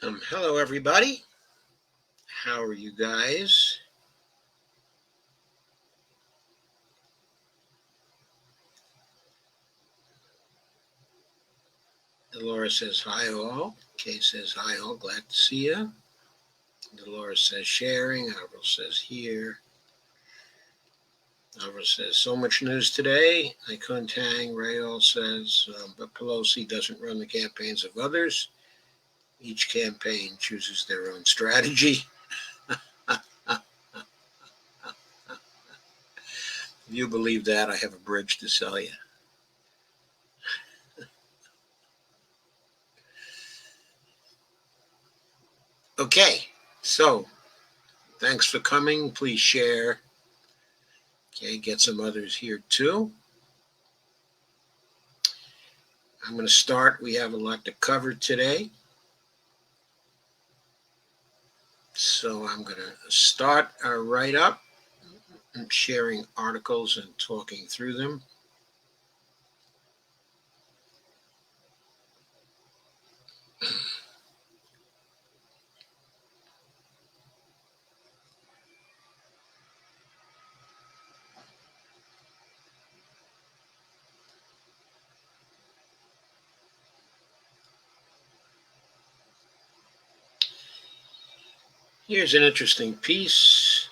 Hello, everybody. How are you guys? Dolores says hi, all. Kay says hi, all. Glad to see you. Dolores says sharing. Avril says here. Avril says so much news today. I couldn't hang. Rayol says, but Pelosi doesn't run the campaigns of others. Each campaign chooses their own strategy. If you believe that, I have a bridge to sell you. Okay, so thanks for coming. Please share. Okay, get some others here too. I'm going to start. We have a lot to cover today. So I'm going to start right up, sharing articles and talking through them. Here's an interesting piece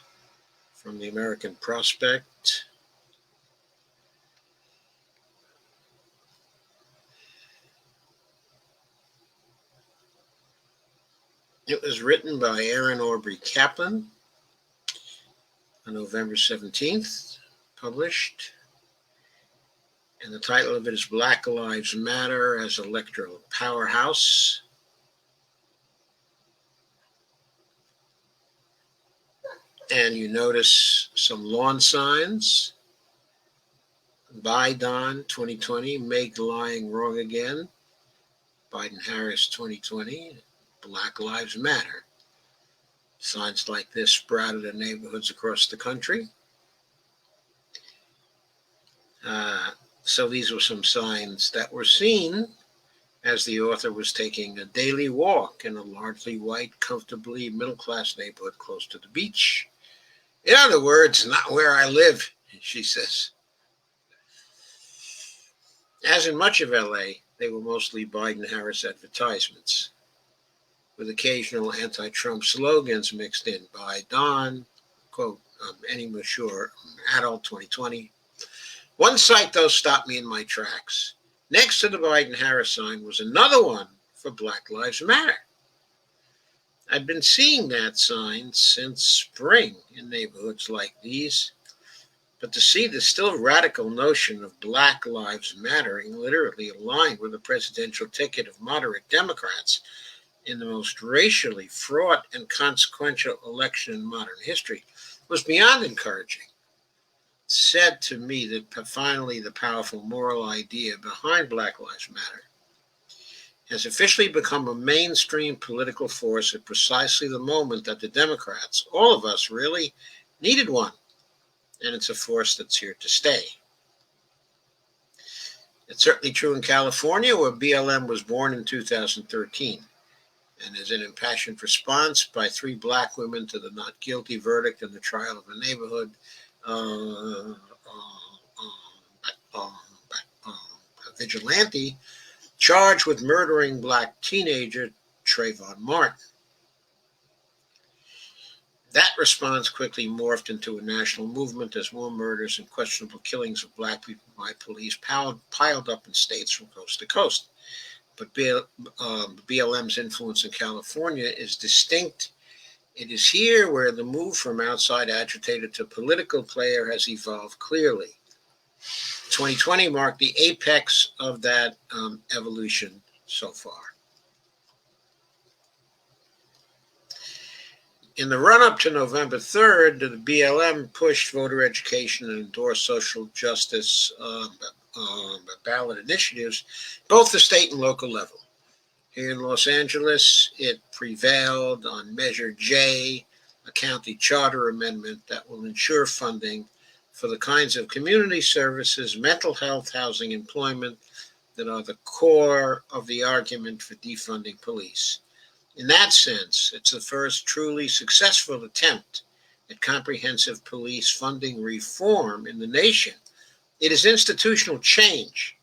from the American Prospect. It was written by Aaron Aubrey Kaplan on November 17th, published. And the title of it is Black Lives Matter as Electoral Powerhouse. And you notice some lawn signs. Biden 2020, make lying wrong again. Biden-Harris 2020, Black Lives Matter. Signs like this sprouted in neighborhoods across the country. So these were some signs that were seen as the author was taking a daily walk in a largely white, comfortably middle-class neighborhood close to the beach. In other words, not where I live, she says. As in much of LA, they were mostly Biden-Harris advertisements, with occasional anti-Trump slogans mixed in. Biden, quote, any mature adult 2020. One sight, though, stopped me in my tracks. Next to the Biden-Harris sign was another one for Black Lives Matter. I'd been seeing that sign since spring in neighborhoods like these, but to see the still radical notion of Black Lives Mattering literally aligned with the presidential ticket of moderate Democrats in the most racially fraught and consequential election in modern history was beyond encouraging. It said to me that finally the powerful moral idea behind Black Lives Matter has officially become a mainstream political force at precisely the moment that the Democrats, all of us really, needed one. And it's a force that's here to stay. It's certainly true in California, where BLM was born in 2013 and is an impassioned response by 3 black women to the not guilty verdict in the trial of a neighborhood vigilante charged with murdering black teenager Trayvon Martin. That response quickly morphed into a national movement as more murders and questionable killings of black people by police piled up in states from coast to coast. But BLM's influence in California is distinct. It is here where the move from outside agitator to political player has evolved clearly. 2020 marked the apex of that evolution so far. In the run-up to November 3rd, the BLM pushed voter education and endorsed social justice ballot initiatives, both the state and local level. Here in Los Angeles, it prevailed on Measure J, a county charter amendment that will ensure funding for the kinds of community services, mental health, housing, employment that are the core of the argument for defunding police. In that sense, it's the first truly successful attempt at comprehensive police funding reform in the nation. It is institutional change,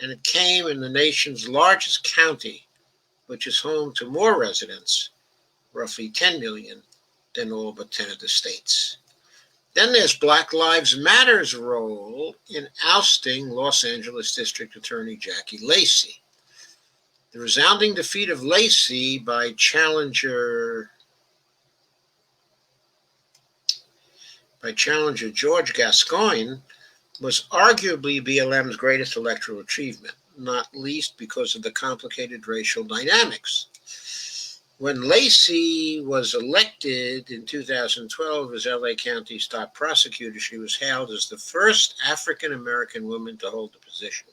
and it came in the nation's largest county, which is home to more residents, roughly 10 million, than all but 10 of the states. Then there's Black Lives Matter's role in ousting Los Angeles District Attorney Jackie Lacey. The resounding defeat of Lacey by challenger George Gascoigne was arguably BLM's greatest electoral achievement, not least because of the complicated racial dynamics. When Lacey was elected in 2012 as LA County's top prosecutor, she was hailed as the first African American woman to hold the position.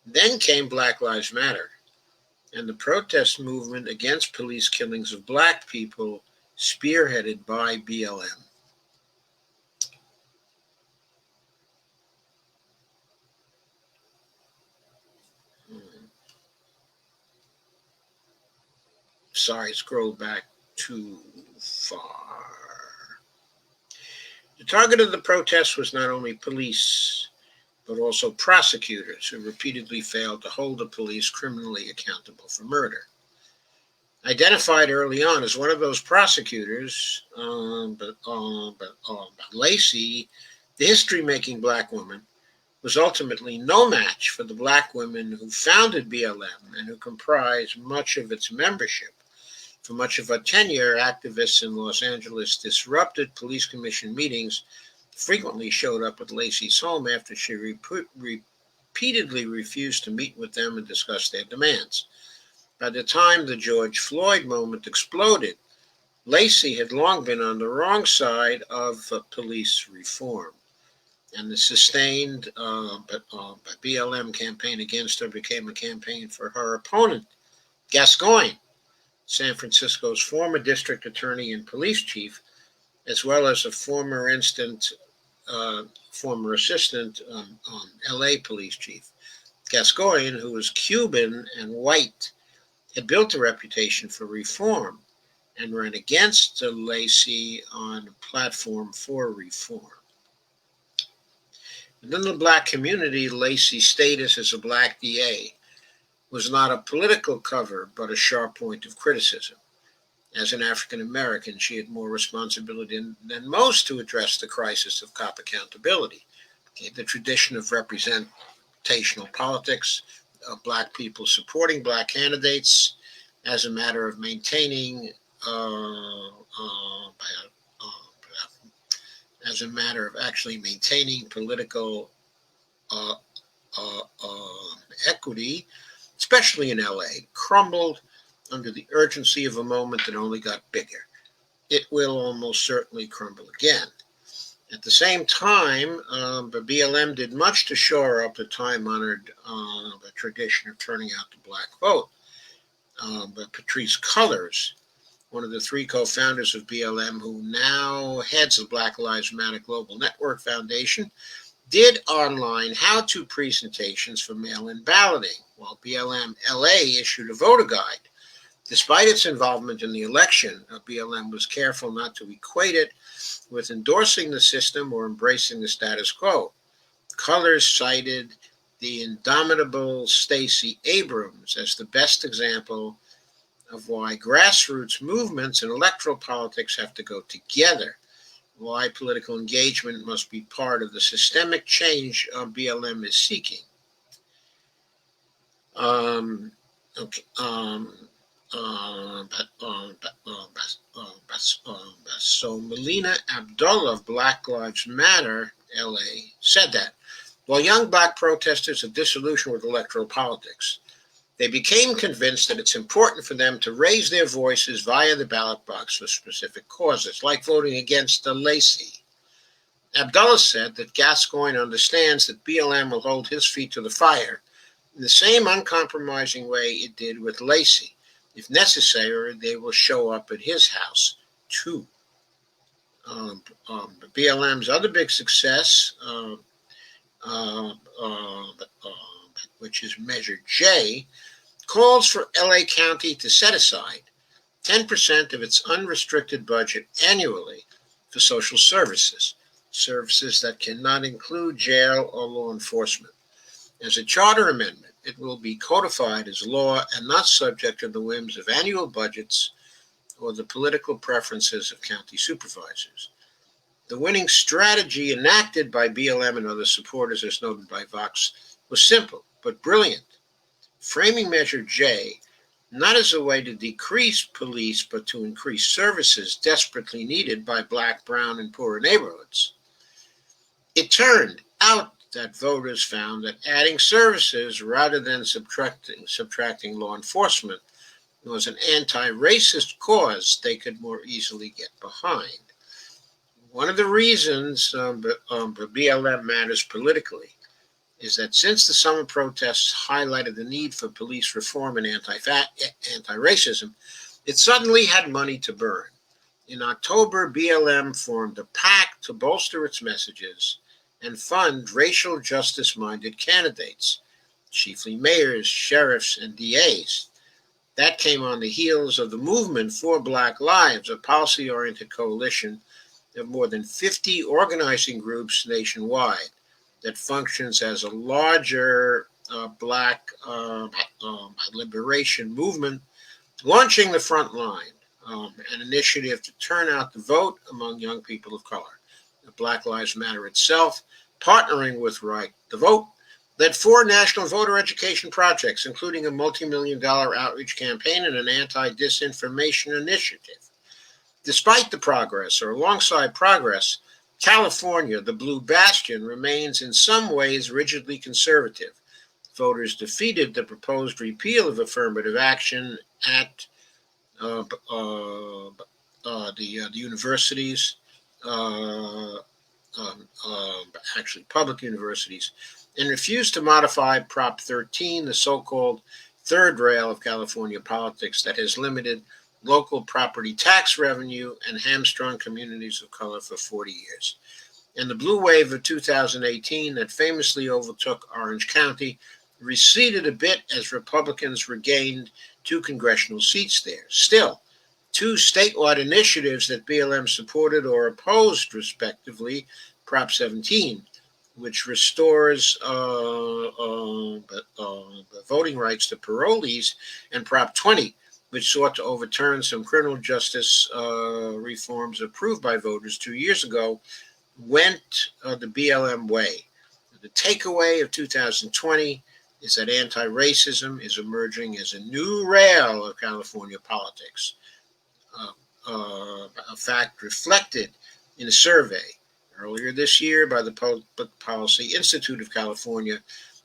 Then came Black Lives Matter and the protest movement against police killings of black people, spearheaded by BLM. Sorry, scroll back too far. The target of the protests was not only police, but also prosecutors who repeatedly failed to hold the police criminally accountable for murder. Identified early on as one of those prosecutors, Lacey, the history-making black woman, was ultimately no match for the black women who founded BLM and who comprised much of its membership. For much of her tenure, activists in Los Angeles disrupted police commission meetings, frequently showed up at Lacey's home after she repeatedly refused to meet with them and discuss their demands. By the time the George Floyd moment exploded, Lacey had long been on the wrong side of police reform, and the sustained BLM campaign against her became a campaign for her opponent, Gascoigne, San Francisco's former district attorney and police chief, as well as a former assistant LA police chief. Gascoigne, who was Cuban and white, had built a reputation for reform and ran against Lacey on a platform for reform. Within the black community, Lacey's status as a black DA was not a political cover, but a sharp point of criticism. As an African American, she had more responsibility than most to address the crisis of cop accountability. The tradition of representational politics, of black people supporting black candidates as a matter of maintaining as a matter of actually maintaining political equity, especially in LA, crumbled under the urgency of a moment that only got bigger. It will almost certainly crumble again. At the same time, the BLM did much to shore up the time-honored tradition of turning out the black vote. But Patrisse Cullors, one of the three co-founders of BLM, who now heads the Black Lives Matter Global Network Foundation, did online how-to presentations for mail-in balloting, while BLM LA issued a voter guide. Despite its involvement in the election, BLM was careful not to equate it with endorsing the system or embracing the status quo. Cullors cited the indomitable Stacey Abrams as the best example of why grassroots movements and electoral politics have to go together, why political engagement must be part of the systemic change BLM is seeking. So Melina Abdullah of Black Lives Matter LA said that while young black protesters are disillusioned with electoral politics, they became convinced that it's important for them to raise their voices via the ballot box for specific causes, like voting against Lacey. Abdullah said that Gascoigne understands that BLM will hold his feet to the fire in the same uncompromising way it did with Lacey. If necessary, they will show up at his house, too. BLM's other big success, which is Measure J, calls for LA County to set aside 10% of its unrestricted budget annually for social services, services that cannot include jail or law enforcement. As a charter amendment, it will be codified as law and not subject to the whims of annual budgets or the political preferences of county supervisors. The winning strategy enacted by BLM and other supporters, as noted by Vox, was simple but brilliant, framing Measure J not as a way to decrease police but to increase services desperately needed by black, brown, and poorer neighborhoods. It turned out that voters found that adding services rather than subtracting law enforcement was an anti-racist cause they could more easily get behind. One of the reasons BLM matters politically is that since the summer protests highlighted the need for police reform and anti-racism, it suddenly had money to burn. In October, BLM formed a pact to bolster its messages and fund racial justice-minded candidates, chiefly mayors, sheriffs, and DAs. That came on the heels of the Movement for Black Lives, a policy-oriented coalition of more than 50 organizing groups nationwide that functions as a larger black liberation movement, launching the front line, an initiative to turn out the vote among young people of color. Black Lives Matter itself, partnering with Right to Vote, led 4 national voter education projects, including a multi-million-dollar outreach campaign and an anti-disinformation initiative. Despite the progress, or alongside progress, California, the blue bastion, remains in some ways rigidly conservative. Voters defeated the proposed repeal of affirmative action at the universities, actually public universities, and refused to modify Prop 13, the so-called third rail of California politics that has limited local property tax revenue and hamstrung communities of color for 40 years. And the blue wave of 2018 that famously overtook Orange County receded a bit as Republicans regained 2 congressional seats there. Still, 2 statewide initiatives that BLM supported or opposed, respectively, Prop 17, which restores voting rights to parolees, and Prop 20, which sought to overturn some criminal justice reforms approved by voters 2 years ago, went the BLM way. The takeaway of 2020 is that anti-racism is emerging as a new rail of California politics, a fact reflected in a survey earlier this year by the Public Policy Institute of California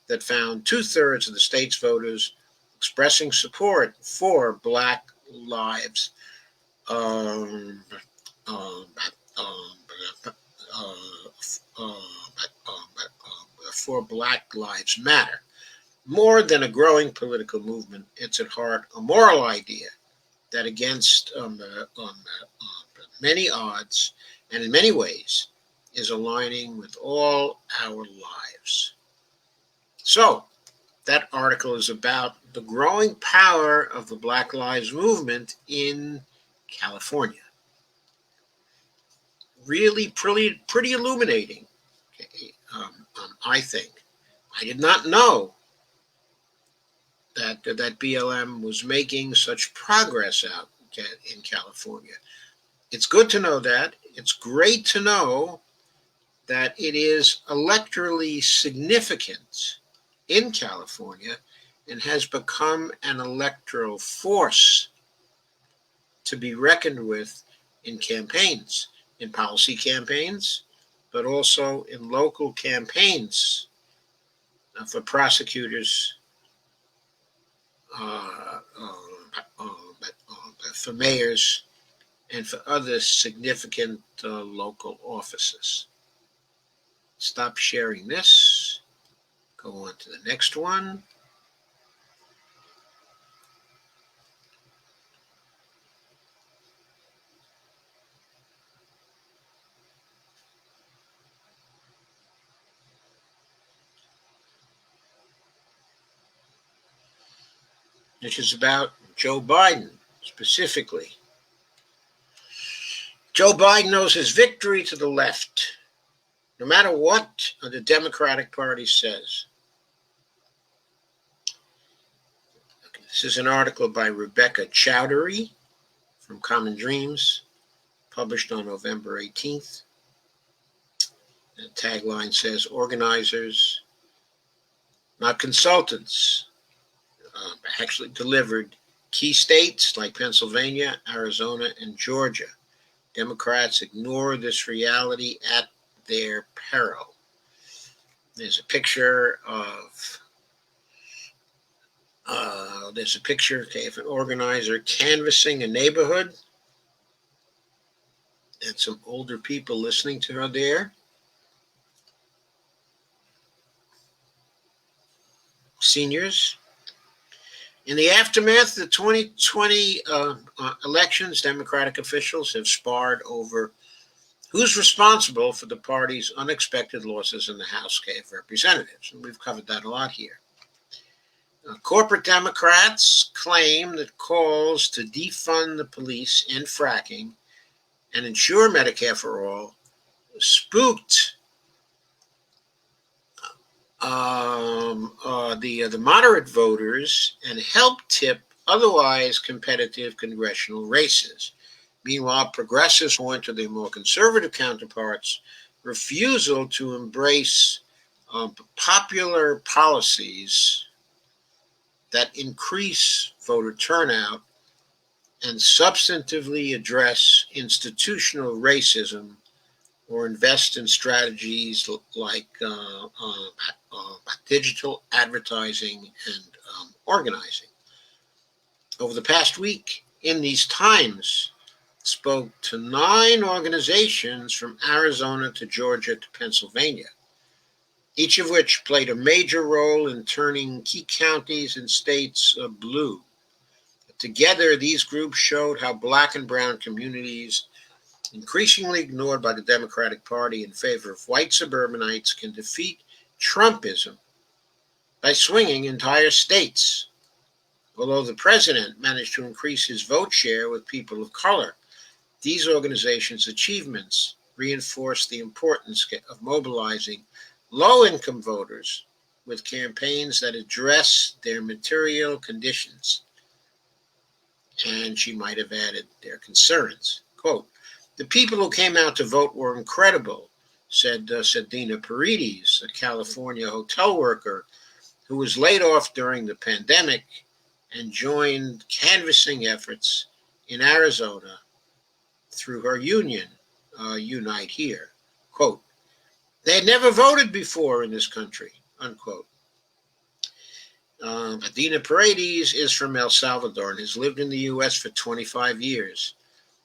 that found 2/3 of the state's voters expressing support for Black lives for Black Lives Matter. More than a growing political movement, it's at heart a moral idea that against many odds and in many ways is aligning with all our lives. So, that article is about the growing power of the Black Lives Movement in California. Really pretty illuminating, I think. I did not know that BLM was making such progress out in California. It's good to know that. It's great to know that it is electorally significant in California and has become an electoral force to be reckoned with in campaigns, in policy campaigns, but also in local campaigns for prosecutors, for mayors, and for other significant local offices. Stop sharing this. Go on to the next one. Which is about Joe Biden. Specifically, Joe Biden owes his victory to the left, no matter what the Democratic Party says. This is an article by Rebecca Chowdhury from Common Dreams, published on November 18th. The tagline says, organizers, not consultants, actually delivered key states like Pennsylvania, Arizona, and Georgia. Democrats ignore this reality at their peril. There's a picture of of an organizer canvassing a neighborhood, and some older people listening to her there. Seniors. In the aftermath of the 2020 elections, Democratic officials have sparred over who's responsible for the party's unexpected losses in the House of Representatives. And we've covered that a lot here. Corporate Democrats claim that calls to defund the police and fracking and ensure Medicare for all spooked the moderate voters and helped tip otherwise competitive congressional races. Meanwhile, progressives point to their more conservative counterparts' refusal to embrace popular policies that increase voter turnout and substantively address institutional racism or invest in strategies like digital advertising and organizing. Over the past week, In These Times spoke to 9 organizations from Arizona to Georgia to Pennsylvania, each of which played a major role in turning key counties and states blue. Together, these groups showed how Black and brown communities, increasingly ignored by the Democratic Party in favor of white suburbanites, can defeat Trumpism by swinging entire states. Although the president managed to increase his vote share with people of color, these organizations' achievements reinforce the importance of mobilizing low-income voters with campaigns that address their material conditions. And she might have added their concerns. Quote, "The people who came out to vote were incredible," said Dina Paredes, a California hotel worker who was laid off during the pandemic and joined canvassing efforts in Arizona through her union, Unite Here. Quote, "They had never voted before in this country," unquote. Dina Paredes is from El Salvador and has lived in the U.S. for 25 years.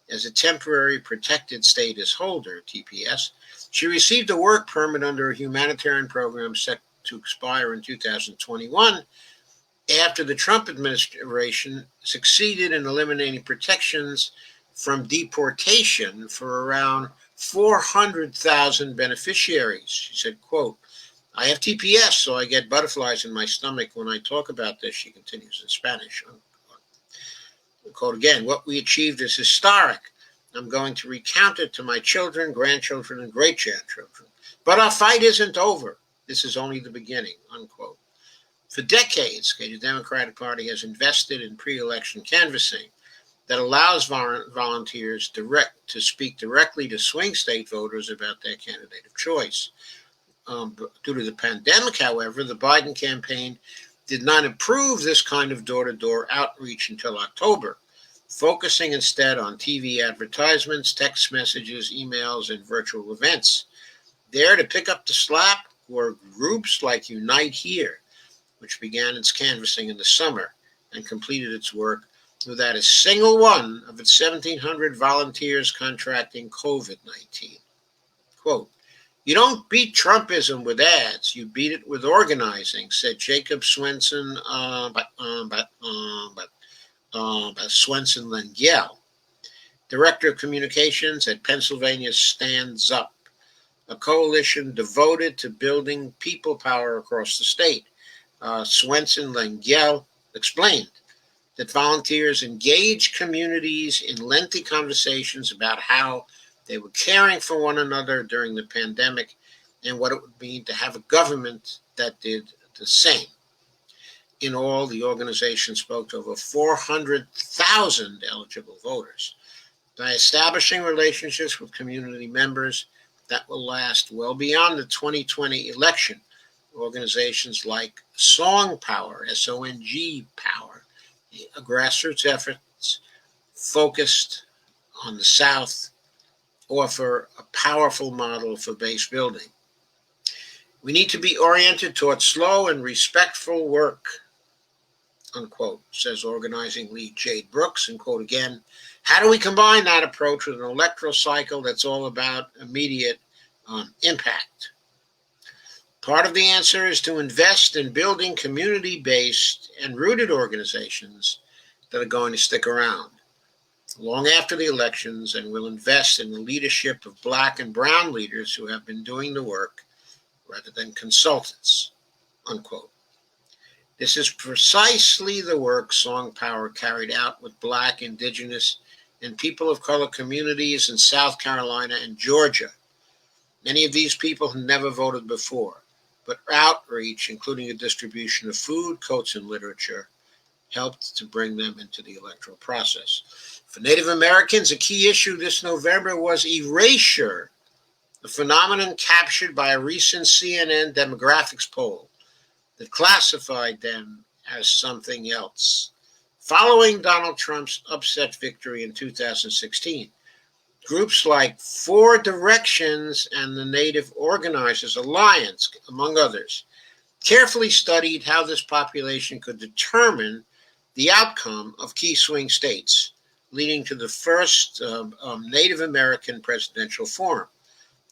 As a temporary protected status holder, TPS, she received a work permit under a humanitarian program set to expire in 2021 after the Trump administration succeeded in eliminating protections from deportation for around 400,000 beneficiaries. She said, quote, "I have TPS, so I get butterflies in my stomach when I talk about this," she continues in Spanish. Quote again, "What we achieved is historic. I'm going to recount it to my children, grandchildren, and great-grandchildren. But our fight isn't over. This is only the beginning," unquote. For decades, the Democratic Party has invested in pre-election canvassing that allows volunteers to speak directly to swing state voters about their candidate of choice. Due to the pandemic, however, the Biden campaign did not approve this kind of door-to-door outreach until October, focusing instead on TV advertisements, text messages, emails, and virtual events. There to pick up the slack were groups like Unite Here, which began its canvassing in the summer and completed its work without a single one of its 1,700 volunteers contracting COVID-19. Quote, "You don't beat Trumpism with ads, you beat it with organizing," said Jacob Swenson Lengyel, Director of Communications at Pennsylvania Stands Up, a coalition devoted to building people power across the state. Swenson Lengyel explained, that volunteers engaged communities in lengthy conversations about how they were caring for one another during the pandemic and what it would mean to have a government that did the same. In all, the organization spoke to over 400,000 eligible voters. By establishing relationships with community members that will last well beyond the 2020 election, organizations like Song Power, SONG Power, a grassroots efforts focused on the South, offer a powerful model for base building. We need to be oriented toward slow and respectful work, unquote, says organizing lead Jade Brooks, and quote again, how do we combine that approach with an electoral cycle that's all about immediate impact? Part of the answer is to invest in building community-based and rooted organizations that are going to stick around long after the elections and will invest in the leadership of Black and brown leaders who have been doing the work rather than consultants, unquote. This is precisely the work Song Power carried out with Black, Indigenous, and people of color communities in South Carolina and Georgia. Many of these people had never voted before, but outreach, including a distribution of food, coats, and literature, helped to bring them into the electoral process. For Native Americans, a key issue this November was erasure, a phenomenon captured by a recent CNN demographics poll that classified them as something else. Following Donald Trump's upset victory in 2016, groups like Four Directions and the Native Organizers Alliance, among others, carefully studied how this population could determine the outcome of key swing states, leading to the first Native American presidential forum.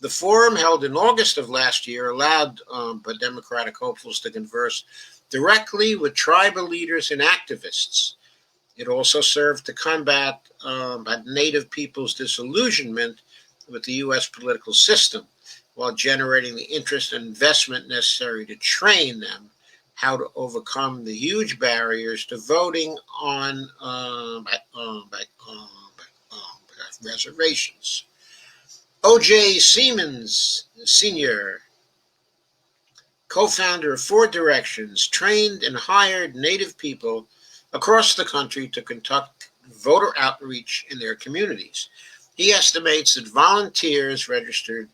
The forum, held in August of last year, allowed Democratic hopefuls to converse directly with tribal leaders and activists. It also served to combat Native people's disillusionment with the U.S. political system, while generating the interest and investment necessary to train them how to overcome the huge barriers to voting on reservations. O.J. Siemens Sr., co-founder of Four Directions, trained and hired Native people across the country to conduct voter outreach in their communities. He estimates that volunteers registered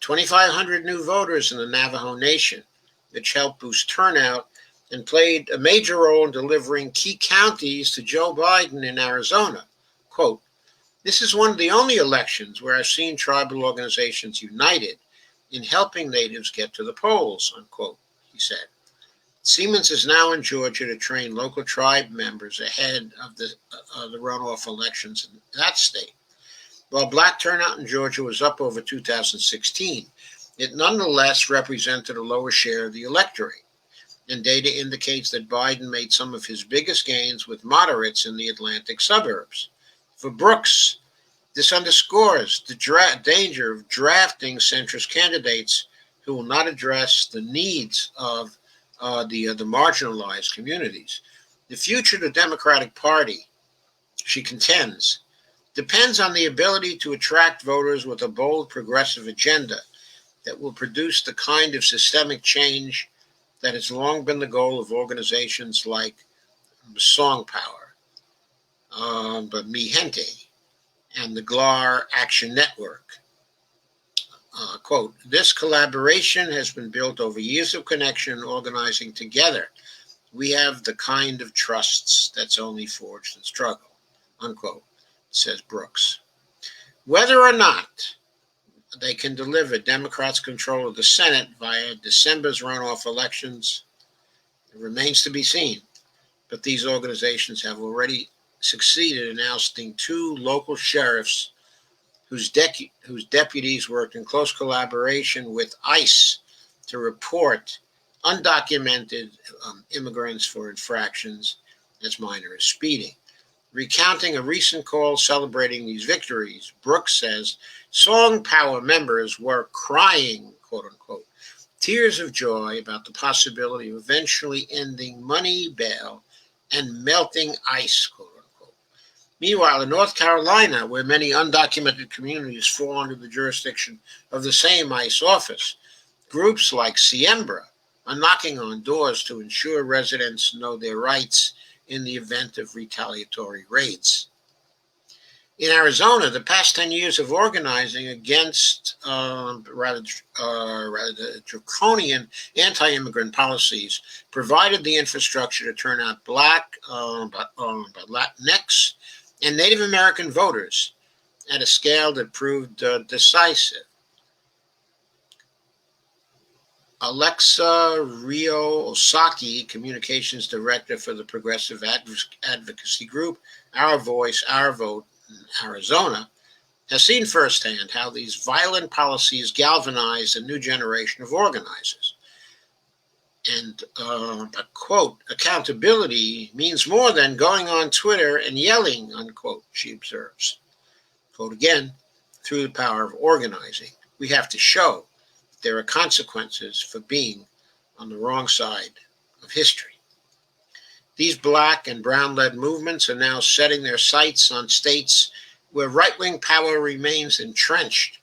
2,500 new voters in the Navajo Nation, which helped boost turnout and played a major role in delivering key counties to Joe Biden in Arizona. Quote, this is one of the only elections where I've seen tribal organizations united in helping Natives get to the polls, unquote, he said. Siemens is now in Georgia to train local tribe members ahead of the runoff elections in that state. While Black turnout in Georgia was up over 2016, it nonetheless represented a lower share of the electorate, and data indicates that Biden made some of his biggest gains with moderates in the Atlantic suburbs. For Brooks, this underscores the danger of drafting centrist candidates who will not address the needs of the marginalized communities. The future of the Democratic Party, she contends, depends on the ability to attract voters with a bold progressive agenda that will produce the kind of systemic change that has long been the goal of organizations like Song Power, but Mi Gente, and the GLAR Action Network. Quote, this collaboration has been built over years of connection and organizing together. We have the kind of trusts that's only forged in struggle, unquote, says Brooks. Whether or not they can deliver Democrats' control of the Senate via December's runoff elections, it remains to be seen. But these organizations have already succeeded in ousting two local sheriffs whose deputies worked in close collaboration with ICE to report undocumented immigrants for infractions as minor as speeding. Recounting a recent call celebrating these victories, Brooks says Song Power members were crying, quote unquote, tears of joy about the possibility of eventually ending money bail and melting ice, quote unquote. Meanwhile, in North Carolina, where many undocumented communities fall under the jurisdiction of the same ICE office, groups like Siembra are knocking on doors to ensure residents know their rights in the event of retaliatory raids. In Arizona, the past 10 years of organizing against rather draconian anti-immigrant policies provided the infrastructure to turn out Black, Latinx, and Native American voters at a scale that proved decisive. Alexa Rio Osaki, communications director for the progressive advocacy group Our Voice, Our Vote in Arizona, has seen firsthand how these violent policies galvanize a new generation of organizers. And, quote, accountability means more than going on Twitter and yelling, unquote, she observes. Quote again, through the power of organizing, we have to show there are consequences for being on the wrong side of history. These Black and brown-led movements are now setting their sights on states where right-wing power remains entrenched.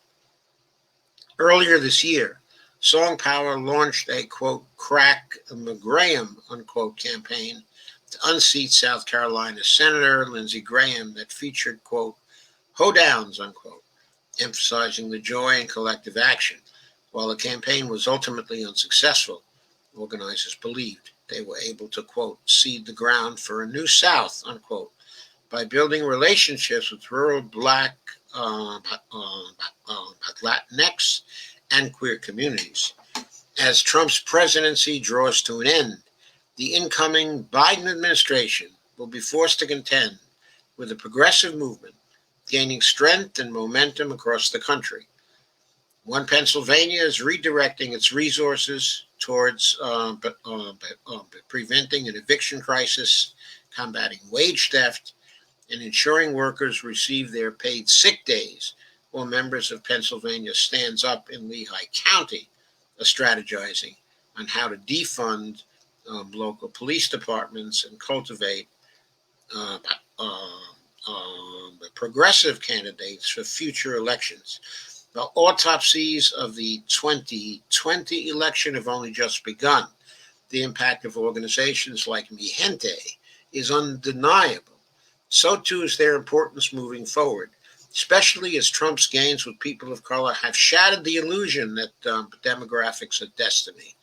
Earlier this year, Song Power launched a, quote, crack McGraham, unquote, campaign to unseat South Carolina Senator Lindsey Graham that featured, quote, hoedowns, unquote, emphasizing the joy in collective action. While the campaign was ultimately unsuccessful, organizers believed they were able to, quote, seed the ground for a new South, unquote, by building relationships with rural Black, Latinx, and queer communities. As Trump's presidency draws to an end, the incoming Biden administration will be forced to contend with a progressive movement gaining strength and momentum across the country. One, Pennsylvania is redirecting its resources towards preventing an eviction crisis, combating wage theft, and ensuring workers receive their paid sick days, while members of Pennsylvania Stands Up in Lehigh County are strategizing on how to defund local police departments and cultivate progressive candidates for future elections. The autopsies of the 2020 election have only just begun. The impact of organizations like Mi Gente is undeniable. So too is their importance moving forward, especially as Trump's gains with people of color have shattered the illusion that demographics are destiny.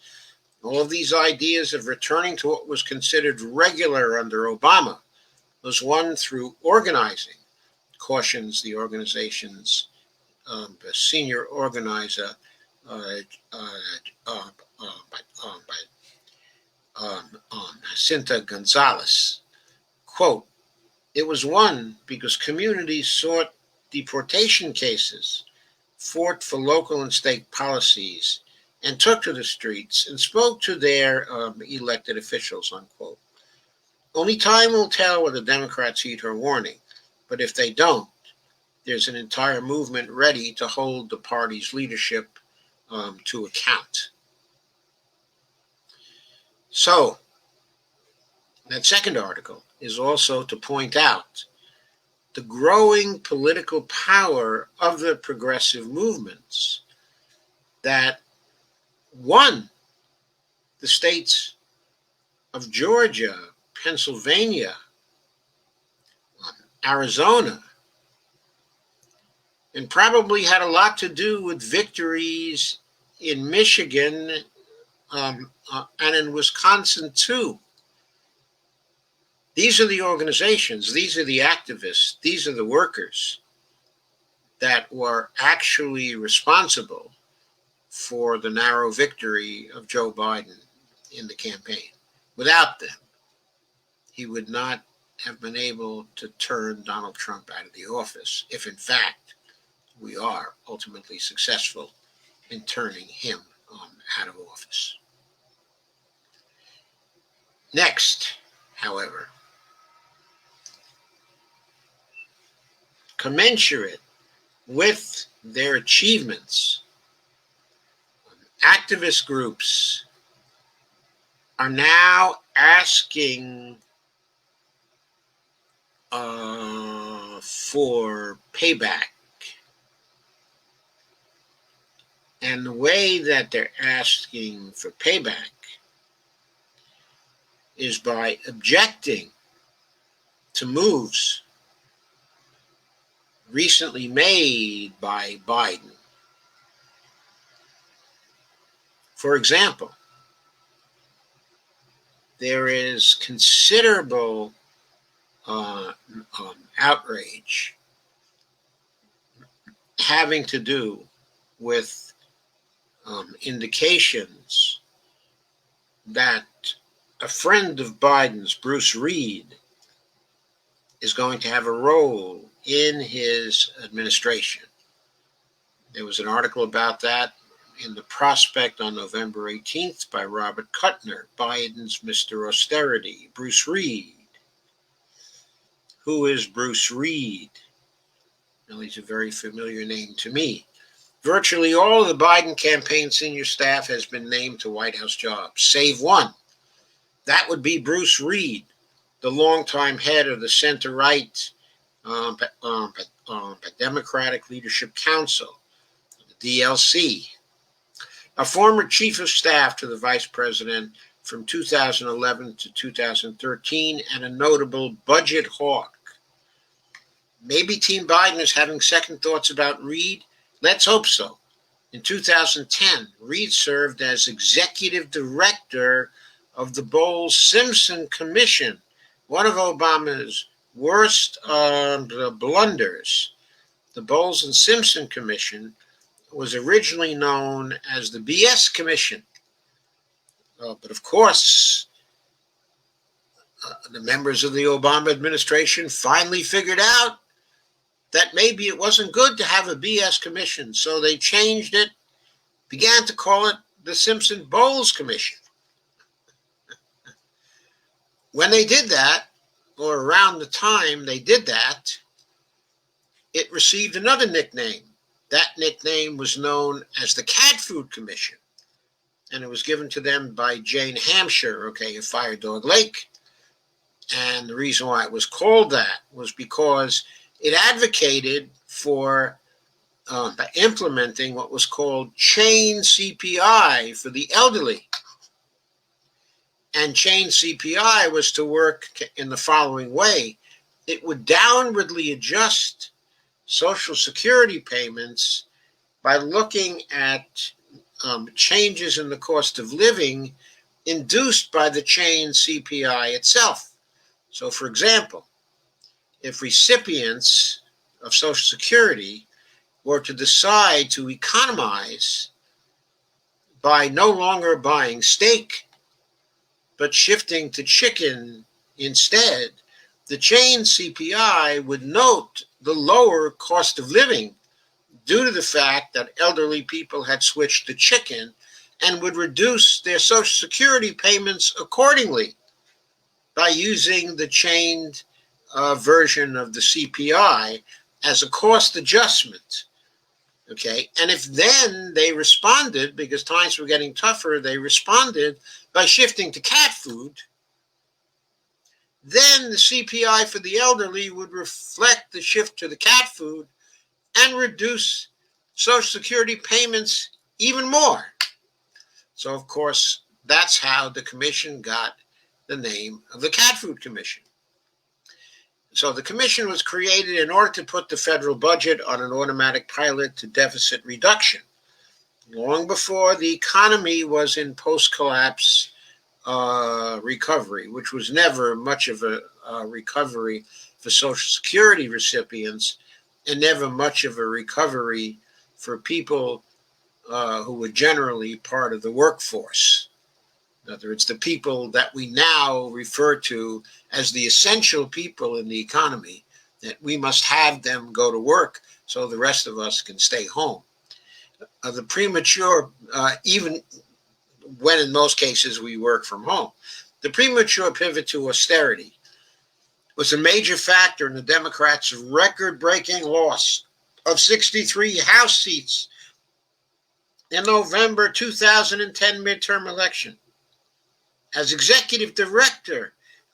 All of these ideas of returning to what was considered regular under Obama was won through organizing, cautions the organization's senior organizer, Jacinta Gonzalez. Quote, it was won because communities sought deportation cases, fought for local and state policies, and took to the streets and spoke to their elected officials, unquote. Only time will tell whether Democrats heed her warning, but if they don't, there's an entire movement ready to hold the party's leadership to account. So, that second article is also to point out the growing political power of the progressive movements that won the states of Georgia, Pennsylvania, Arizona, and probably had a lot to do with victories in Michigan and in Wisconsin too. These are the organizations, these are the activists, these are the workers that were actually responsible for the narrow victory of Joe Biden in the campaign. Without them, he would not have been able to turn Donald Trump out of the office, if in fact we are ultimately successful in turning him out of office. Next, however, commensurate with their achievements, activist groups are now asking for Payback. And the way that they're asking for payback is by objecting to moves recently made by Biden. For example, there is considerable outrage having to do with indications that a friend of Biden's, Bruce Reed, is going to have a role in his administration. There was an article about that in the Prospect on November 18th by Robert Kuttner, Biden's Mr. Austerity, Bruce Reed. Who is Bruce Reed? Well, he's a very familiar name to me. Virtually all of the Biden campaign senior staff has been named to White House jobs, save one. That would be Bruce Reed, the longtime head of the center-right Democratic Leadership Council, the DLC, a former chief of staff to the vice president from 2011 to 2013, and a notable budget hawk. Maybe Team Biden is having second thoughts about Reed. Let's hope so. In 2010, Reed served as executive director of the Bowles-Simpson Commission, one of Obama's worst blunders. The Bowles and Simpson Commission was originally known as the BS Commission. But of course, the members of the Obama administration finally figured out that maybe it wasn't good to have a BS commission, so they changed it, began to call it the Simpson-Bowles Commission. When they did that, or around the time they did that, it received another nickname. That nickname was known as the Cat Food Commission, and it was given to them by Jane Hampshire, of Fire Dog Lake. And the reason why it was called that was because it advocated for implementing what was called chain CPI for the elderly. And chain CPI was to work in the following way. It would downwardly adjust Social Security payments by looking at changes in the cost of living induced by the chain CPI itself. So, for example, if recipients of Social Security were to decide to economize by no longer buying steak, but shifting to chicken instead, the chain CPI would note the lower cost of living due to the fact that elderly people had switched to chicken and would reduce their Social Security payments accordingly by using the chained version of the CPI as a cost adjustment. And if then they responded, because times were getting tougher, they responded by shifting to cat food, then the CPI for the elderly would reflect the shift to the cat food and reduce Social Security payments even more. So, of course, that's how the commission got the name of the Cat Food Commission. So the commission was created in order to put the federal budget on an automatic pilot to deficit reduction, long before the economy was in post-collapse recovery, which was never much of a recovery for Social Security recipients, and never much of a recovery for people who were generally part of the workforce. In other words, the people that we now refer to as the essential people in the economy, that we must have them go to work so the rest of us can stay home. The premature, even when in most cases we work from home, the premature pivot to austerity was a major factor in the Democrats' record-breaking loss of 63 House seats in November 2010 midterm election. As executive director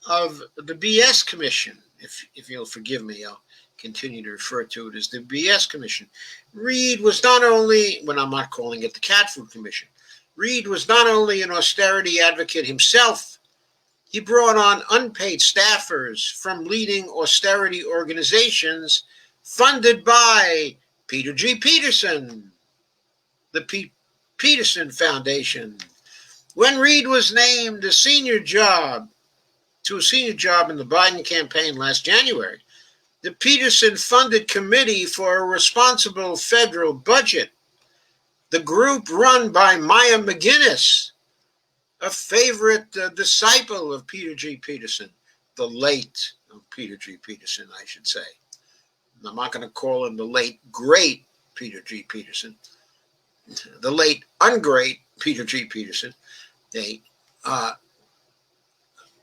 of the BS Commission, if you'll forgive me, I'll continue to refer to it as the BS Commission. Reid was not only, when I'm not calling it the Cat Food Commission, Reid was not only an austerity advocate himself, he brought on unpaid staffers from leading austerity organizations funded by Peter G. Peterson, the Peterson Foundation. When Reid was named to a senior job in the Biden campaign last January, the Peterson-funded Committee for a Responsible Federal Budget, the group run by Maya McGinnis, a favorite disciple of Peter G. Peterson, the late Peter G. Peterson, I should say. I'm not going to call him the late, great Peter G. Peterson. The late, ungreat Peter G. Peterson. The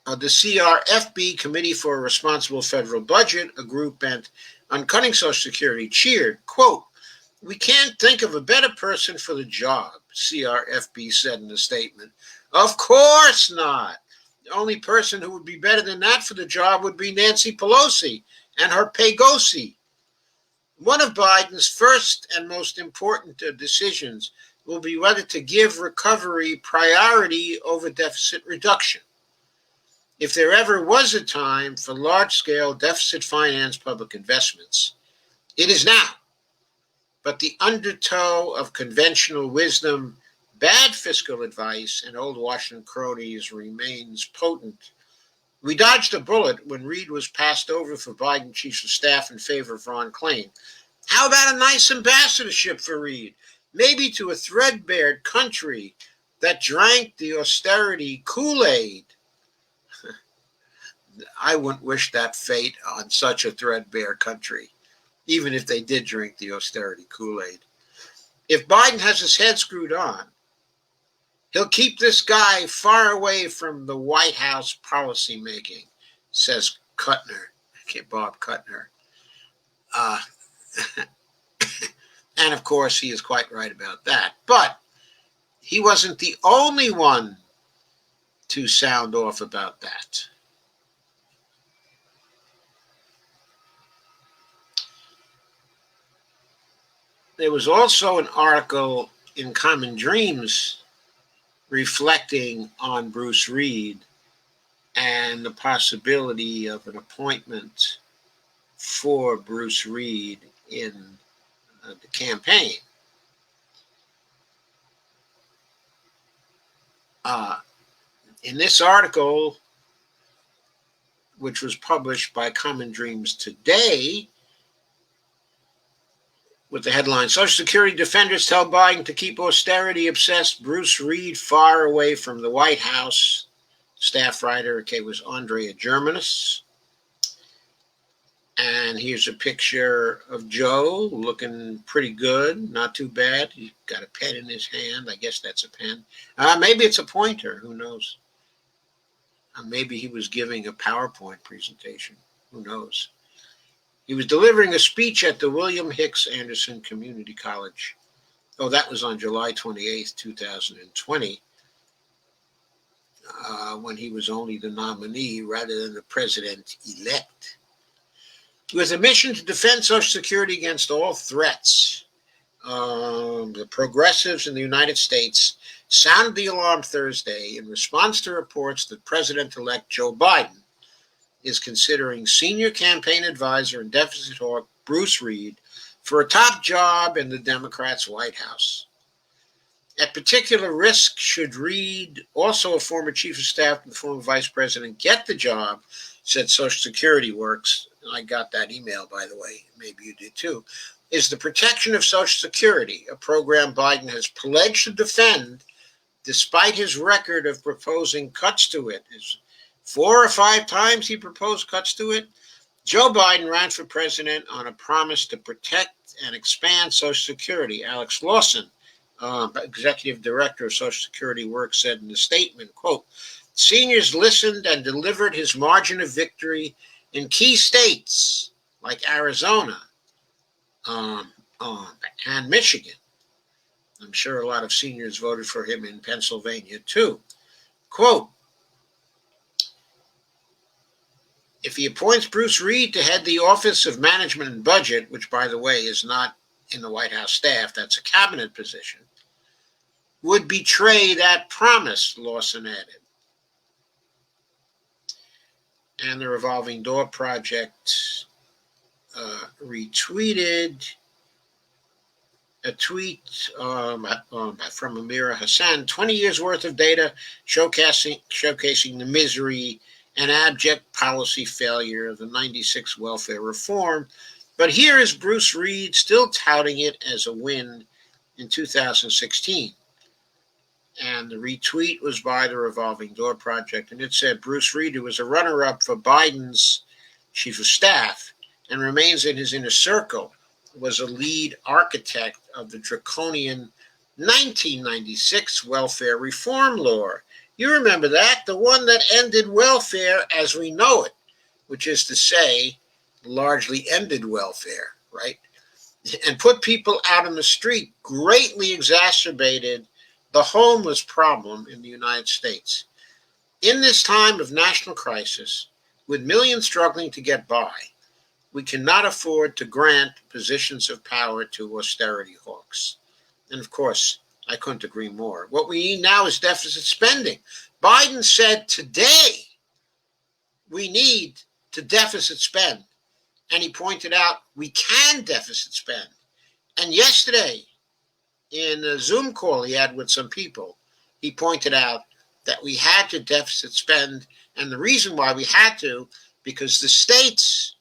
CRFB, Committee for a Responsible Federal Budget, a group bent on cutting Social Security, cheered, quote, "We can't think of a better person for the job," CRFB said in a statement. Of course not. The only person who would be better than that for the job would be Nancy Pelosi and her Paygosi. One of Biden's first and most important decisions will be whether to give recovery priority over deficit reduction. If there ever was a time for large-scale deficit-financed public investments, it is now. But the undertow of conventional wisdom, bad fiscal advice, and old Washington cronies remains potent. We dodged a bullet when Reid was passed over for Biden Chief of Staff in favor of Ron Klain. How about a nice ambassadorship for Reid? Maybe to a threadbare country that drank the austerity Kool-Aid. I wouldn't wish that fate on such a threadbare country, even if they did drink the austerity Kool-Aid. If Biden has his head screwed on, he'll keep this guy far away from the White House policy making, says Kuttner, Bob Kuttner. And of course, he is quite right about that. But he wasn't the only one to sound off about that. There was also an article in Common Dreams reflecting on Bruce Reid and the possibility of an appointment for Bruce Reid in the campaign. In this article, which was published by Common Dreams today, with the headline, Social Security defenders tell Biden to keep austerity-obsessed Bruce Reid far away from the White House. Staff writer, was Andrea Germanis. And here's a picture of Joe looking pretty good, not too bad. He's got a pen in his hand. I guess that's a pen. Maybe it's a pointer. Who knows? Maybe he was giving a PowerPoint presentation. Who knows? He was delivering a speech at the William Hicks Anderson Community College. Oh, that was on July 28th, 2020, when he was only the nominee rather than the president-elect. With a mission to defend Social Security against all threats, the progressives in the United States sounded the alarm Thursday in response to reports that President-elect Joe Biden is considering senior campaign advisor and deficit hawk Bruce Reid for a top job in the Democrats' White House. At particular risk should Reid, also a former chief of staff and former vice president, get the job, said Social Security Works, and I got that email, by the way, maybe you did too, is the protection of Social Security, a program Biden has pledged to defend despite his record of proposing cuts to it. 4 or 5 times he proposed cuts to it. Joe Biden ran for president on a promise to protect and expand Social Security. Alex Lawson, executive director of Social Security Works, said in a statement, quote, seniors listened and delivered his margin of victory in key states like Arizona and Michigan. I'm sure a lot of seniors voted for him in Pennsylvania too. Quote, If he appoints Bruce Reed to head the Office of Management and Budget, which, by the way, is not in the White House staff, that's a cabinet position, would betray that promise, Lawson added. And the Revolving Door Project retweeted a tweet from Amira Hassan, 20 years worth of data showcasing the misery and abject policy failure of the 96 welfare reform. But here is Bruce Reed still touting it as a win in 2016. And the retweet was by the Revolving Door Project, and it said Bruce Reed, who was a runner-up for Biden's chief of staff and remains in his inner circle, was a lead architect of the draconian 1996 welfare reform law. You remember that? The one that ended welfare as we know it, which is to say, largely ended welfare, right? And put people out on the street, greatly exacerbated the homeless problem in the United States. In this time of national crisis, with millions struggling to get by, we cannot afford to grant positions of power to austerity hawks. And of course, I couldn't agree more. What we need now is deficit spending. Biden said today we need to deficit spend. And he pointed out we can deficit spend. And yesterday, in a Zoom call he had with some people, he pointed out that we had to deficit spend. And the reason why we had to, because the states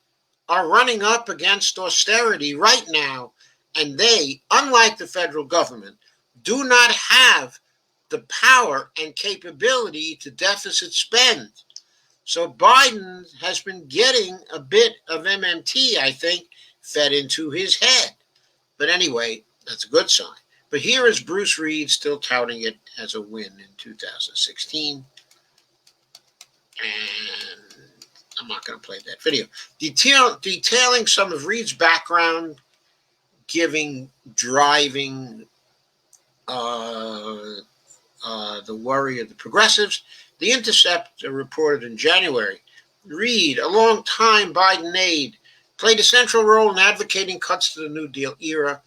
are running up against austerity right now, and they, unlike the federal government, do not have the power and capability to deficit spend. So Biden has been getting a bit of MMT, I think, fed into his head. But anyway, that's a good sign. But here is Bruce Reed still touting it as a win in 2016. And I'm not going to play that video. Detailing some of Reed's background, driving the worry of the progressives, The Intercept reported in January, Reed, a long-time Biden aide, played a central role in advocating cuts to the New Deal era.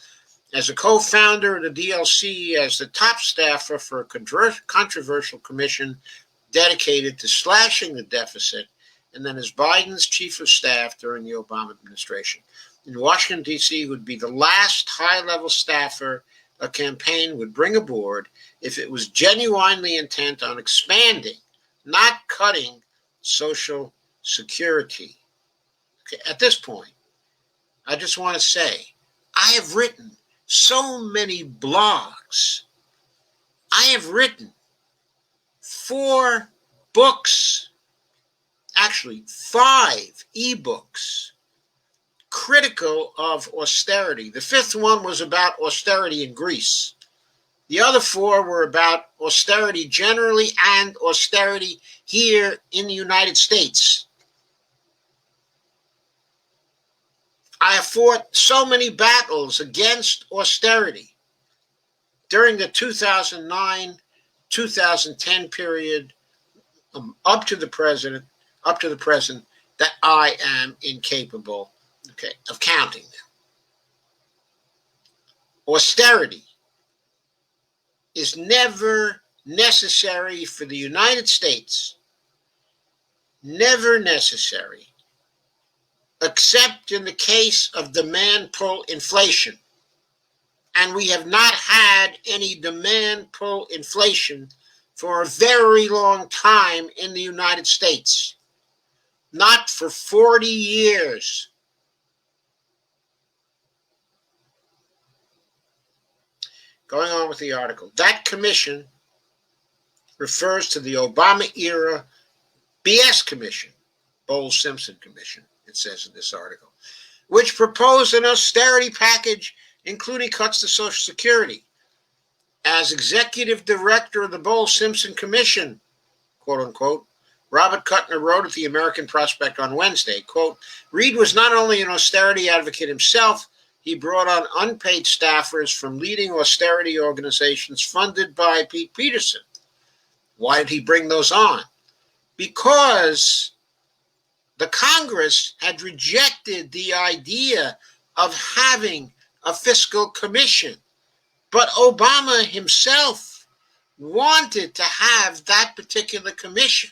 As a co-founder of the DLC, as the top staffer for a controversial commission dedicated to slashing the deficit, and then as Biden's chief of staff during the Obama administration. In Washington, D.C., would be the last high-level staffer a campaign would bring aboard if it was genuinely intent on expanding, not cutting, Social Security. Okay, at this point, I just want to say, I have written so many blogs. I have written 4 books, actually 5 ebooks, critical of austerity. The 5th one was about austerity in Greece. The other 4 were about austerity generally and austerity here in the United States. I have fought so many battles against austerity during the 2009-2010 period up to the present, that I am incapable, of counting them. Austerity is never necessary for the United States, never necessary, except in the case of demand pull inflation. And we have not had any demand pull inflation for a very long time in the United States. Not for 40 years. Going on with the article. That commission refers to the Obama era BS Commission, Bowles-Simpson Commission, it says in this article, which proposed an austerity package including cuts to Social Security. As executive director of the Bowles-Simpson Commission, quote unquote, Robert Kuttner wrote at the American Prospect on Wednesday, quote, Reed was not only an austerity advocate himself, he brought on unpaid staffers from leading austerity organizations funded by Pete Peterson. Why did he bring those on? Because The Congress had rejected the idea of having a fiscal commission, but Obama himself wanted to have that particular commission.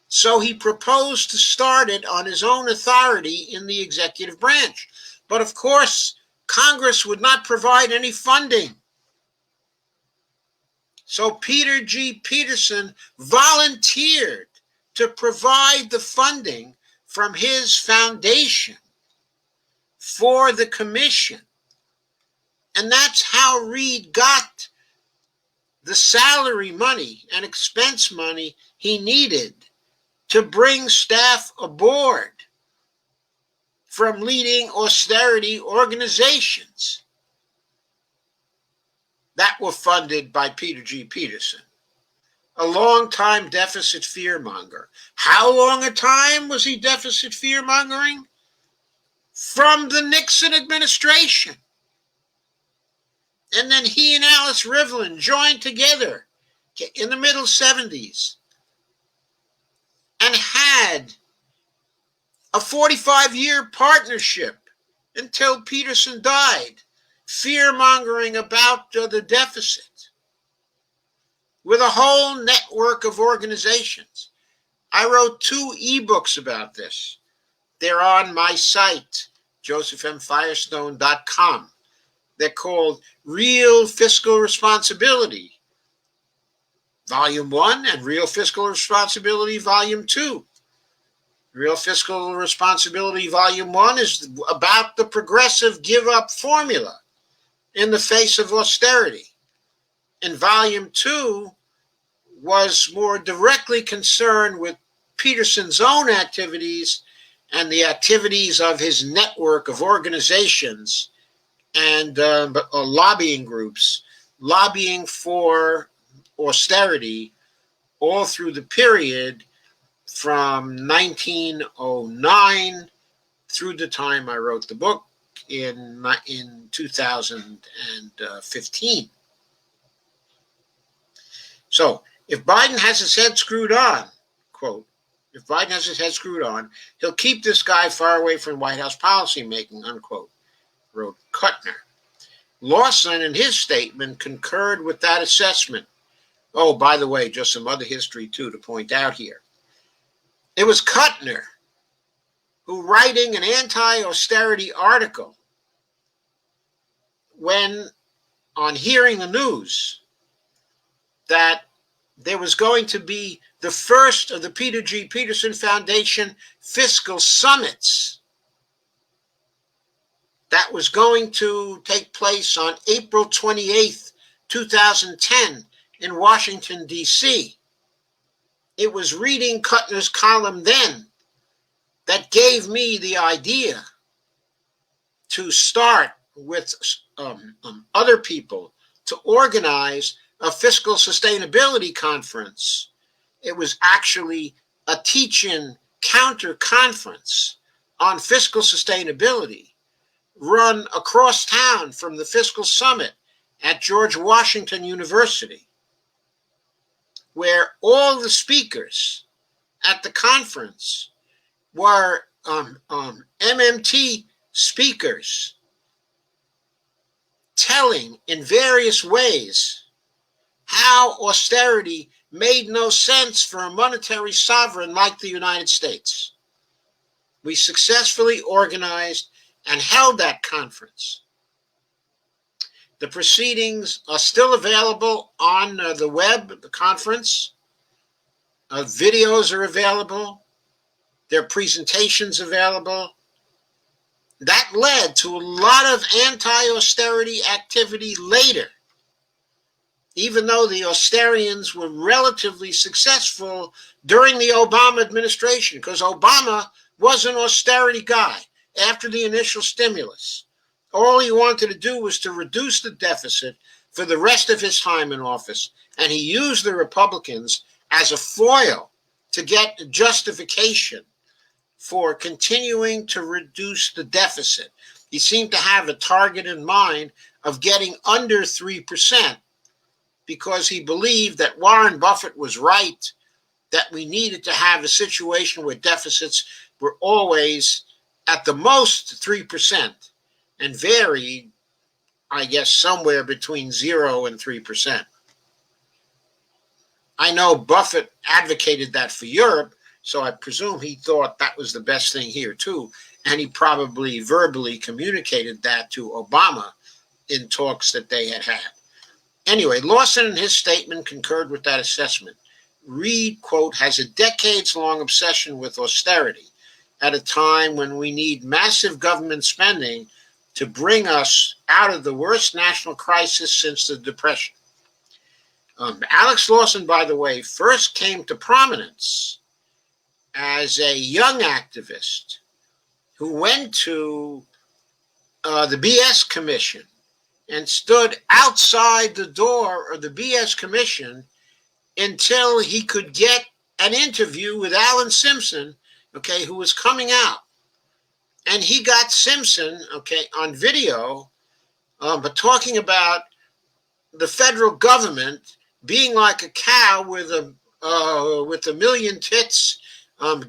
So he proposed to start it on his own authority in the executive branch. But of course, Congress would not provide any funding. So Peter G. Peterson volunteered to provide the funding from his foundation for the commission. And that's how Reid got the salary money and expense money he needed to bring staff aboard from leading austerity organizations that were funded by Peter G. Peterson, a long-time deficit fearmonger. How long a time was he deficit fearmongering? From the Nixon administration. And then he and Alice Rivlin joined together in the middle 70s and had a 45-year partnership until Peterson died, fear-mongering about the deficit with a whole network of organizations. I wrote 2 ebooks about this. They're on my site, josephmfirestone.com. They're called Real Fiscal Responsibility, Volume 1, and Real Fiscal Responsibility, Volume 2. Real Fiscal Responsibility, Volume 1 is about the progressive give-up formula in the face of austerity. And Volume 2 was more directly concerned with Peterson's own activities and the activities of his network of organizations and lobbying groups, lobbying for austerity all through the period from 1909 through the time I wrote the book in 2015. So if Biden has his head screwed on, quote, if Biden has his head screwed on, he'll keep this guy far away from White House policymaking, unquote, wrote Kuttner. Lawson, in his statement, concurred with that assessment. Oh, by the way, just some other history, too, to point out here. It was Kuttner who, writing an anti-austerity article, when on hearing the news that there was going to be the first of the Peter G. Peterson Foundation fiscal summits that was going to take place on April 28th, 2010 in Washington, D.C. It was reading Kuttner's column then that gave me the idea to start with other people to organize a fiscal sustainability conference. It was actually a teach-in counter conference on fiscal sustainability run across town from the fiscal summit at George Washington University, where all the speakers at the conference were MMT speakers telling in various ways how austerity made no sense for a monetary sovereign like the United States. We successfully organized and held that conference. The proceedings are still available on the web, the conference. Videos are available. There are presentations available. That led to a lot of anti-austerity activity later, even though the Austerians were relatively successful during the Obama administration, because Obama was an austerity guy after the initial stimulus. All he wanted to do was to reduce the deficit for the rest of his time in office, and he used the Republicans as a foil to get justification for continuing to reduce the deficit. He seemed to have a target in mind of getting under 3% because he believed that Warren Buffett was right that we needed to have a situation where deficits were always at the most 3% and varied, I guess, somewhere between 0 and 3%. I know Buffett advocated that for Europe, so I presume he thought that was the best thing here too, and he probably verbally communicated that to Obama in talks that they had had. Anyway, Lawson in his statement concurred with that assessment. Reid, quote, has a decades-long obsession with austerity at a time when we need massive government spending to bring us out of the worst national crisis since the Depression. Alex Lawson, by the way, first came to prominence as a young activist who went to the BS Commission and stood outside the door of the BS Commission until he could get an interview with Alan Simpson, okay, who was coming out. And he got Simpson, okay, on video, but talking about the federal government being like a cow with a million tits,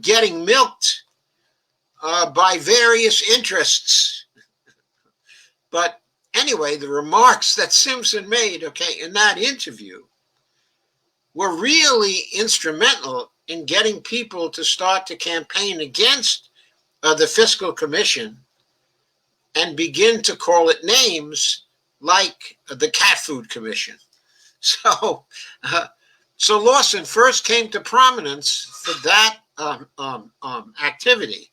getting milked by various interests. But anyway, the remarks that Simpson made, okay, in that interview were really instrumental in getting people to start to campaign against the Fiscal Commission and begin to call it names like the Cat Food Commission. So Lawson first came to prominence for that activity,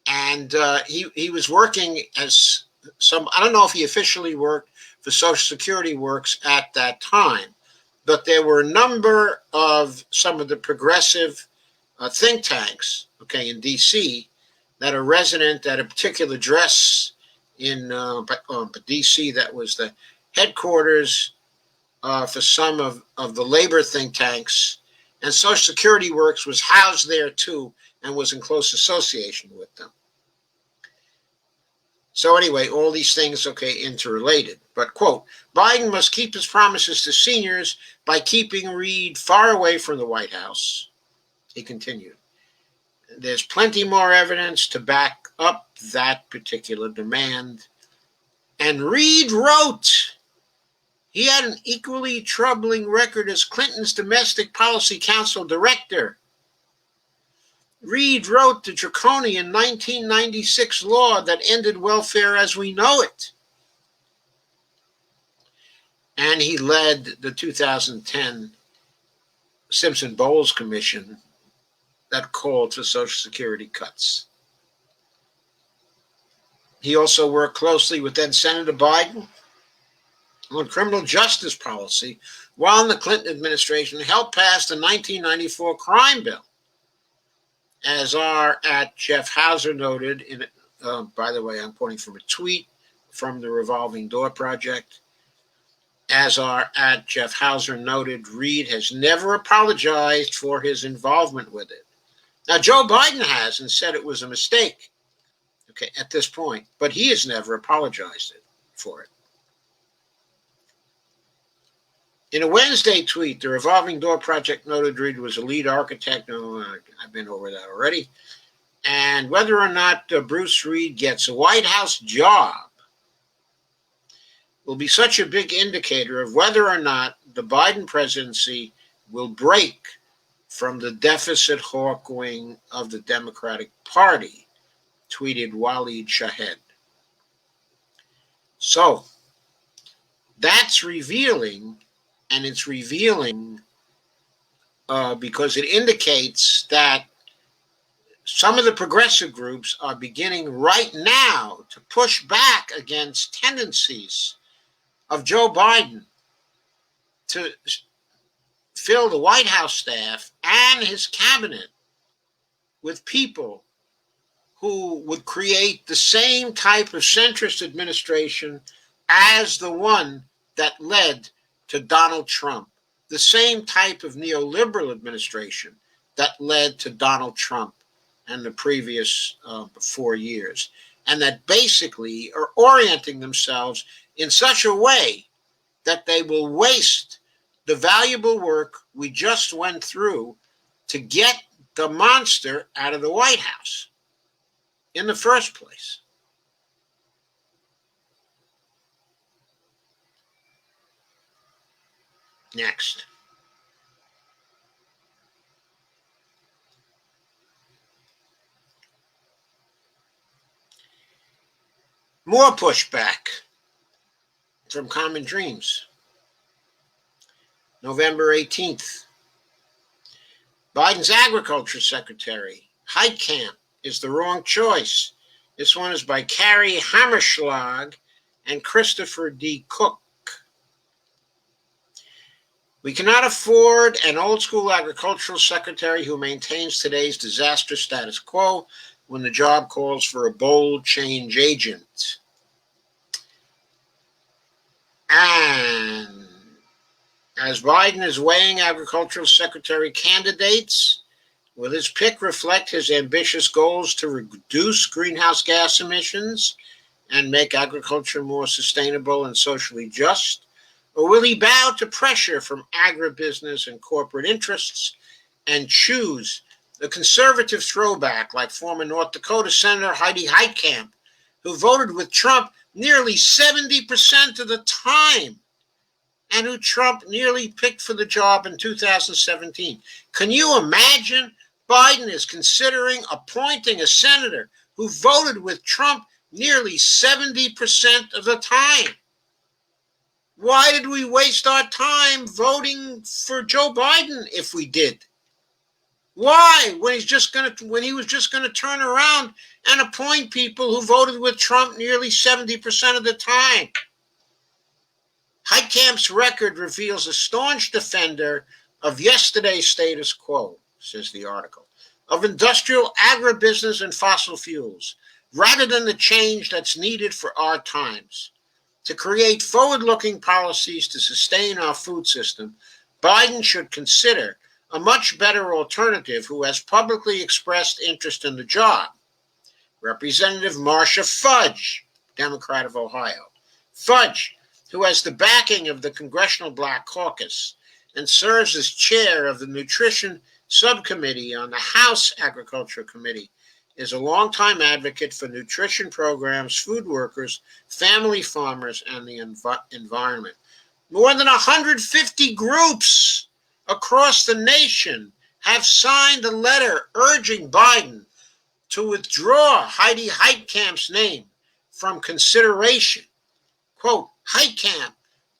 and he was working as I don't know if he officially worked for Social Security Works at that time, but there were a number of some of the progressive think tanks, okay, in D.C. that are resident at a particular address in D.C. that was the headquarters for some of the labor think tanks, and Social Security Works was housed there too and was in close association with them. So anyway, all these things, okay, interrelated. But, quote, Biden must keep his promises to seniors by keeping Reid far away from the White House, he continued. There's plenty more evidence to back up that particular demand. And Reid wrote, he had an equally troubling record as Clinton's Domestic Policy Council director. Reid wrote the draconian 1996 law that ended welfare as we know it. And he led the 2010 Simpson-Bowles Commission that called for Social Security cuts. He also worked closely with then Senator Biden on criminal justice policy while in the Clinton administration helped pass the 1994 crime bill. As Jeff Hauser noted, by the way, I'm quoting from a tweet from the Revolving Door Project. As Jeff Hauser noted, Reid has never apologized for his involvement with it. Now, Joe Biden has and said it was a mistake, okay, at this point, but he has never apologized for it. In a Wednesday tweet, the Revolving Door Project noted Reid was a lead architect. I've been over that already. And whether or not Bruce Reid gets a White House job will be such a big indicator of whether or not the Biden presidency will break from the deficit hawk wing of the Democratic Party, tweeted Waleed Shahed. So, that's revealing. And it's revealing because it indicates that some of the progressive groups are beginning right now to push back against tendencies of Joe Biden to fill the White House staff and his cabinet with people who would create the same type of centrist administration as the one that led to Donald Trump, the same type of neoliberal administration that led to Donald Trump and the previous 4 years, and that basically are orienting themselves in such a way that they will waste the valuable work we just went through to get the monster out of the White House in the first place. Next. More pushback from Common Dreams. November 18th. Biden's agriculture secretary, Heitkamp, is the wrong choice. This one is by Carrie Hammerschlag and Christopher D. Cook. We cannot afford an old-school agricultural secretary who maintains today's disastrous status quo when the job calls for a bold change agent. And as Biden is weighing agricultural secretary candidates, will his pick reflect his ambitious goals to reduce greenhouse gas emissions and make agriculture more sustainable and socially just? Or will he bow to pressure from agribusiness and corporate interests and choose a conservative throwback like former North Dakota Senator Heidi Heitkamp, who voted with Trump nearly 70% of the time, and who Trump nearly picked for the job in 2017? Can you imagine? Biden is considering appointing a senator who voted with Trump nearly 70% of the time. Why did we waste our time voting for Joe Biden if we did? Why, when he was just going to turn around and appoint people who voted with Trump nearly 70% of the time? Heitkamp's record reveals a staunch defender of yesterday's status quo, says the article, of industrial agribusiness and fossil fuels, rather than the change that's needed for our times. To create forward-looking policies to sustain our food system, Biden should consider a much better alternative who has publicly expressed interest in the job. Representative Marcia Fudge, Democrat of Ohio. Fudge, who has the backing of the Congressional Black Caucus and serves as chair of the Nutrition Subcommittee on the House Agriculture Committee, is a longtime advocate for nutrition programs, food workers, family farmers, and the environment. More than 150 groups across the nation have signed a letter urging Biden to withdraw Heidi Heitkamp's name from consideration. Quote, Heitkamp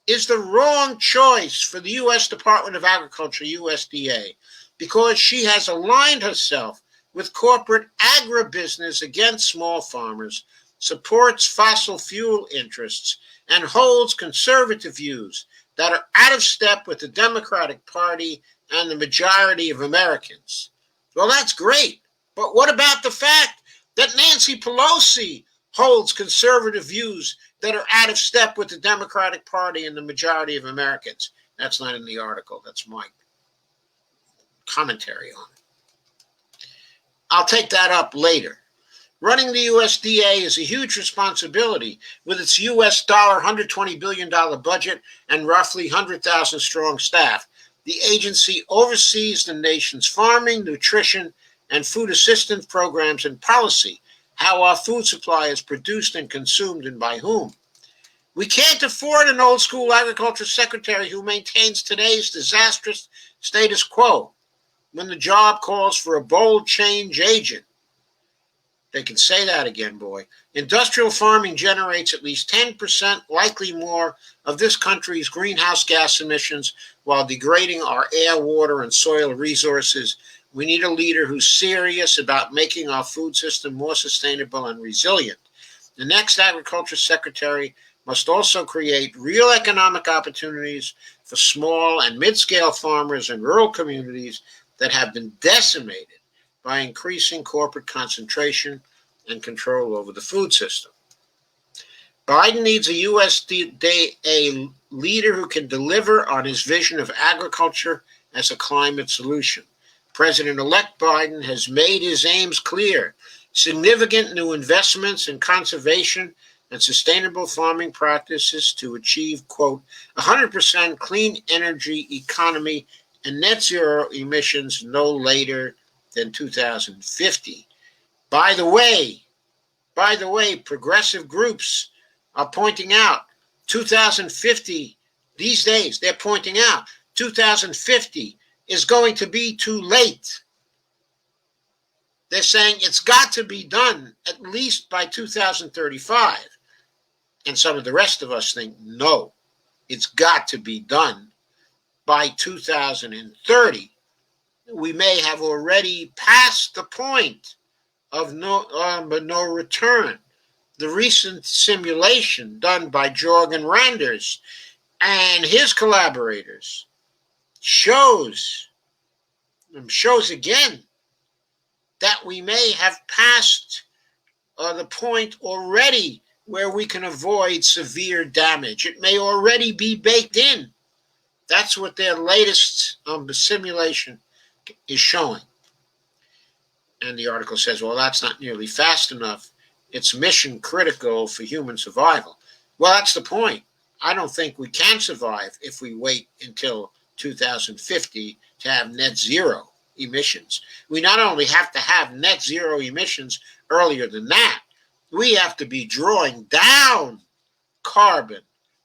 is the wrong choice for the U.S. Department of Agriculture, USDA, because she has aligned herself with corporate agribusiness against small farmers, supports fossil fuel interests, and holds conservative views that are out of step with the Democratic Party and the majority of Americans. Well, that's great. But what about the fact that Nancy Pelosi holds conservative views that are out of step with the Democratic Party and the majority of Americans? That's not in the article. That's my commentary on it. I'll take that up later. Running the USDA is a huge responsibility with its US $120 billion budget and roughly 100,000 strong staff. The agency oversees the nation's farming, nutrition, and food assistance programs and policy, how our food supply is produced and consumed and by whom. We can't afford an old school agriculture secretary who maintains today's disastrous status quo when the job calls for a bold change agent. They can say that again, boy. Industrial farming generates at least 10%, likely more, of this country's greenhouse gas emissions while degrading our air, water, and soil resources. We need a leader who's serious about making our food system more sustainable and resilient. The next agriculture secretary must also create real economic opportunities for small and mid-scale farmers in rural communities that have been decimated by increasing corporate concentration and control over the food system. Biden needs a USDA leader who can deliver on his vision of agriculture as a climate solution. President-elect Biden has made his aims clear: significant new investments in conservation and sustainable farming practices to achieve, quote, 100% clean energy economy, and net zero emissions no later than 2050. By the way, progressive groups are pointing out 2050, these days, they're pointing out 2050 is going to be too late. They're saying it's got to be done at least by 2035. And some of the rest of us think, no, it's got to be done by 2030. We may have already passed the point of no return. The recent simulation done by Jorgen Randers and his collaborators shows again that we may have passed the point already where we can avoid severe damage. It may already be baked in. That's what their latest simulation is showing. And the article says, well, that's not nearly fast enough. It's mission critical for human survival. Well, that's the point. I don't think we can survive if we wait until 2050 to have net zero emissions. We not only have to have net zero emissions earlier than that, we have to be drawing down carbon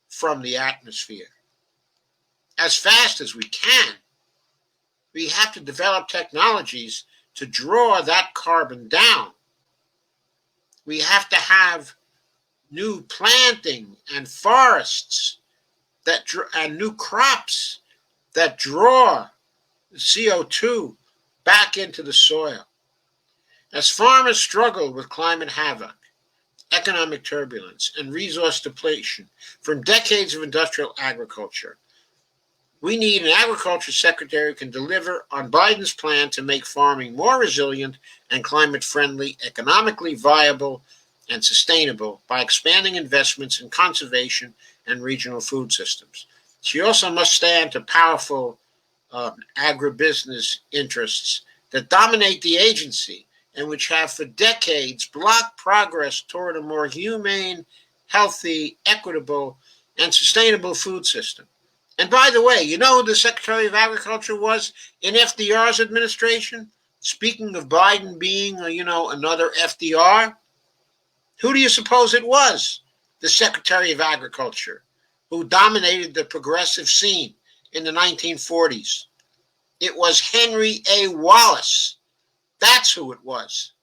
from the atmosphere as fast as we can. We have to develop technologies to draw that carbon down. We have to have new planting and forests and new crops that draw CO2 back into the soil. As farmers struggle with climate havoc, economic turbulence, and resource depletion from decades of industrial agriculture, we need an agriculture secretary who can deliver on Biden's plan to make farming more resilient and climate-friendly, economically viable, and sustainable by expanding investments in conservation and regional food systems. She also must stand to powerful agribusiness interests that dominate the agency and which have for decades blocked progress toward a more humane, healthy, equitable, and sustainable food system. And by the way, you know who the Secretary of Agriculture was in FDR's administration? Speaking of Biden being, another FDR, who do you suppose it was? The Secretary of Agriculture, who dominated the progressive scene in the 1940s. It was Henry A. Wallace. That's who it was.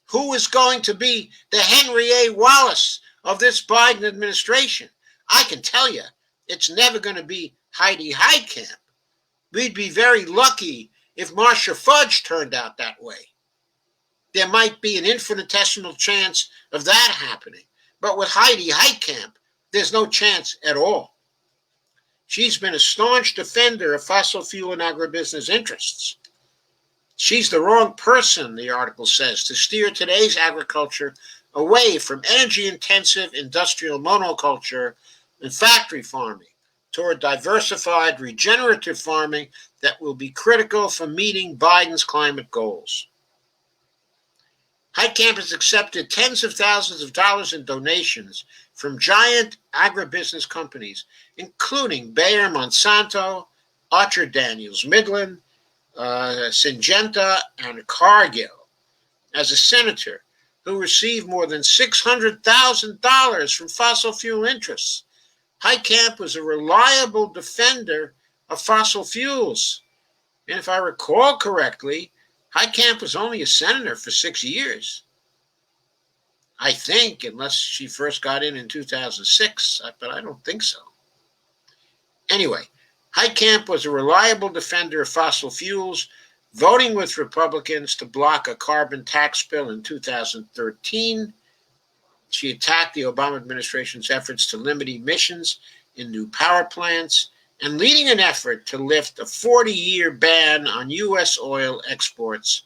Who is going to be the Henry A. Wallace of this Biden administration? I can tell you, it's never going to be Heidi Heitkamp. We'd be very lucky if Marcia Fudge turned out that way. There might be an infinitesimal chance of that happening. But with Heidi Heitkamp, there's no chance at all. She's been a staunch defender of fossil fuel and agribusiness interests. She's the wrong person, the article says, to steer today's agriculture away from energy-intensive industrial monoculture and factory farming toward diversified regenerative farming that will be critical for meeting Biden's climate goals. Heitkamp has accepted tens of thousands of dollars in donations from giant agribusiness companies, including Bayer, Monsanto, Archer Daniels Midland, Syngenta, and Cargill. As a senator who received more than $600,000 from fossil fuel interests, Heitkamp was a reliable defender of fossil fuels. And if I recall correctly, Heitkamp was only a senator for 6 years. I think, unless she first got in 2006, but I don't think so. Anyway, Heitkamp was a reliable defender of fossil fuels, voting with Republicans to block a carbon tax bill in 2013. She attacked the Obama administration's efforts to limit emissions in new power plants and leading an effort to lift a 40-year ban on U.S. oil exports.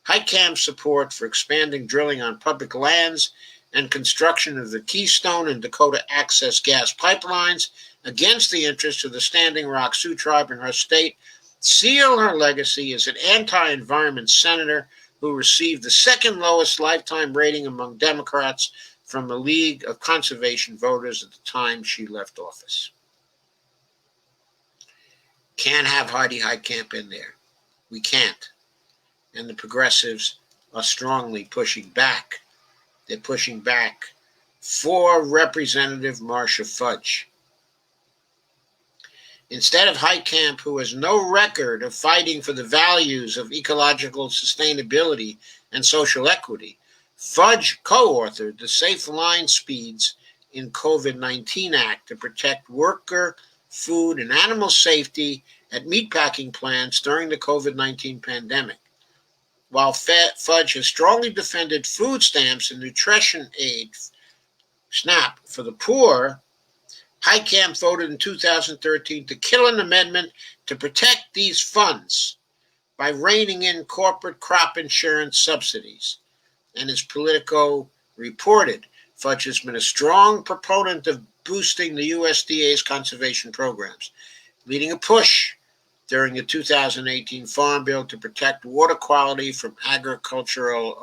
Heitkamp's support for expanding drilling on public lands and construction of the Keystone and Dakota Access gas pipelines against the interests of the Standing Rock Sioux tribe in her state seal her legacy as an anti-environment senator who received the second lowest lifetime rating among Democrats from a League of Conservation voters at the time she left office. Can't have Heidi Heitkamp in there. We can't. And the progressives are strongly pushing back. They're pushing back for Representative Marcia Fudge. Instead of Heitkamp, who has no record of fighting for the values of ecological sustainability and social equity, Fudge co-authored the Safe Line Speeds in COVID-19 Act to protect worker, food, and animal safety at meatpacking plants during the COVID-19 pandemic. While Fudge has strongly defended food stamps and nutrition aid, SNAP, for the poor, Heitkamp voted in 2013 to kill an amendment to protect these funds by reining in corporate crop insurance subsidies. And as Politico reported, Fudge has been a strong proponent of boosting the USDA's conservation programs, leading a push during the 2018 Farm Bill to protect water quality from agricultural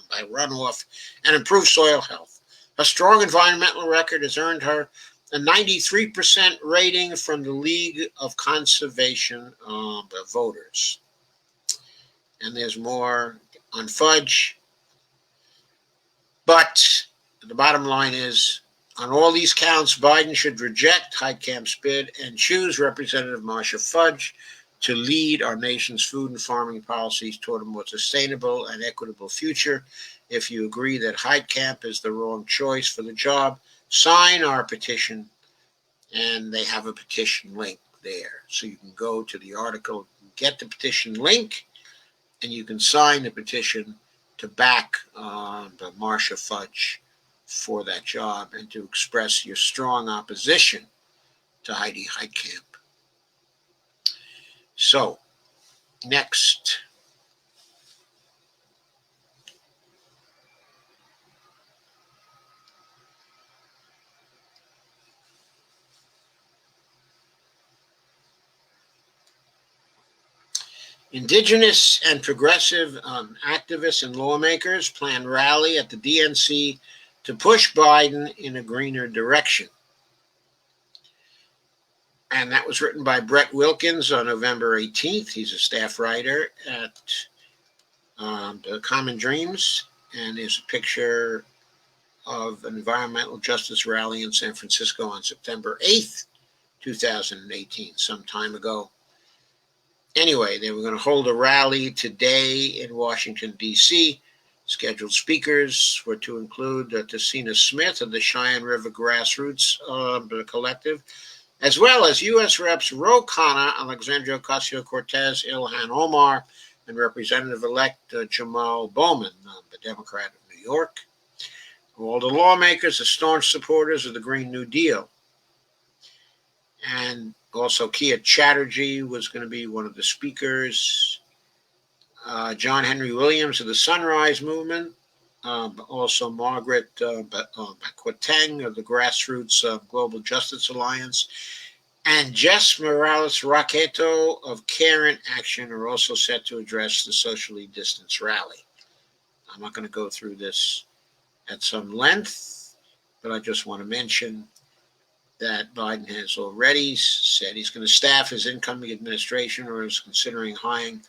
by runoff and improve soil health. Her strong environmental record has earned her a 93% rating from the League of Conservation voters. And there's more on Fudge. But the bottom line is, on all these counts, Biden should reject Heitkamp's bid and choose Representative Marcia Fudge to lead our nation's food and farming policies toward a more sustainable and equitable future. If you agree that Heitkamp is the wrong choice for the job, sign our petition, and they have a petition link there. So you can go to the article, get the petition link, and you can sign the petition to back Marcia Fudge for that job and to express your strong opposition to Heidi Heitkamp. So, next. Indigenous and progressive activists and lawmakers plan rally at the DNC to push Biden in a greener direction. And that was written by Brett Wilkins on November 18th. He's a staff writer at the Common Dreams, and there's a picture of an environmental justice rally in San Francisco on September 8th, 2018, some time ago. Anyway, they were going to hold a rally today in Washington, D.C. Scheduled speakers were to include Tessina Smith of the Cheyenne River Grassroots Collective, as well as U.S. Reps Ro Khanna, Alexandria Ocasio-Cortez, Ilhan Omar, and Representative-elect Jamal Bowman, the Democrat of New York. All the lawmakers are staunch supporters of the Green New Deal. And also Kia Chatterjee was going to be one of the speakers. John Henry Williams of the Sunrise Movement. Also Margaret Quateng of the Grassroots Global Justice Alliance. And Jess Morales-Raqueto of Care in Action are also set to address the socially distanced rally. I'm not going to go through this at some length, but I just want to mention that Biden has already said he's going to staff his incoming administration or is considering hiring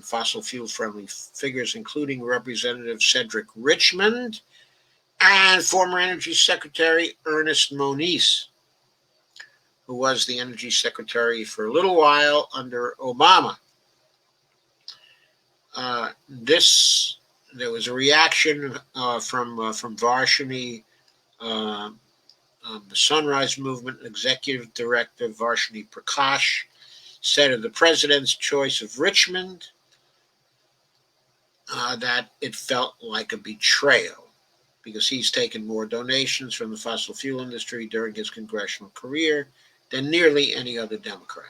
fossil fuel-friendly figures, including Representative Cedric Richmond and former Energy Secretary Ernest Moniz, who was the Energy Secretary for a little while under Obama. There was a reaction from Varshini, the Sunrise Movement Executive Director Varshini Prakash, said of the president's choice of Richmond that it felt like a betrayal because he's taken more donations from the fossil fuel industry during his congressional career than nearly any other Democrat.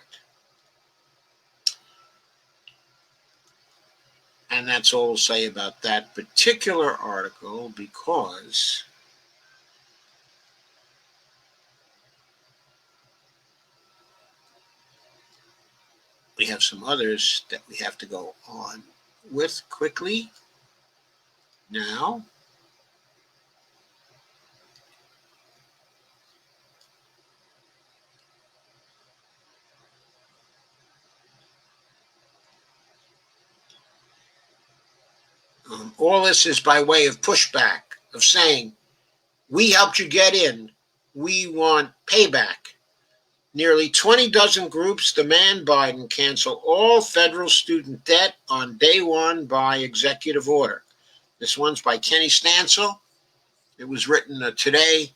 And that's all I'll say about that particular article, because we have some others that we have to go on with quickly now. All this is by way of pushback, of saying, we helped you get in, we want payback. Nearly 20 dozen groups demand Biden cancel all federal student debt on day one by executive order. This one's by Kenny Stansel. It was written today.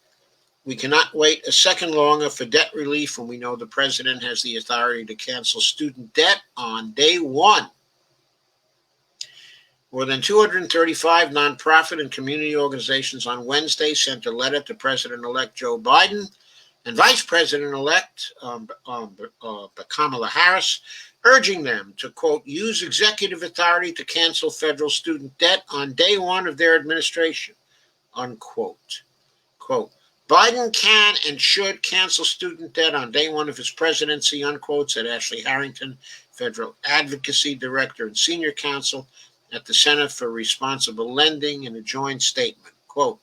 We cannot wait a second longer for debt relief when we know the president has the authority to cancel student debt on day one. More than 235 nonprofit and community organizations on Wednesday sent a letter to President-elect Joe Biden and Vice President-elect Kamala Harris, urging them to, quote, use executive authority to cancel federal student debt on day one of their administration, unquote. Quote, Biden can and should cancel student debt on day one of his presidency, unquote, said Ashley Harrington, federal advocacy director and senior counsel at the Center for Responsible Lending in a joint statement. Quote,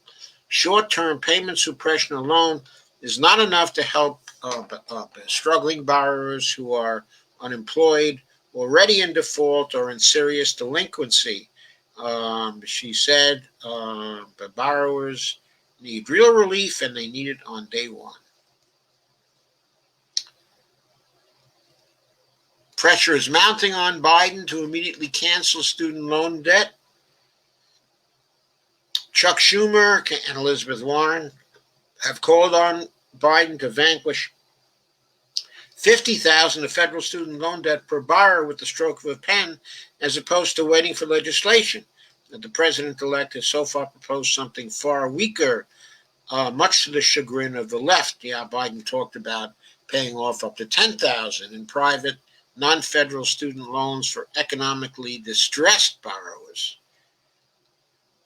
short-term payment suppression alone is not enough to help struggling borrowers who are unemployed, already in default, or in serious delinquency. She said the borrowers need real relief, and they need it on day one. Pressure is mounting on Biden to immediately cancel student loan debt. Chuck Schumer and Elizabeth Warren have called on Biden to vanquish $50,000 of federal student loan debt per borrower with the stroke of a pen, as opposed to waiting for legislation. The president-elect has so far proposed something far weaker, much to the chagrin of the left. Yeah, Biden talked about paying off up to $10,000 in private, non-federal student loans for economically distressed borrowers.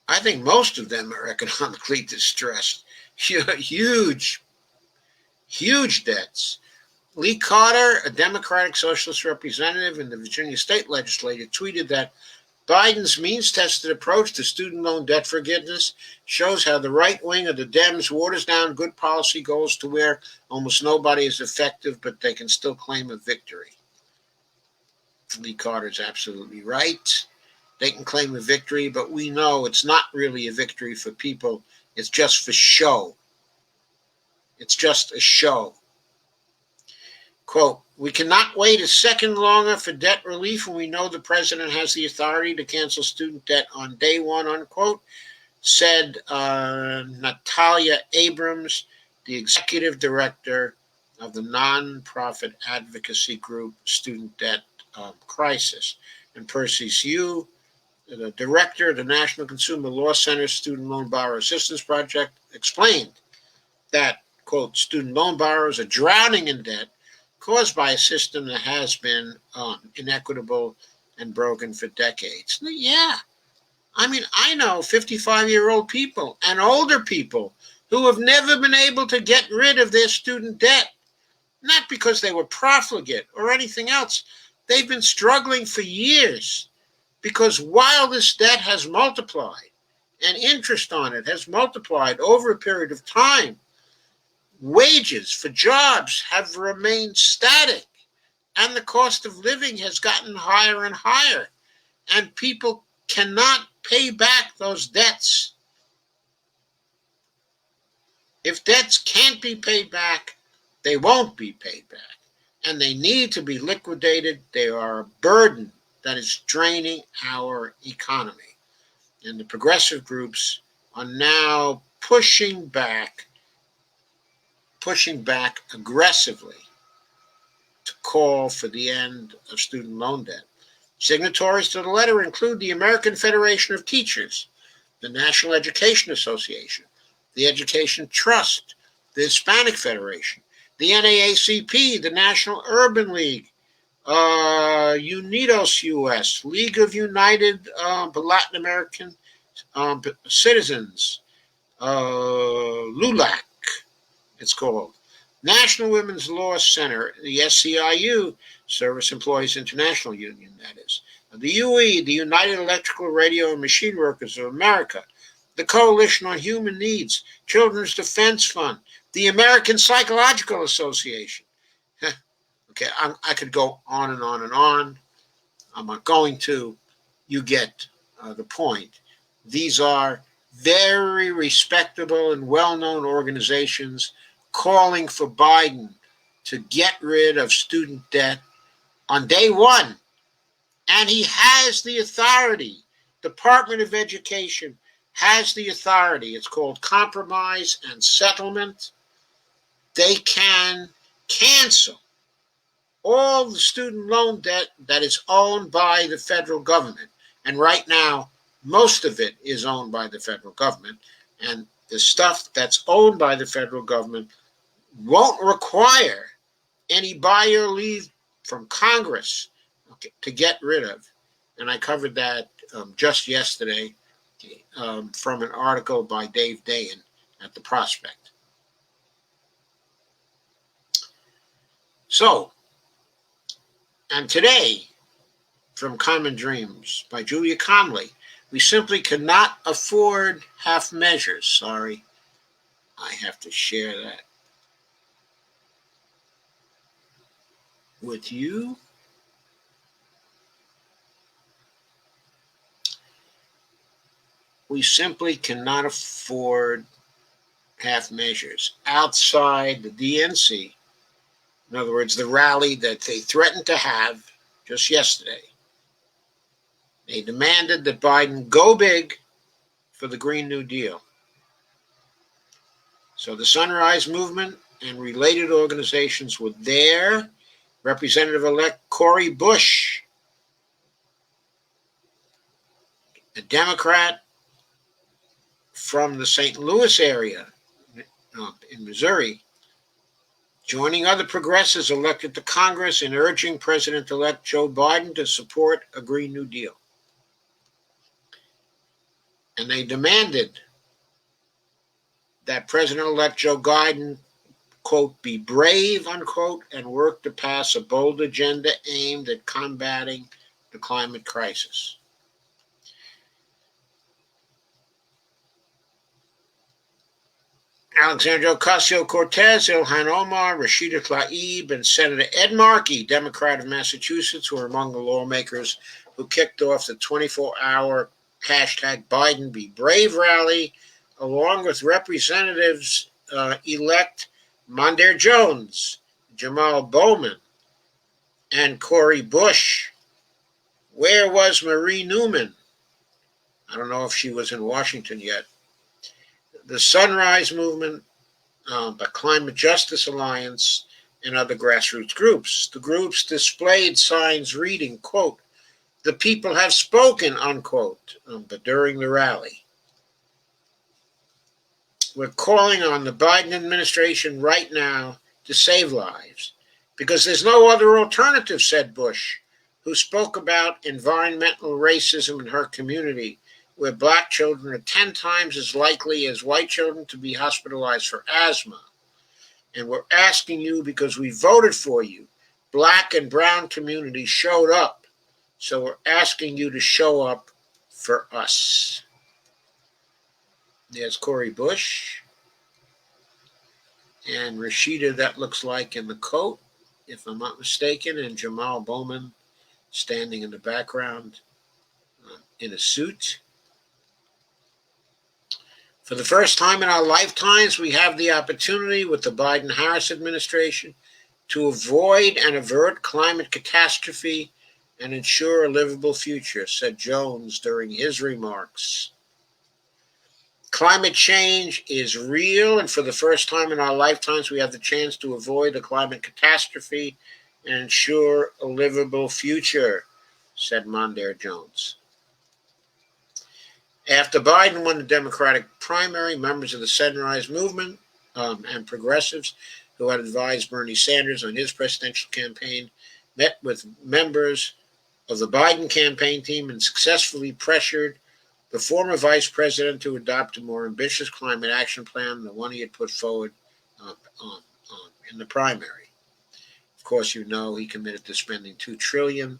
I think most of them are economically distressed. Huge debts. Lee Carter, a Democratic Socialist representative in the Virginia State Legislature, tweeted that Biden's means-tested approach to student loan debt forgiveness shows how the right wing of the Dems waters down good policy goals to where almost nobody is effective, but they can still claim a victory. Lee Carter's absolutely right. They can claim a victory, but we know it's not really a victory for people. It's just for show. It's just a show. Quote, we cannot wait a second longer for debt relief when we know the president has the authority to cancel student debt on day one, unquote, said Natalia Abrams, the executive director of the nonprofit advocacy group Student Debt Crisis. And Percy Hsu, the director of the National Consumer Law Center's Student Loan Borrower Assistance Project, explained that, quote, student loan borrowers are drowning in debt caused by a system that has been inequitable and broken for decades. Yeah. I mean, I know 55-year-old people and older people who have never been able to get rid of their student debt, not because they were profligate or anything else. They've been struggling for years because while this debt has multiplied and interest on it has multiplied over a period of time, wages for jobs have remained static, and the cost of living has gotten higher and higher, and people cannot pay back those debts. If debts can't be paid back, they won't be paid back, and they need to be liquidated. They are a burden that is draining our economy, and the progressive groups are now pushing back aggressively to call for the end of student loan debt. Signatories to the letter include the American Federation of Teachers, the National Education Association, the Education Trust, the Hispanic Federation, the NAACP, the National Urban League, Unidos US, League of United Latin American Citizens, LULAC, it's called, National Women's Law Center, the SEIU, Service Employees International Union, that is, the UE, the United Electrical Radio and Machine Workers of America, the Coalition on Human Needs, Children's Defense Fund, the American Psychological Association. Okay, I could go on and on and on. I'm not going to. You get the point. These are very respectable and well-known organizations calling for Biden to get rid of student debt on day one. And he has the authority. Department of Education has the authority. It's called compromise and settlement. They can cancel all the student loan debt that is owned by the federal government. And right now, most of it is owned by the federal government. And the stuff that's owned by the federal government won't require any buyer leave from Congress to get rid of. And I covered that just yesterday from an article by Dave Dayen at The Prospect. So, and today, from Common Dreams by Julia Conley, we simply cannot afford half measures. Sorry, I have to share that with you. We simply cannot afford half measures outside the DNC. In other words, the rally that they threatened to have just yesterday. They demanded that Biden go big for the Green New Deal. So the Sunrise Movement and related organizations were there. Representative-elect Cori Bush, a Democrat from the St. Louis area in Missouri, joining other progressives elected to Congress in urging President-elect Joe Biden to support a Green New Deal. And they demanded that President-elect Joe Biden, quote, be brave, unquote, and work to pass a bold agenda aimed at combating the climate crisis. Alexandria Ocasio-Cortez, Ilhan Omar, Rashida Tlaib, and Senator Ed Markey, Democrat of Massachusetts, were among the lawmakers who kicked off the 24-hour hashtag Biden Be Brave rally, along with Representatives elect Mondaire Jones, Jamal Bowman, and Cori Bush. Where was Marie Newman? I don't know if she was in Washington yet. The Sunrise Movement, the Climate Justice Alliance, and other grassroots groups. The groups displayed signs reading, quote, the people have spoken, unquote, but during the rally. We're calling on the Biden administration right now to save lives because there's no other alternative, said Bush, who spoke about environmental racism in her community, where black children are 10 times as likely as white children to be hospitalized for asthma. And we're asking you because we voted for you. Black and brown communities showed up. So we're asking you to show up for us. There's Cori Bush. And Rashida, that looks like in the coat, if I'm not mistaken, and Jamal Bowman standing in the background in a suit. For the first time in our lifetimes, we have the opportunity with the Biden-Harris administration to avoid and avert climate catastrophe and ensure a livable future, said Jones during his remarks. Climate change is real, and for the first time in our lifetimes, we have the chance to avoid a climate catastrophe and ensure a livable future, said Mondaire Jones. After Biden won the Democratic primary, members of the Sunrise Movement and progressives who had advised Bernie Sanders on his presidential campaign met with members of the Biden campaign team and successfully pressured the former vice president to adopt a more ambitious climate action plan than the one he had put forward in the primary. Of course, you know he committed to spending $2 trillion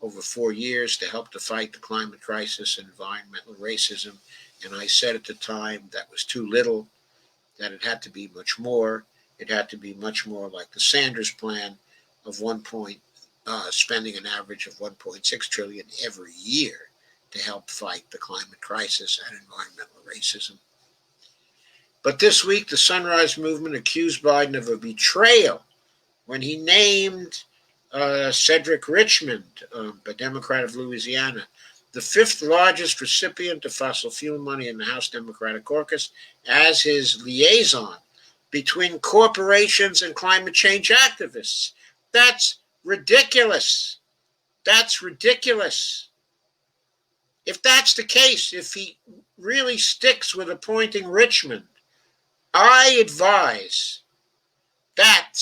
over 4 years to help to fight the climate crisis and environmental racism. And I said at the time that was too little, that it had to be much more. It had to be much more like the Sanders plan of spending an average of $1.6 trillion every year. to help fight the climate crisis and environmental racism. But this week, the Sunrise Movement accused Biden of a betrayal when he named Cedric Richmond, a Democrat of Louisiana, the fifth largest recipient of fossil fuel money in the House Democratic Caucus, as his liaison between corporations and climate change activists. That's ridiculous. That's ridiculous. If that's the case, if he really sticks with appointing Richmond, I advise that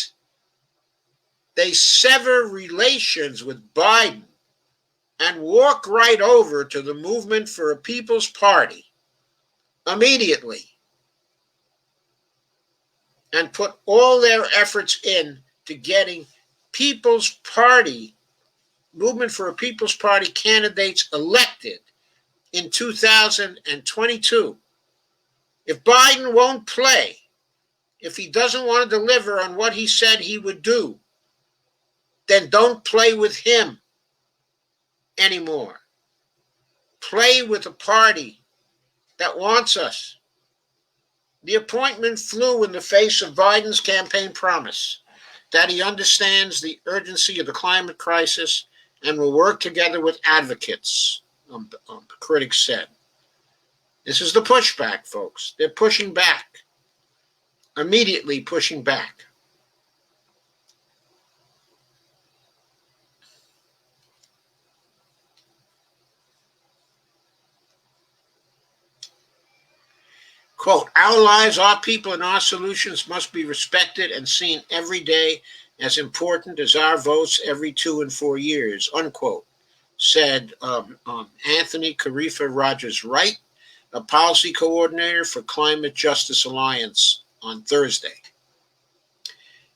they sever relations with Biden and walk right over to the Movement for a People's Party immediately and put all their efforts in to getting People's Party, Movement for a People's Party candidates elected in 2022. If Biden won't play, if he doesn't want to deliver on what he said he would do, then don't play with him anymore. Play with a party that wants us. The appointment flew in the face of Biden's campaign promise that he understands the urgency of the climate crisis and will work together with advocates, the critics said. This is the pushback, folks. They're pushing back, immediately pushing back. Quote, our lives, our people, and our solutions must be respected and seen every day as important as our votes every 2 and 4 years, unquote, said Anthony Carifa Rogers Wright, a policy coordinator for Climate Justice Alliance, on Thursday.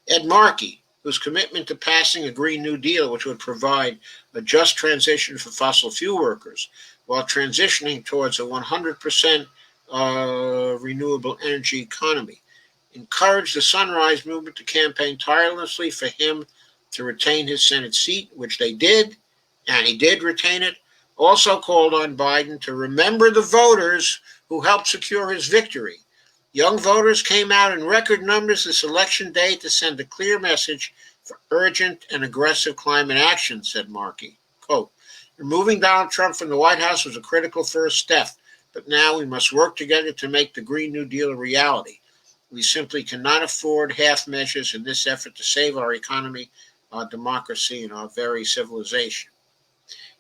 Ed Markey, whose commitment to passing a Green New Deal, which would provide a just transition for fossil fuel workers, while transitioning towards a 100% renewable energy economy, encouraged the Sunrise Movement to campaign tirelessly for him to retain his Senate seat, which they did, and he did retain it. Also called on Biden to remember the voters who helped secure his victory. Young voters came out in record numbers this election day to send a clear message for urgent and aggressive climate action, said Markey. Quote, removing Donald Trump from the White House was a critical first step, but now we must work together to make the Green New Deal a reality. We simply cannot afford half measures in this effort to save our economy, our democracy, and our very civilization.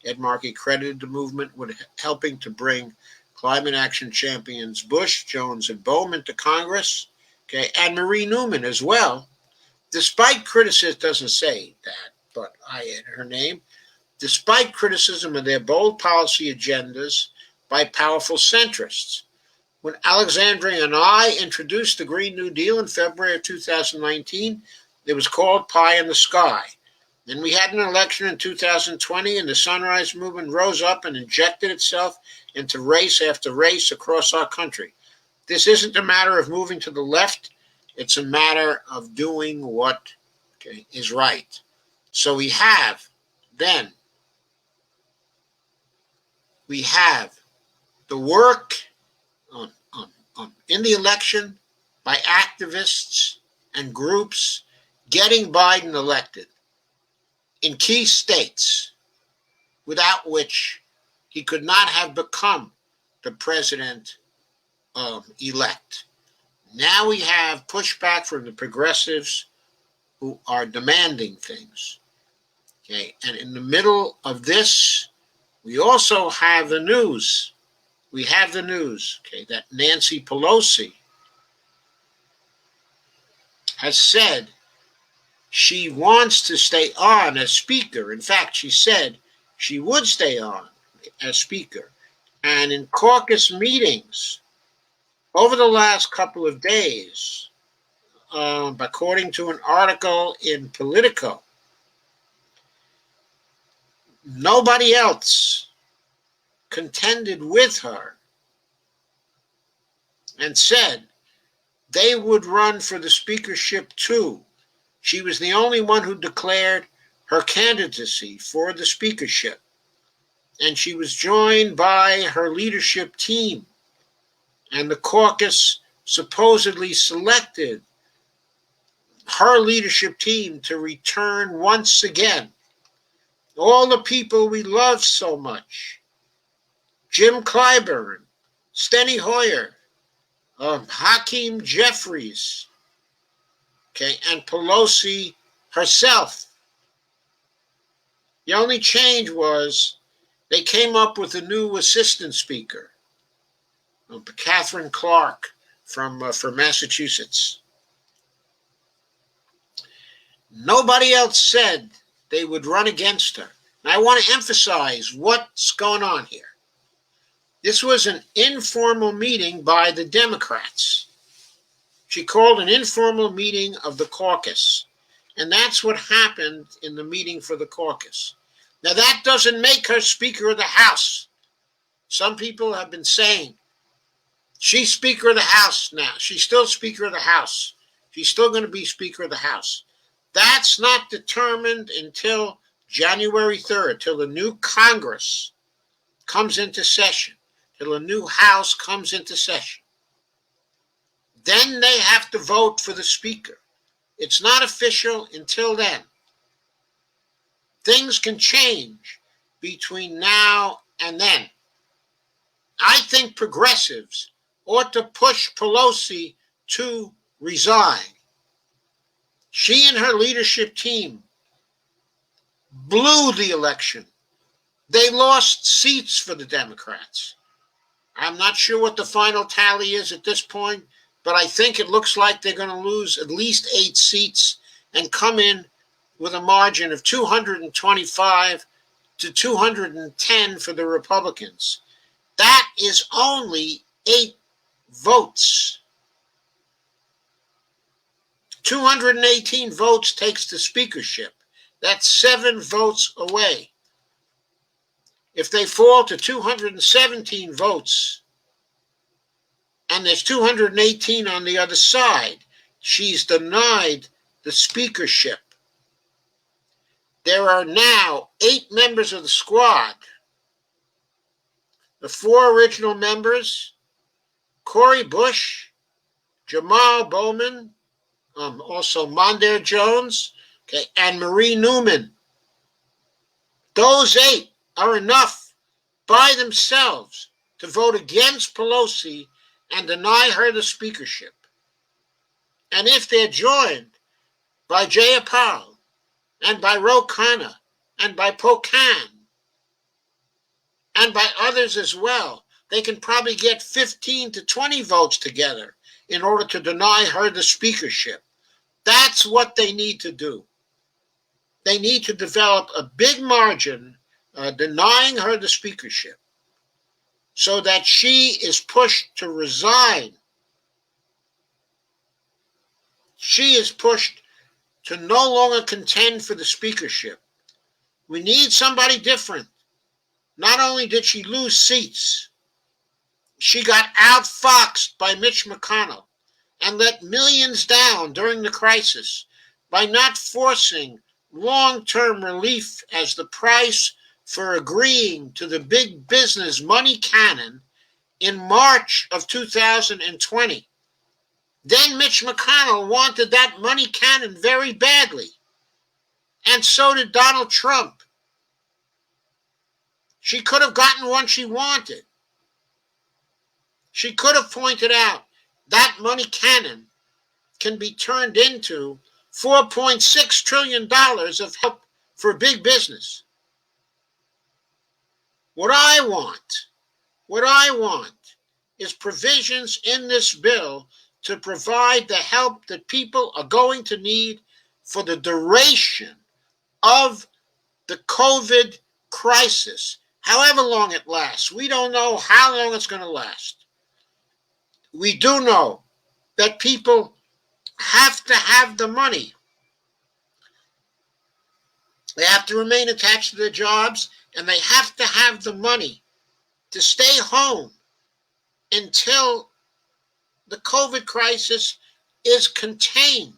Ed Markey credited the movement with helping to bring climate action champions Bush, Jones, and Bowman to Congress, and Marie Newman as well. Despite criticism, doesn't say that, but I added her name, despite criticism of their bold policy agendas by powerful centrists. When Alexandria and I introduced the Green New Deal in February of 2019, it was called pie in the sky. Then we had an election in 2020, and the Sunrise Movement rose up and injected itself into race after race across our country. This isn't a matter of moving to the left. It's a matter of doing what is right. So we have the work in the election by activists and groups getting Biden elected in key states, without which he could not have become the president elect. Now we have pushback from the progressives who are demanding things. And in the middle of this, we also have the news. That Nancy Pelosi has said she wants to stay on as Speaker. In fact, she said she would stay on as Speaker. And in caucus meetings over the last couple of days, according to an article in Politico, nobody else contended with her and said they would run for the speakership too. She was the only one who declared her candidacy for the speakership. and she was joined by her leadership team. And the caucus supposedly selected her leadership team to return once again. All the people we love so much: Jim Clyburn, Steny Hoyer, Hakeem Jeffries, okay, and Pelosi herself. The only change was they came up with a new assistant speaker, Catherine Clark from Massachusetts. Nobody else said they would run against her. And I want to emphasize what's going on here. This was an informal meeting by the Democrats. She called an informal meeting of the caucus. And that's what happened in the meeting for the caucus. Now, that doesn't make her Speaker of the House. Some people have been saying, she's Speaker of the House now. She's still Speaker of the House. She's still going to be Speaker of the House. That's not determined until January 3rd, till the new Congress comes into session, till a new House comes into session. Then they have to vote for the Speaker. It's not official until then. Things can change between now and then. I think progressives ought to push Pelosi to resign. She and her leadership team blew the election. They lost seats for the Democrats. I'm not sure what the final tally is at this point, but I think it looks like they're going to lose at least 8 seats and come in with a margin of 225 to 210 for the Republicans. That is only 8 votes. 218 votes takes the speakership. That's 7 votes away. If they fall to 217 votes, and there's 218 on the other side, she's denied the speakership. There are now 8 members of the squad. The 4 original members: Cori Bush, Jamal Bowman, also Mondaire Jones, okay, and Marie Newman. Those 8 are enough by themselves to vote against Pelosi and deny her the speakership. And if they're joined by Jayapal and by Ro Khanna and by Pocan and by others as well, they can probably get 15 to 20 votes together in order to deny her the speakership. That's what they need to do. They need to develop a big margin denying her the speakership so that she is pushed to resign. She is pushed to no longer contend for the speakership. We need somebody different. Not only did she lose seats, she got outfoxed by Mitch McConnell and let millions down during the crisis by not forcing long-term relief as the price for agreeing to the big business money cannon in March of 2020. Then Mitch McConnell wanted that money cannon very badly, and so did Donald Trump. She could have gotten one she wanted. She could have pointed out that money cannon can be turned into $4.6 trillion of help for big business. What I want is provisions in this bill to provide the help that people are going to need for the duration of the COVID crisis, however long it lasts. We don't know how long it's going to last. We do know that people have to have the money. They have to remain attached to their jobs, and they have to have the money to stay home until the COVID crisis is contained,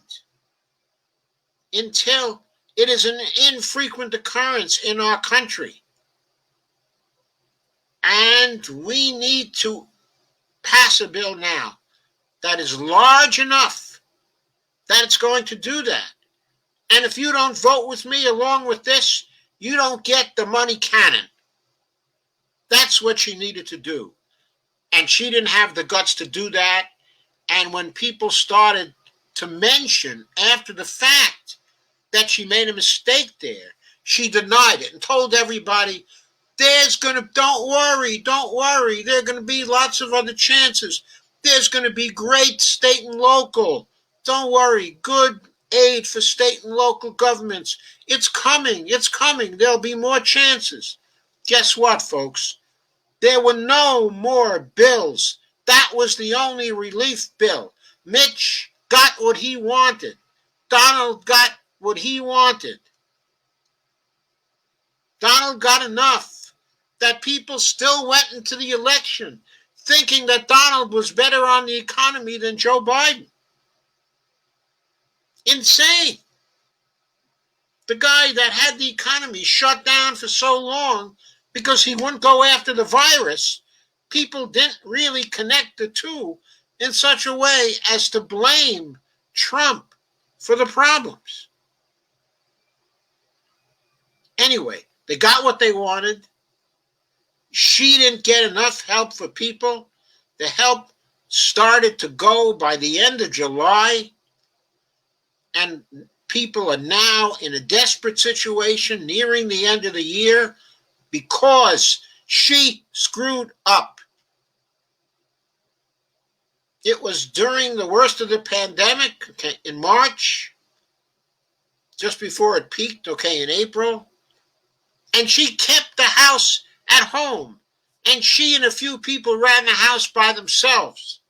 until it is an infrequent occurrence in our country. And we need to pass a bill now that is large enough that it's going to do that. And if you don't vote with me along with this, you don't get the money cannon. That's what she needed to do. And she didn't have the guts to do that. And when people started to mention after the fact that she made a mistake there, she denied it and told everybody, don't worry, there are going to be lots of other chances. There's going to be great state and local. Don't worry, good aid for state and local governments. It's coming. There'll be more chances. Guess what, folks? There were no more bills. That was the only relief bill. Mitch got what he wanted. Donald got what he wanted. Donald got enough that people still went into the election thinking that Donald was better on the economy than Joe Biden. Insane. The guy that had the economy shut down for so long because he wouldn't go after the virus, people didn't really connect the two in such a way as to blame Trump for the problems. Anyway, they got what they wanted. She didn't get enough help for people. The help started to go by the end of July, and people are now in a desperate situation nearing the end of the year because she screwed up. It was during the worst of the pandemic, in March, just before it peaked, in April, and she kept the House at home, and she and a few people ran the House by themselves.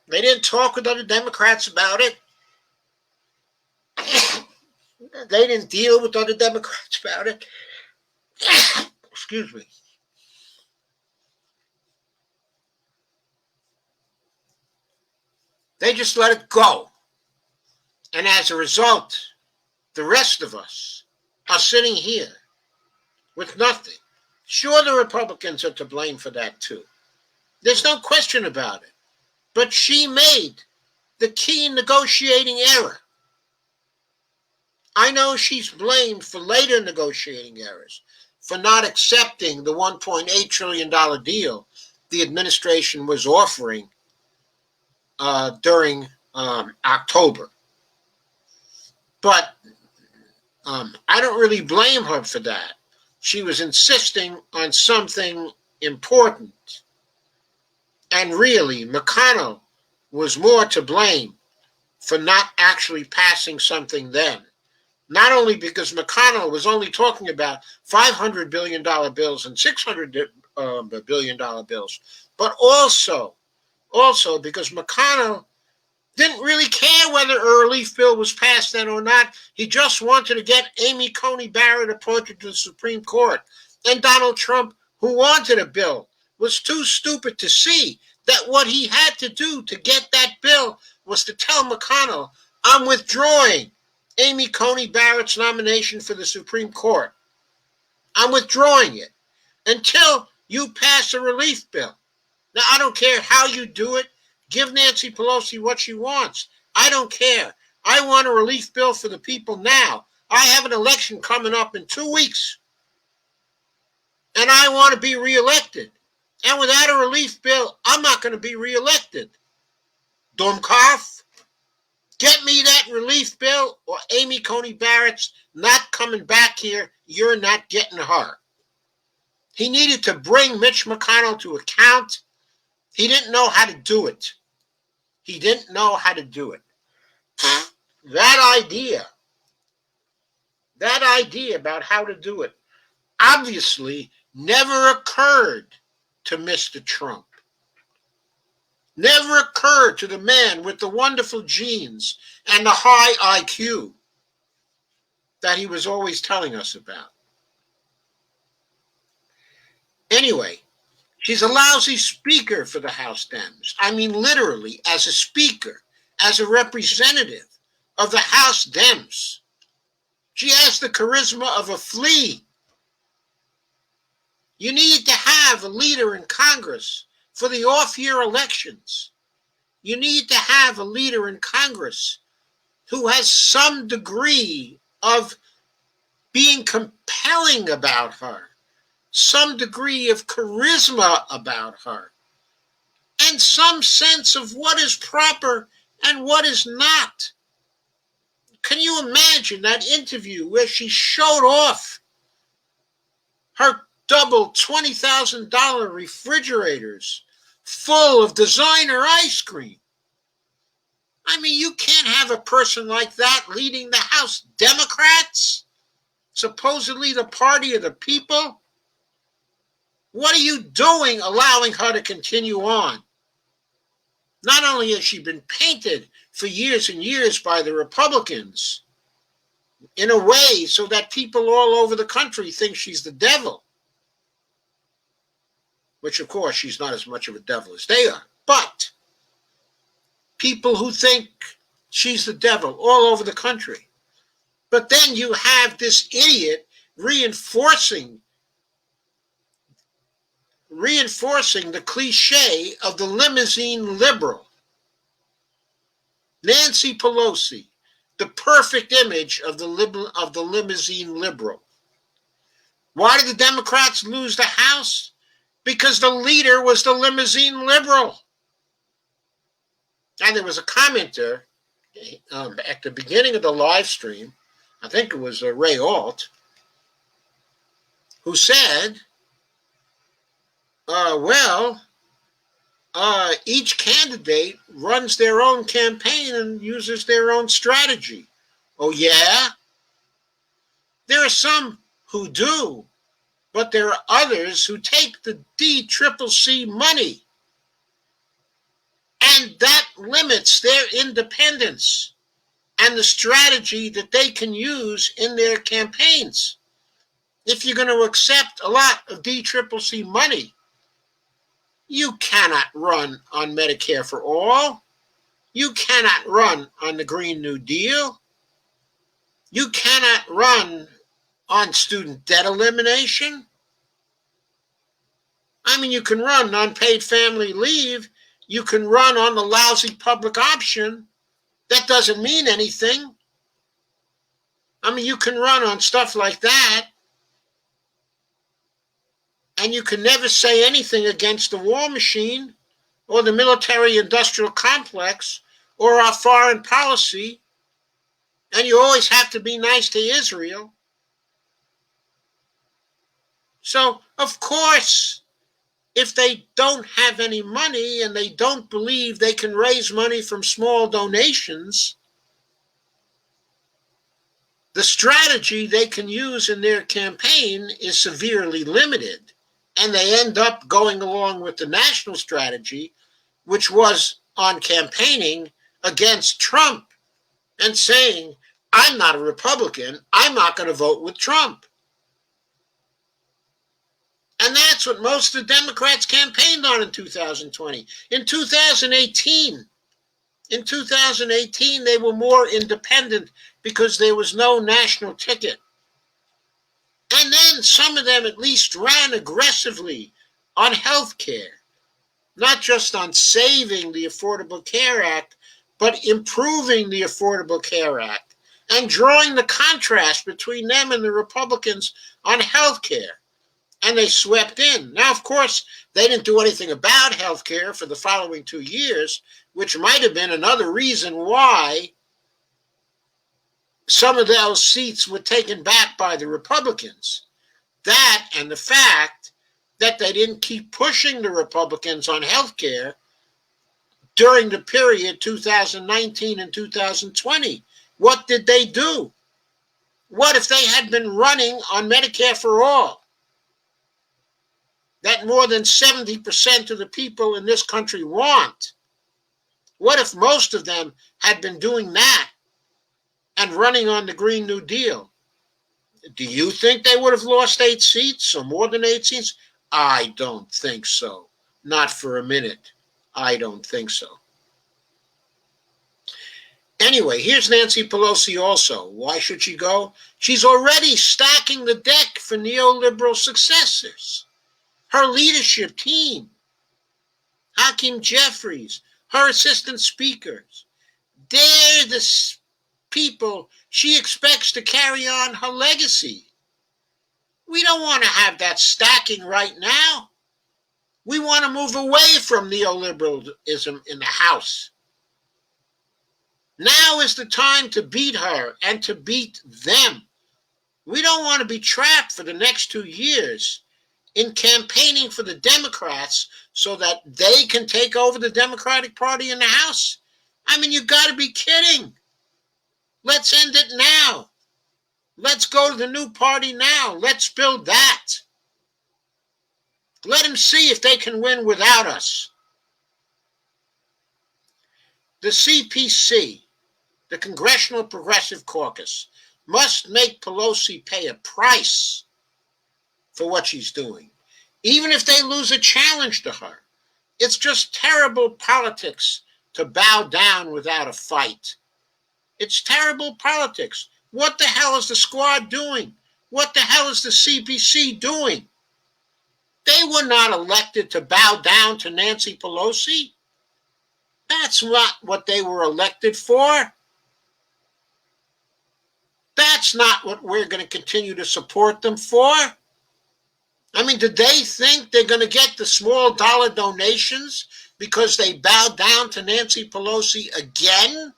They didn't talk with other Democrats about it. They didn't deal with other Democrats about it. Excuse me. They just let it go. And as a result, the rest of us are sitting here with nothing. Sure, the Republicans are to blame for that too. There's no question about it. But she made the key negotiating error. I know she's blamed for later negotiating errors, for not accepting the $1.8 trillion deal the administration was offering during October. But I don't really blame her for that. She was insisting on something important. And really, McConnell was more to blame for not actually passing something then. Not only because McConnell was only talking about $500 billion bills and $600 billion bills, but also because McConnell didn't really care whether a relief bill was passed then or not. He just wanted to get Amy Coney Barrett appointed to the Supreme Court. And Donald Trump, who wanted a bill, was too stupid to see that what he had to do to get that bill was to tell McConnell, I'm withdrawing Amy Coney Barrett's nomination for the Supreme Court. I'm withdrawing it until you pass a relief bill. Now, I don't care how you do it. Give Nancy Pelosi what she wants. I don't care. I want a relief bill for the people now. I have an election coming up in 2 weeks. And I want to be reelected. And without a relief bill, I'm not going to be reelected. Dummkopf, get me that relief bill or Amy Coney Barrett's not coming back here. You're not getting her. He needed to bring Mitch McConnell to account. He didn't know how to do it. That idea about how to do it obviously never occurred to Mr. Trump. Never occurred to the man with the wonderful genes and the high IQ that he was always telling us about. Anyway, she's a lousy speaker for the House Dems. I mean, literally, as a speaker, as a representative of the House Dems. She has the charisma of a flea. You need to have a leader in Congress for the off-year elections. You need to have a leader in Congress who has some degree of being compelling about her, some degree of charisma about her, and some sense of what is proper and what is not. Can you imagine that interview where she showed off her double $20,000 refrigerators full of designer ice cream? I mean, you can't have a person like that leading the House. Democrats, supposedly the party of the people. What are you doing allowing her to continue on? Not only has she been painted for years and years by the Republicans in a way so that people all over the country think she's the devil, which of course she's not as much of a devil as they are, but people who think she's the devil all over the country. But then you have this idiot reinforcing the cliche of the limousine liberal. Nancy Pelosi, the perfect image of the limousine liberal. Why did the Democrats lose the House? Because the leader was the limousine liberal. And there was a commenter at the beginning of the live stream, I think it was Ray Alt, who said, each candidate runs their own campaign and uses their own strategy. Oh, yeah? There are some who do, but there are others who take the DCCC money, and that limits their independence and the strategy that they can use in their campaigns. If you're going to accept a lot of DCCC money, you cannot run on Medicare for all. You cannot run on the Green New Deal. You cannot run on student debt elimination. I mean, you can run on paid family leave. You can run on the lousy public option. That doesn't mean anything. I mean, you can run on stuff like that. And you can never say anything against the war machine or the military-industrial complex or our foreign policy. And you always have to be nice to Israel. So, of course, if they don't have any money and they don't believe they can raise money from small donations, the strategy they can use in their campaign is severely limited. And they end up going along with the national strategy, which was on campaigning against Trump and saying, I'm not a Republican, I'm not going to vote with Trump. And that's what most of the Democrats campaigned on in 2020. In 2018, they were more independent because there was no national ticket. And then some of them at least ran aggressively on health care, not just on saving the Affordable Care Act, but improving the Affordable Care Act and drawing the contrast between them and the Republicans on health care. And they swept in. Now, of course, they didn't do anything about health care for the following 2 years, which might have been another reason why some of those seats were taken back by the Republicans. That and the fact that they didn't keep pushing the Republicans on health care during the period 2019 and 2020. What did they do? What if they had been running on Medicare for all? That more than 70% of the people in this country want. What if most of them had been doing that and running on the Green New Deal? Do you think they would have lost 8 seats or more than 8 seats? I don't think so. Not for a minute. I don't think so. Anyway, here's Nancy Pelosi also. Why should she go? She's already stacking the deck for neoliberal successors. her leadership team, Hakeem Jeffries, her assistant speakers. They're the people she expects to carry on her legacy. We don't want to have that stacking right now. We want to move away from neoliberalism in the House. Now is the time to beat her and to beat them. We don't want to be trapped for the next 2 years in campaigning for the Democrats so that they can take over the Democratic Party in the House. I mean, you got to be kidding. Let's end it now. Let's go to the new party now. Let's build that. Let them see if they can win without us. The CPC, the Congressional Progressive Caucus, must make Pelosi pay a price for what she's doing, even if they lose a challenge to her. It's just terrible politics to bow down without a fight. It's terrible politics. What the hell is the squad doing? What the hell is the CPC doing? They were not elected to bow down to Nancy Pelosi. That's not what they were elected for. That's not what we're going to continue to support them for. I mean, did they think they're going to get the small dollar donations because they bowed down to Nancy Pelosi again?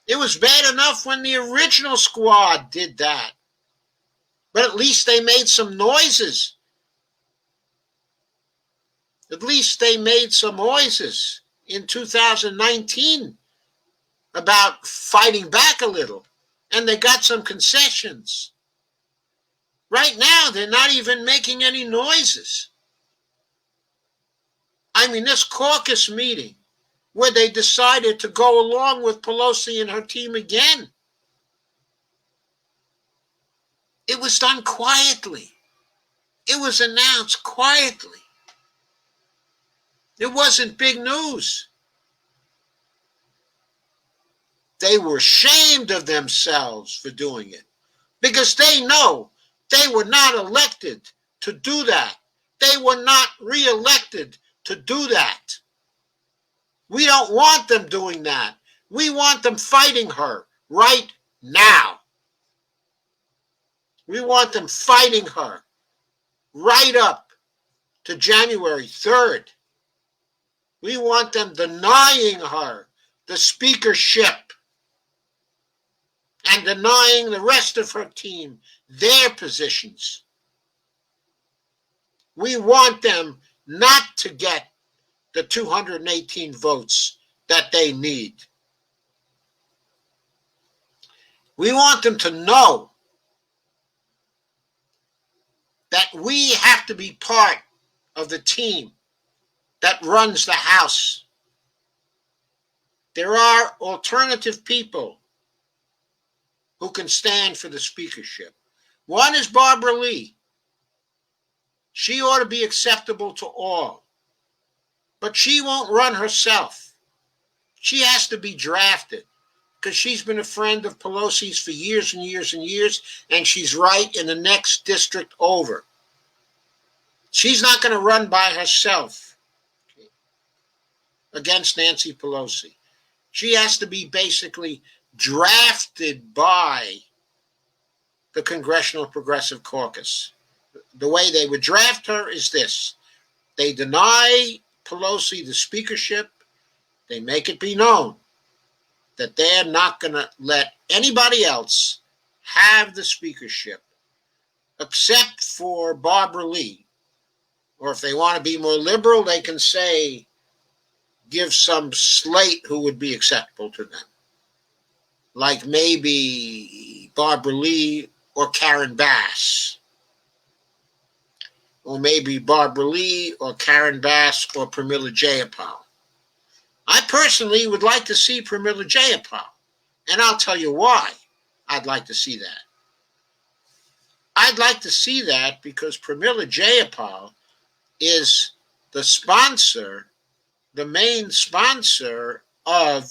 It was bad enough when the original squad did that. But at least they made some noises. At least they made some noises in 2019 about fighting back a little. And they got some concessions. Right now, they're not even making any noises. I mean, this caucus meeting where they decided to go along with Pelosi and her team again, it was done quietly. It was announced quietly. It wasn't big news. They were ashamed of themselves for doing it because they know they were not elected to do that. They were not re-elected to do that. We don't want them doing that. We want them fighting her right now. We want them fighting her right up to January 3rd. We want them denying her the speakership and denying the rest of her team their positions. We want them not to get the 218 votes that they need. We want them to know that we have to be part of the team that runs the House. There are alternative people who can stand for the speakership. One is Barbara Lee. She ought to be acceptable to all. But she won't run herself. She has to be drafted because she's been a friend of Pelosi's for years and years and years, and she's right in the next district over. She's not going to run by herself against Nancy Pelosi. She has to be basically drafted by the Congressional Progressive Caucus. The way they would draft her is this. They deny Pelosi the speakership. They make it be known that they're not going to let anybody else have the speakership except for Barbara Lee. Or if they want to be more liberal, they can say, give some slate who would be acceptable to them. Like maybe Barbara Lee or Karen Bass. Or maybe Barbara Lee or Karen Bass or Pramila Jayapal. I personally would like to see Pramila Jayapal. And I'll tell you why I'd like to see that. I'd like to see that because Pramila Jayapal is the sponsor, the main sponsor of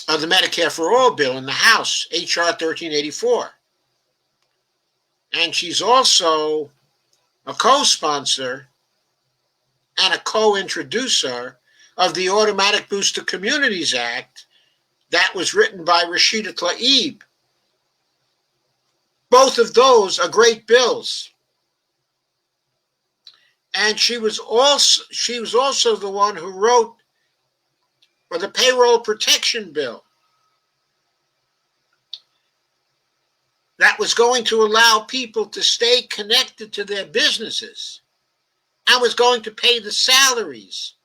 the Medicare for All bill in the House, H.R. 1384. And she's also a co-sponsor and a co-introducer of the Automatic Boost to Communities Act that was written by Rashida Tlaib. Both of those are great bills. And she was also the one who wrote the payroll protection bill that was going to allow people to stay connected to their businesses and was going to pay the salaries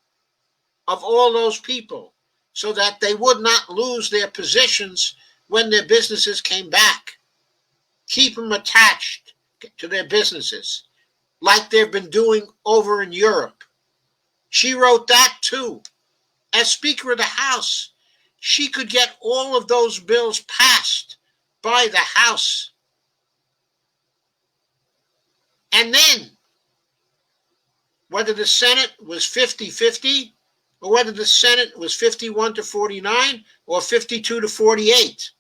of all those people so that they would not lose their positions when their businesses came back. Keep them attached to their businesses like they've been doing over in Europe. She wrote that too. As Speaker of the House, she could get all of those bills passed by the House. And then, whether the Senate was 50-50, or whether the Senate was 51-49 or 52-48,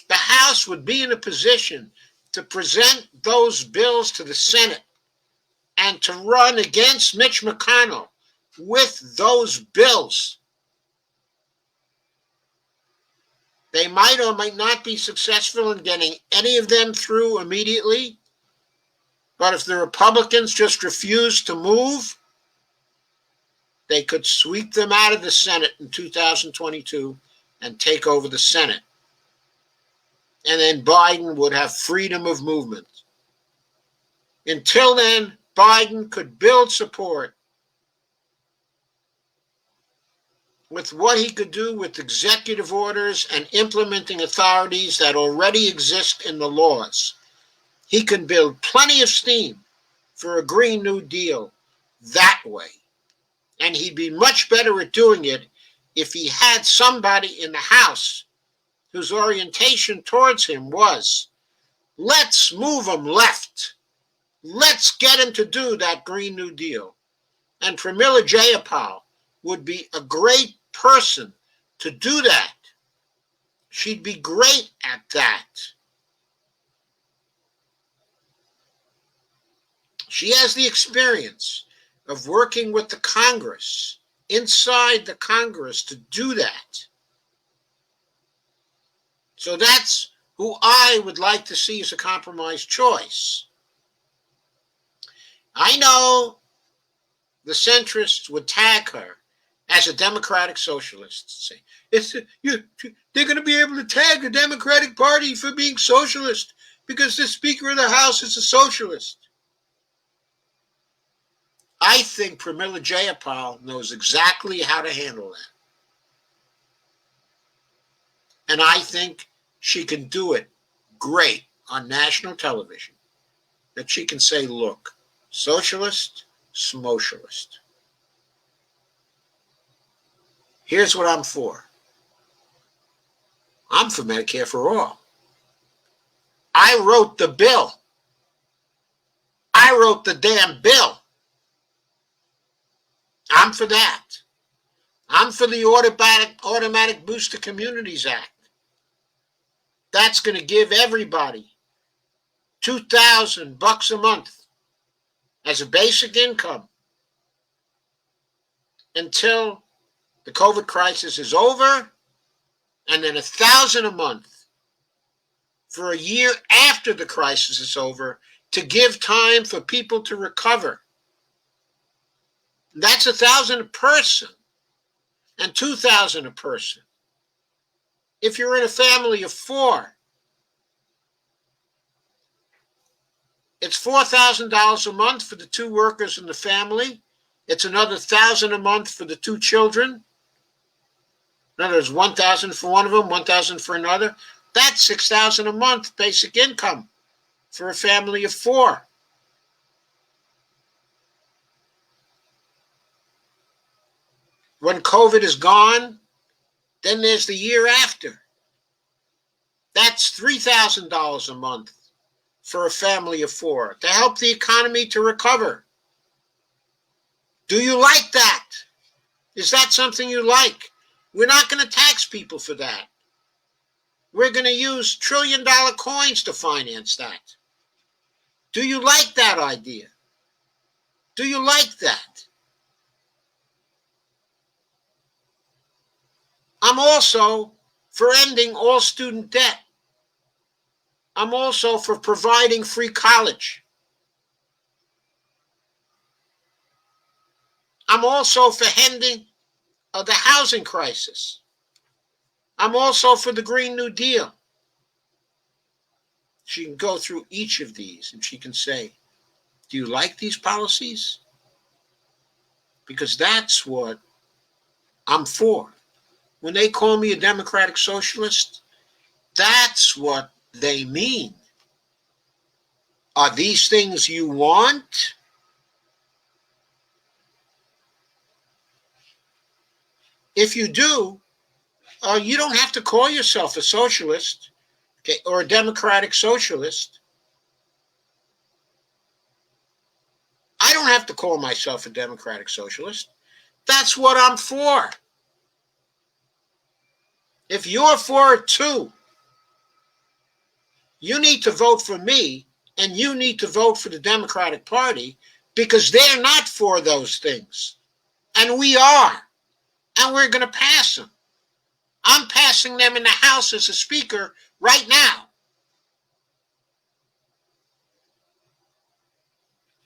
the House would be in a position to present those bills to the Senate and to run against Mitch McConnell with those bills. They might or might not be successful in getting any of them through immediately, but if the Republicans just refuse to move, they could sweep them out of the Senate in 2022 and take over the Senate. And then Biden would have freedom of movement. Until then, Biden could build support with what he could do with executive orders and implementing authorities that already exist in the laws. He can build plenty of steam for a Green New Deal that way. And he'd be much better at doing it if he had somebody in the House whose orientation towards him was, let's move him left. Let's get him to do that Green New Deal. And Pramila Jayapal would be a great person to do that. She'd be great at that. She has the experience of working with the Congress, inside the Congress, to do that. So that's who I would like to see as a compromise choice. I know the centrists would tag her as a Democratic socialist. Say, they're going to be able to tag the Democratic Party for being socialist because the Speaker of the House is a socialist. I think Pramila Jayapal knows exactly how to handle that. And I think she can do it great on national television. That she can say, look, socialist, smotialist. Here's what I'm for. I'm for Medicare for all. I wrote the bill. I wrote the damn bill. I'm for that. I'm for the Automatic Boost to Communities Act. That's going to give everybody $2,000 a month as a basic income until the COVID crisis is over, and then $1,000 a month for a year after the crisis is over to give time for people to recover. That's $1,000 a person and $2,000 a person. If you're in a family of 4, it's $4,000 a month for the 2 workers in the family. It's another $1,000 a month for the 2 children. In other words, $1,000 for one of them, $1,000 for another. That's $6,000 a month basic income for a family of 4. When COVID is gone, then there's the year after. That's $3,000 a month for a family of 4 to help the economy to recover. Do you like that? Is that something you like? We're not going to tax people for that. We're going to use trillion-dollar coins to finance that. Do you like that idea? Do you like that? I'm also for ending all student debt. I'm also for providing free college. I'm also for ending the housing crisis. I'm also for the Green New Deal. She can go through each of these and she can say, do you like these policies? Because that's what I'm for. When they call me a democratic socialist, that's what they mean. Are these things you want? If you do, you don't have to call yourself a socialist, okay, or a democratic socialist. I don't have to call myself a democratic socialist. That's what I'm for. If you're for it too, you need to vote for me and you need to vote for the Democratic Party because they're not for those things. And we are. And we're going to pass them. I'm passing them in the House as a speaker right now.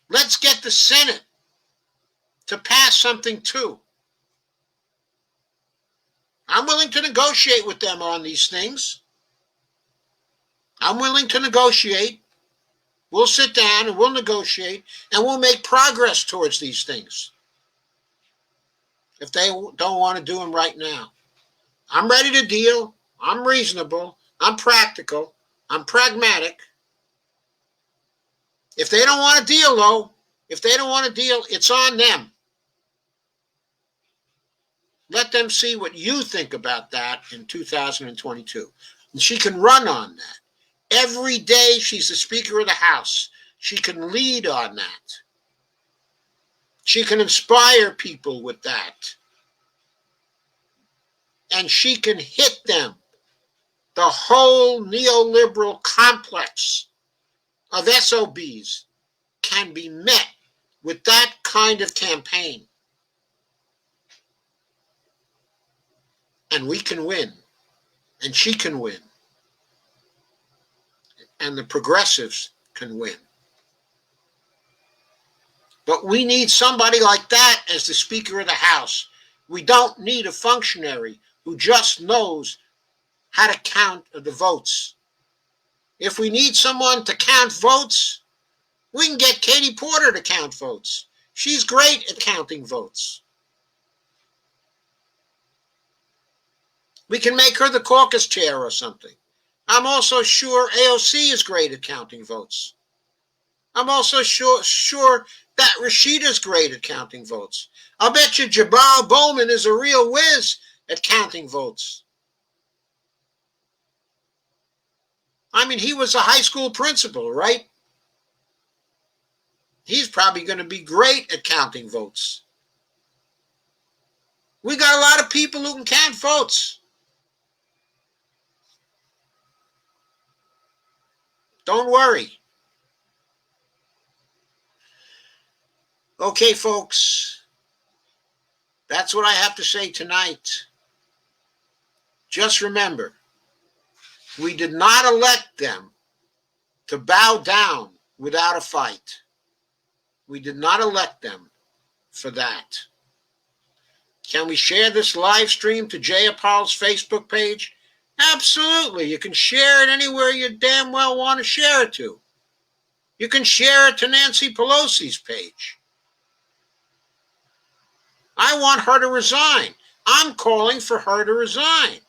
Let's get the Senate to pass something too. I'm willing to negotiate with them on these things. I'm willing to negotiate. We'll sit down and we'll negotiate and we'll make progress towards these things. If they don't want to do them right now, I'm ready to deal. I'm reasonable. I'm practical. I'm pragmatic. If they don't want to deal, though, if they don't want to deal, it's on them. Let them see what you think about that in 2022. And she can run on that. Every day she's the Speaker of the House. She can lead on that. She can inspire people with that. And she can hit them. The whole neoliberal complex of SOBs can be met with that kind of campaign. And we can win. And she can win. And the progressives can win. But we need somebody like that as the Speaker of the House. We don't need a functionary who just knows how to count the votes. If we need someone to count votes, we can get Katie Porter to count votes. She's great at counting votes. We can make her the caucus chair or something. I'm also sure AOC is great at counting votes. I'm also sure that Rashida's great at counting votes. I'll bet you Jabal Bowman is a real whiz at counting votes. I mean, he was a high school principal, right? He's probably going to be great at counting votes. We got a lot of people who can count votes. Don't worry. Okay, folks, that's what I have to say tonight. Just remember, we did not elect them to bow down without a fight. We did not elect them for that. Can we share this live stream to Jayapal's Facebook page? Absolutely. You can share it anywhere you damn well want to share it to. You can share it to Nancy Pelosi's page. I want her to resign. I'm calling for her to resign.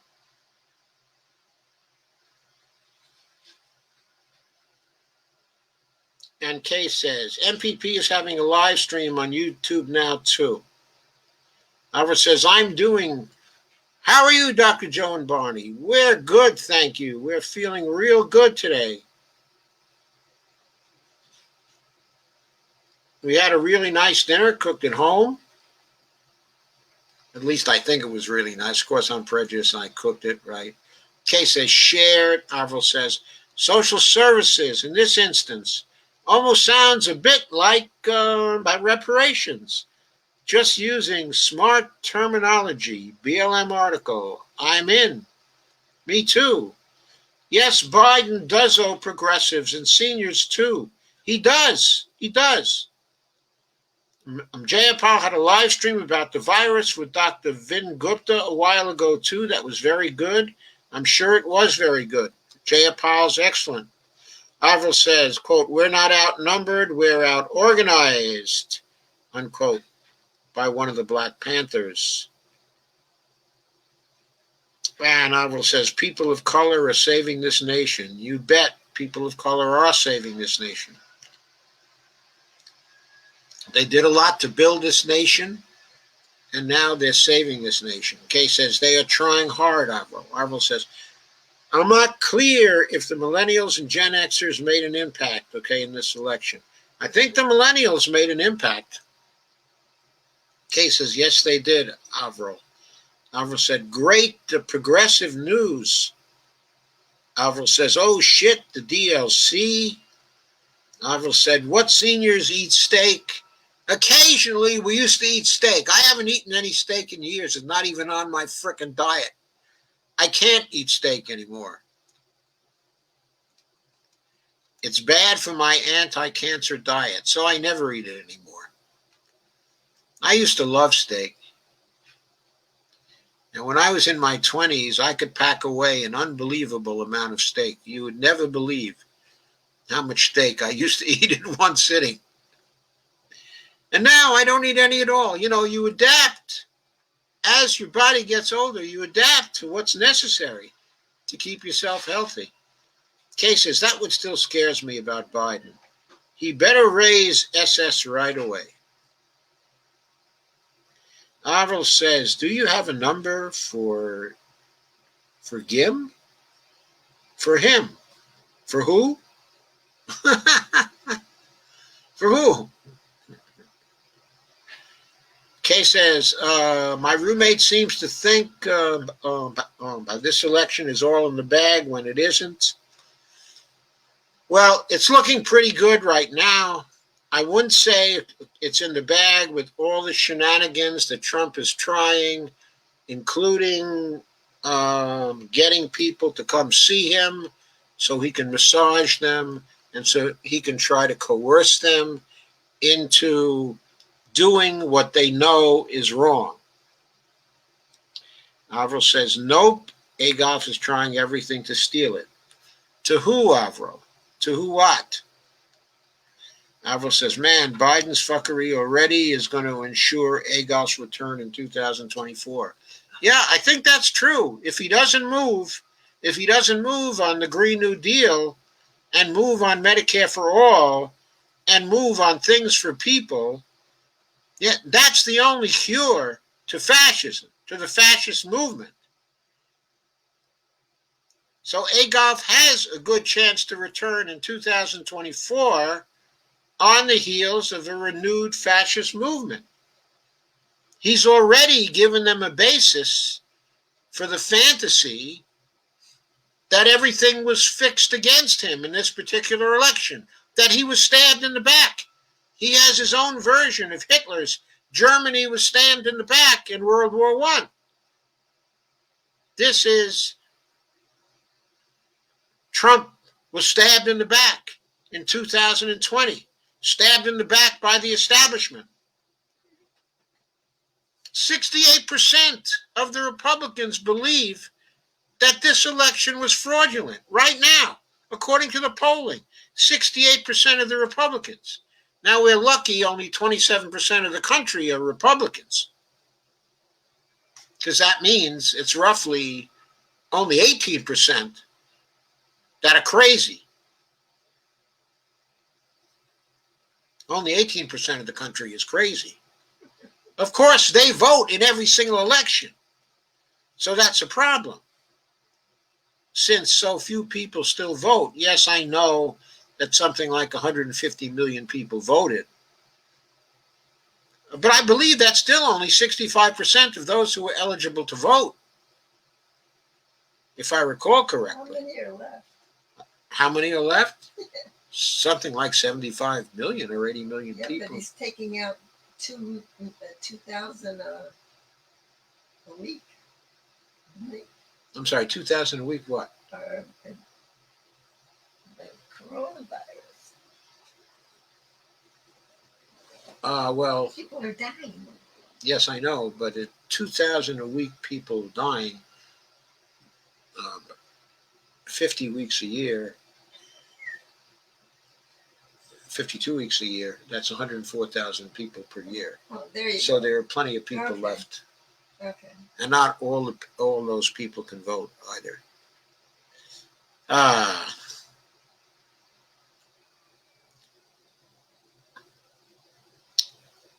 And Kay says, MPP is having a live stream on YouTube now too. Alva says, how are you, Dr. Joe and Barney? We're good, thank you. We're feeling real good today. We had a really nice dinner cooked at home. At least I think it was really nice. Of course, I'm prejudiced and I cooked it, right? Kay says shared. Avril says social services in this instance almost sounds a bit like by reparations. Just using smart terminology. BLM article. I'm in. Me too. Yes, Biden does owe progressives and seniors too. He does. He does. Jayapal had a live stream about the virus with Dr. Vin Gupta a while ago too. That was very good. I'm sure it was very good. Jayapal's excellent. Avril says, quote, we're not outnumbered, we're outorganized, unquote, by one of the Black Panthers. And Avril says, people of color are saving this nation. You bet people of color are saving this nation. They did a lot to build this nation, and now they're saving this nation. Kay says, they are trying hard, Avril. Avril says, I'm not clear if the millennials and Gen Xers made an impact, in this election. I think the millennials made an impact. Kay says, yes, they did, Avril. Avril said, great, the progressive news. Avril says, oh, shit, the DLC. Avril said, what seniors eat steak? Occasionally, we used to eat steak. I haven't eaten any steak in years. It's not even on my frickin' diet. I can't eat steak anymore. It's bad for my anti-cancer diet, so I never eat it anymore. I used to love steak. And when I was in my 20s, I could pack away an unbelievable amount of steak. You would never believe how much steak I used to eat in one sitting. And now I don't eat any at all. You adapt. As your body gets older, you adapt to what's necessary to keep yourself healthy. Kay says, that what still scares me about Biden. He better raise SS right away. Avril says, do you have a number for Gim? For him. For who? For who? Kay says, my roommate seems to think this election is all in the bag when it isn't. Well, it's looking pretty good right now. I wouldn't say it's in the bag with all the shenanigans that Trump is trying, including getting people to come see him so he can massage them and so he can try to coerce them into doing what they know is wrong. Avril says, nope, Adolf is trying everything to steal it. To who, Avril? To who what? Avril says, man, Biden's fuckery already is going to ensure Adolf's return in 2024. Yeah, I think that's true. If he doesn't move on the Green New Deal and move on Medicare for all and move on things for people, yeah, that's the only cure to fascism, to the fascist movement. So Adolf has a good chance to return in 2024 on the heels of a renewed fascist movement. He's already given them a basis for the fantasy that everything was fixed against him in this particular election, that he was stabbed in the back. He has his own version of Hitler's Germany was stabbed in the back in World War I. This is Trump was stabbed in the back in 2020, stabbed in the back by the establishment. 68% of the Republicans believe that this election was fraudulent right now, according to the polling. 68% of the Republicans. Now we're lucky only 27% of the country are Republicans, because that means it's roughly only 18% that are crazy. Only 18% of the country is crazy. Of course, they vote in every single election. So that's a problem. Since so few people still vote, yes, I know that something like 150 million people voted. But I believe that's still only 65% of those who are eligible to vote. if I recall correctly. How many are left? How many are left? Something like 75 million or 80 million Yeah, people. but he's taking out 2,000 a week. I'm sorry, 2,000 a week. What? The coronavirus. Well, people are dying. Yes, I know, but at 2,000 a week, people dying, 50 weeks a year, 52 weeks a year, that's 104,000 people per year. Oh, there you so go. There are plenty of people Okay. left. Okay. And not all those people can vote either.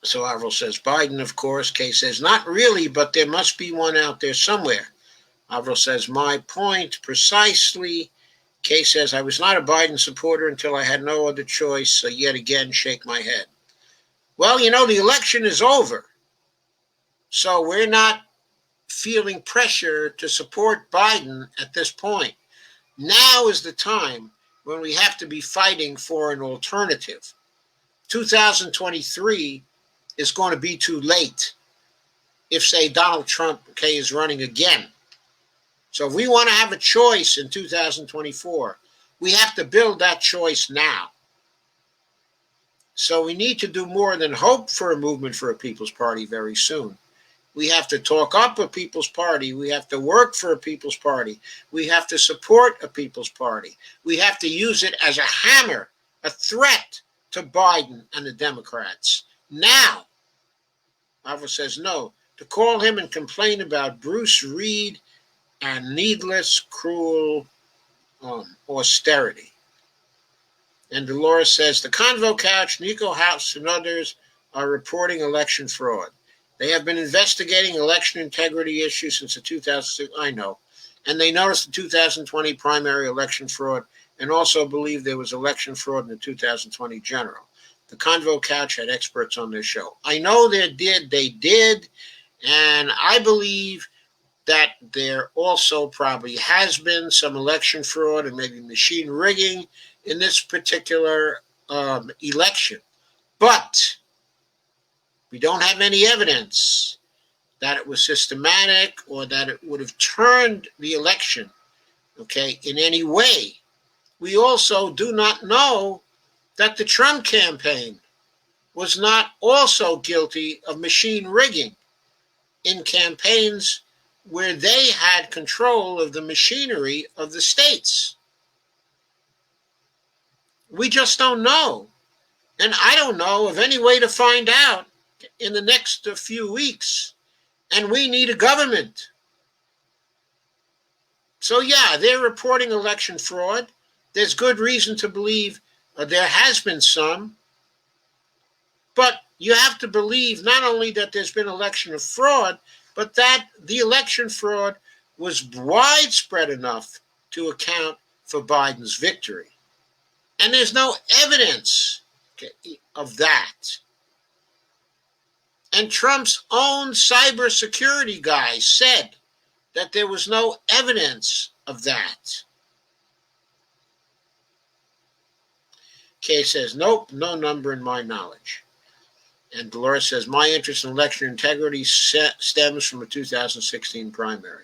So Avril says, Biden, of course. Kay says, not really, but there must be one out there somewhere. Avril says, my point precisely. Kay says, I was not a Biden supporter until I had no other choice, so yet again shake my head. Well, the election is over. So we're not feeling pressure to support Biden at this point. Now is the time when we have to be fighting for an alternative. 2023 is going to be too late if, say, Donald Trump, is running again. So if we want to have a choice in 2024, we have to build that choice now. So we need to do more than hope for a movement for a People's Party very soon. We have to talk up a People's Party. We have to work for a People's Party. We have to support a People's Party. We have to use it as a hammer, a threat to Biden and the Democrats. Now, Alva says no. To call him and complain about Bruce Reed and needless, cruel austerity. And Dolores says, the Convo Couch, Nico House, and others are reporting election fraud. They have been investigating election integrity issues since the 2006, I know, and they noticed the 2020 primary election fraud and also believe there was election fraud in the 2020 general. The Convo Couch had experts on their show. I know they did, and I believe that there also probably has been some election fraud and maybe machine rigging in this particular election. But we don't have any evidence that it was systematic or that it would have turned the election, in any way. We also do not know that the Trump campaign was not also guilty of machine rigging in campaigns where they had control of the machinery of the states. We just don't know. And I don't know of any way to find out in the next few weeks. And we need a government. So, yeah, they're reporting election fraud. There's good reason to believe there has been some. But you have to believe not only that there's been election fraud, but that the election fraud was widespread enough to account for Biden's victory. And there's no evidence of that. And Trump's own cybersecurity guy said that there was no evidence of that. Kay says, nope, no number in my knowledge. And Dolores says, my interest in election integrity stems from the 2016 primary.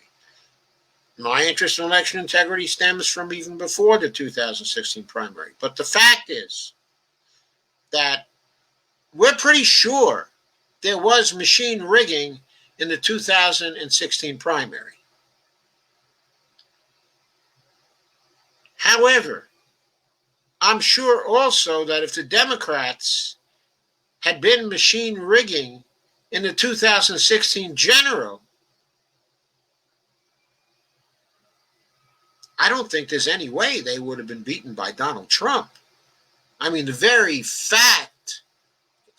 My interest in election integrity stems from even before the 2016 primary. But the fact is that we're pretty sure there was machine rigging in the 2016 primary. However, I'm sure also that if the Democrats had been machine rigging in the 2016 general, I don't think there's any way they would have been beaten by Donald Trump. I mean, the very fact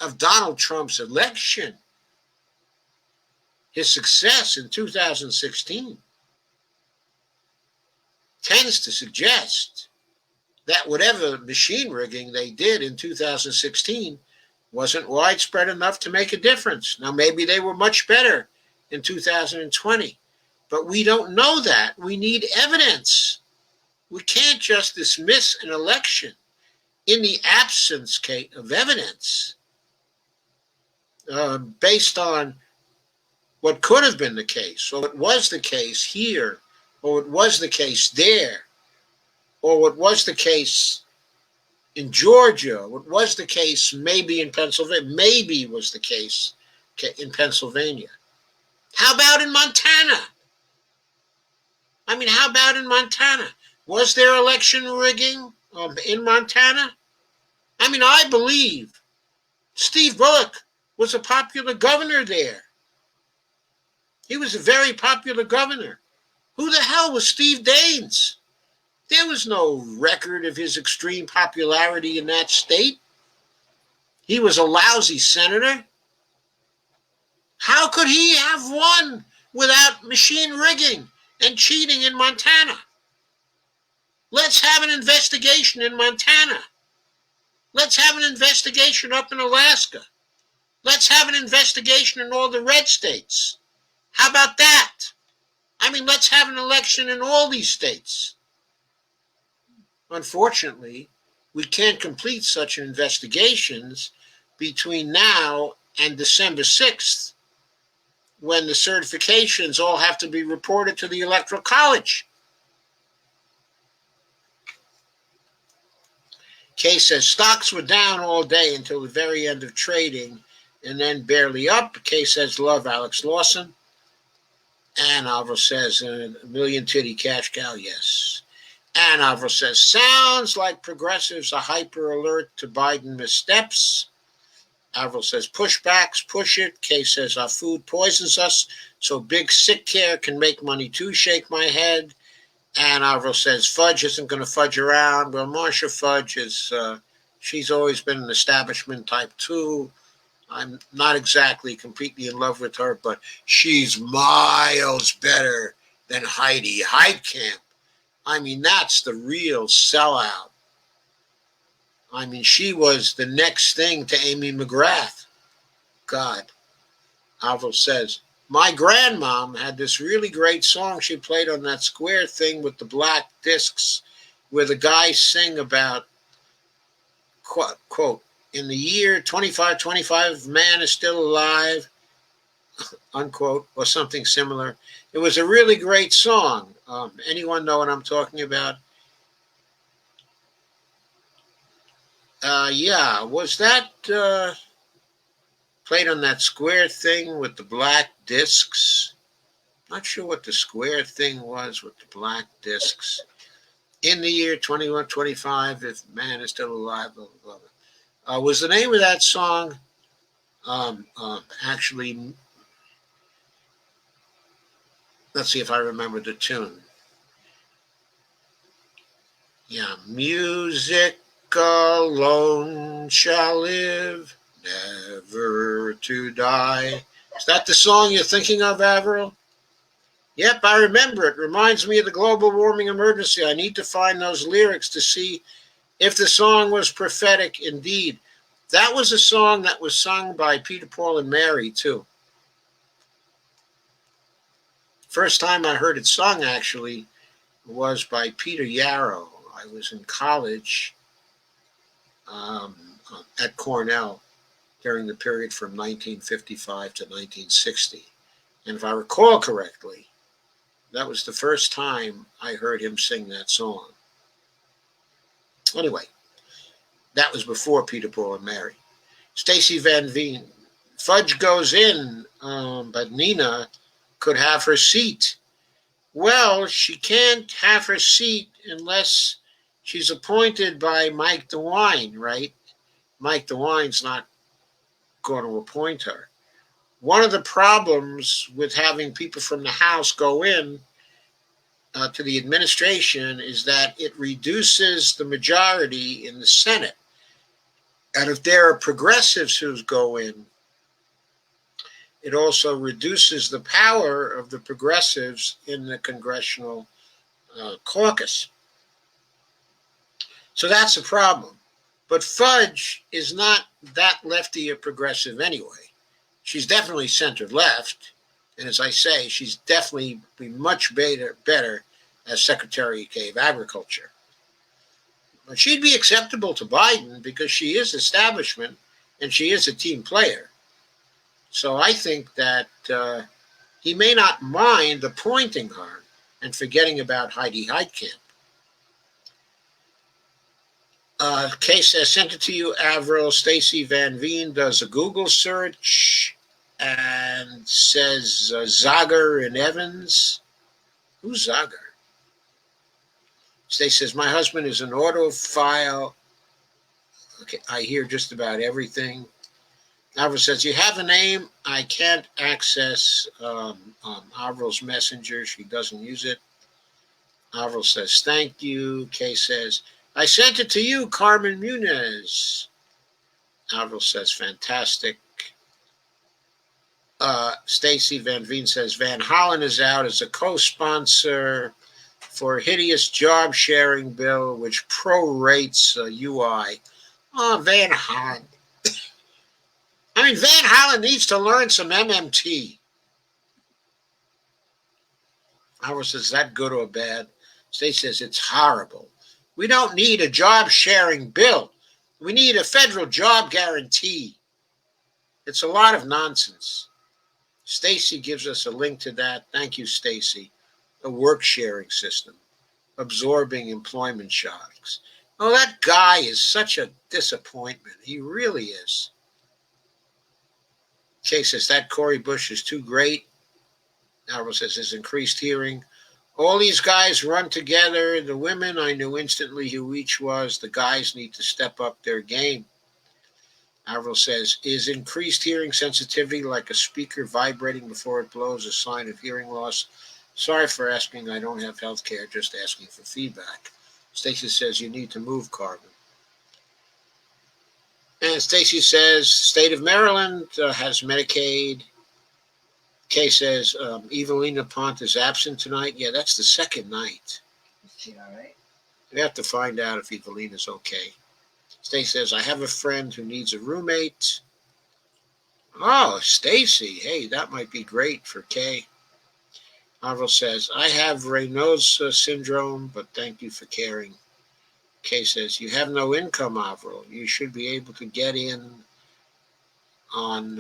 of Donald Trump's election, his success in 2016, tends to suggest that whatever machine rigging they did in 2016 wasn't widespread enough to make a difference. Now, maybe they were much better in 2020, But we don't know that. We need evidence. We can't just dismiss an election in the absence of evidence based on what could have been the case, or what was the case here, or what was the case there, or what was the case in Georgia, what was the case maybe in Pennsylvania, maybe was the case in Pennsylvania. How about in Montana? I mean, how about in Montana? Was there election rigging in Montana? I mean, I believe Steve Bullock was a popular governor there. He was a very popular governor. Who the hell was Steve Daines? There was no record of his extreme popularity in that state. He was a lousy senator. How could he have won without machine rigging and cheating in Montana? Let's have an investigation in Montana. Let's have an investigation up in Alaska. Let's have an investigation in all the red states. How about that? I mean, let's have an election in all these states. Unfortunately, we can't complete such investigations between now and December 6th, when the certifications all have to be reported to the Electoral College. Kay says stocks were down all day until the very end of trading and then barely up. Kay says love Alex Lawson. Ann Alvarez says a million titty cash cow, yes. Ann Alvarez says sounds like progressives are hyper alert to Biden missteps. Alvarez says pushbacks, push it. Kay says our food poisons us, so big sick care can make money too. Shake my head. And Alvarez says Fudge isn't going to fudge around. Well, Marcia Fudge is, she's always been an establishment type too. I'm not exactly completely in love with her, but she's miles better than Heidi Heitkamp. I mean, that's the real sellout. I mean, she was the next thing to Amy McGrath. God. Alvarez says, my grandmom had this really great song she played on that square thing with the black discs where the guys sing about, quote, in the year 2525, man is still alive, unquote, or something similar. It was a really great song. Anyone know what I'm talking about? Yeah, was that played on that square thing with the black discs? Not sure what the square thing was with the black discs. In the year 2125, if man is still alive, blah, blah, blah. Was the name of that song actually, let's see if I remember the tune. Yeah, music alone shall live, never to die. Is that the song you're thinking of, Averill? Yep, I remember it. Reminds me of the global warming emergency. I need to find those lyrics to see if the song was prophetic indeed. That was a song that was sung by Peter, Paul, and Mary, too. First time I heard it sung, actually, was by Peter Yarrow. I was in college at Cornell during the period from 1955 to 1960. And if I recall correctly, that was the first time I heard him sing that song. Anyway, that was before Peter, Paul, and Mary. Stacy Van Veen, Fudge goes in, but Nina could have her seat. Well, she can't have her seat unless she's appointed by Mike DeWine, right? Mike DeWine's not going to appoint her. One of the problems with having people from the House go in to the administration is that it reduces the majority in the Senate. And if there are progressives who go in, it also reduces the power of the progressives in the congressional caucus. So that's a problem. But Fudge is not that lefty or progressive anyway. She's definitely center left. And as I say, she's definitely be much better as Secretary of Agriculture. But she'd be acceptable to Biden because she is establishment and she is a team player. So I think that he may not mind appointing her and forgetting about Heidi Heitkamp. Kay says, sent it to you, Avril. Stacy Van Veen does a Google search and says Zager and Evans. Who's Zager? Stacy says, my husband is an autophile. Okay, I hear just about everything. Avril says, you have a name. I can't access Avril's messenger. She doesn't use it. Avril says, thank you. Kay says, I sent it to you, Carmen Munez. Avril says, fantastic. Stacy Van Veen says, Van Hollen is out as a co-sponsor for a hideous job sharing bill which prorates UI. Oh, Van Hollen. I mean, Van Hollen needs to learn some MMT. Avril says, is that good or bad? Stacy says, it's horrible. We don't need a job sharing bill. We need a federal job guarantee. It's a lot of nonsense. Stacy gives us a link to that. Thank you, Stacy. A work sharing system, absorbing employment shocks. Oh, that guy is such a disappointment. He really is. Kay says that Cori Bush is too great. Avril says his increased hearing. All these guys run together. The women, I knew instantly who each was. The guys need to step up their game. Avril says, is increased hearing sensitivity like a speaker vibrating before it blows a sign of hearing loss? Sorry for asking. I don't have health care, just asking for feedback. Stacy says, you need to move, Carmen. And Stacy says, state of Maryland has Medicaid. Kay says, Evelina Pont is absent tonight. Yeah, that's the second night. Is she all right? We have to find out if Evelina's okay. Stacy says, I have a friend who needs a roommate. Oh, Stacy. Hey, that might be great for Kay. Avril says, I have Raynaud's syndrome, but thank you for caring. Kay says, you have no income, Avril. You should be able to get in on,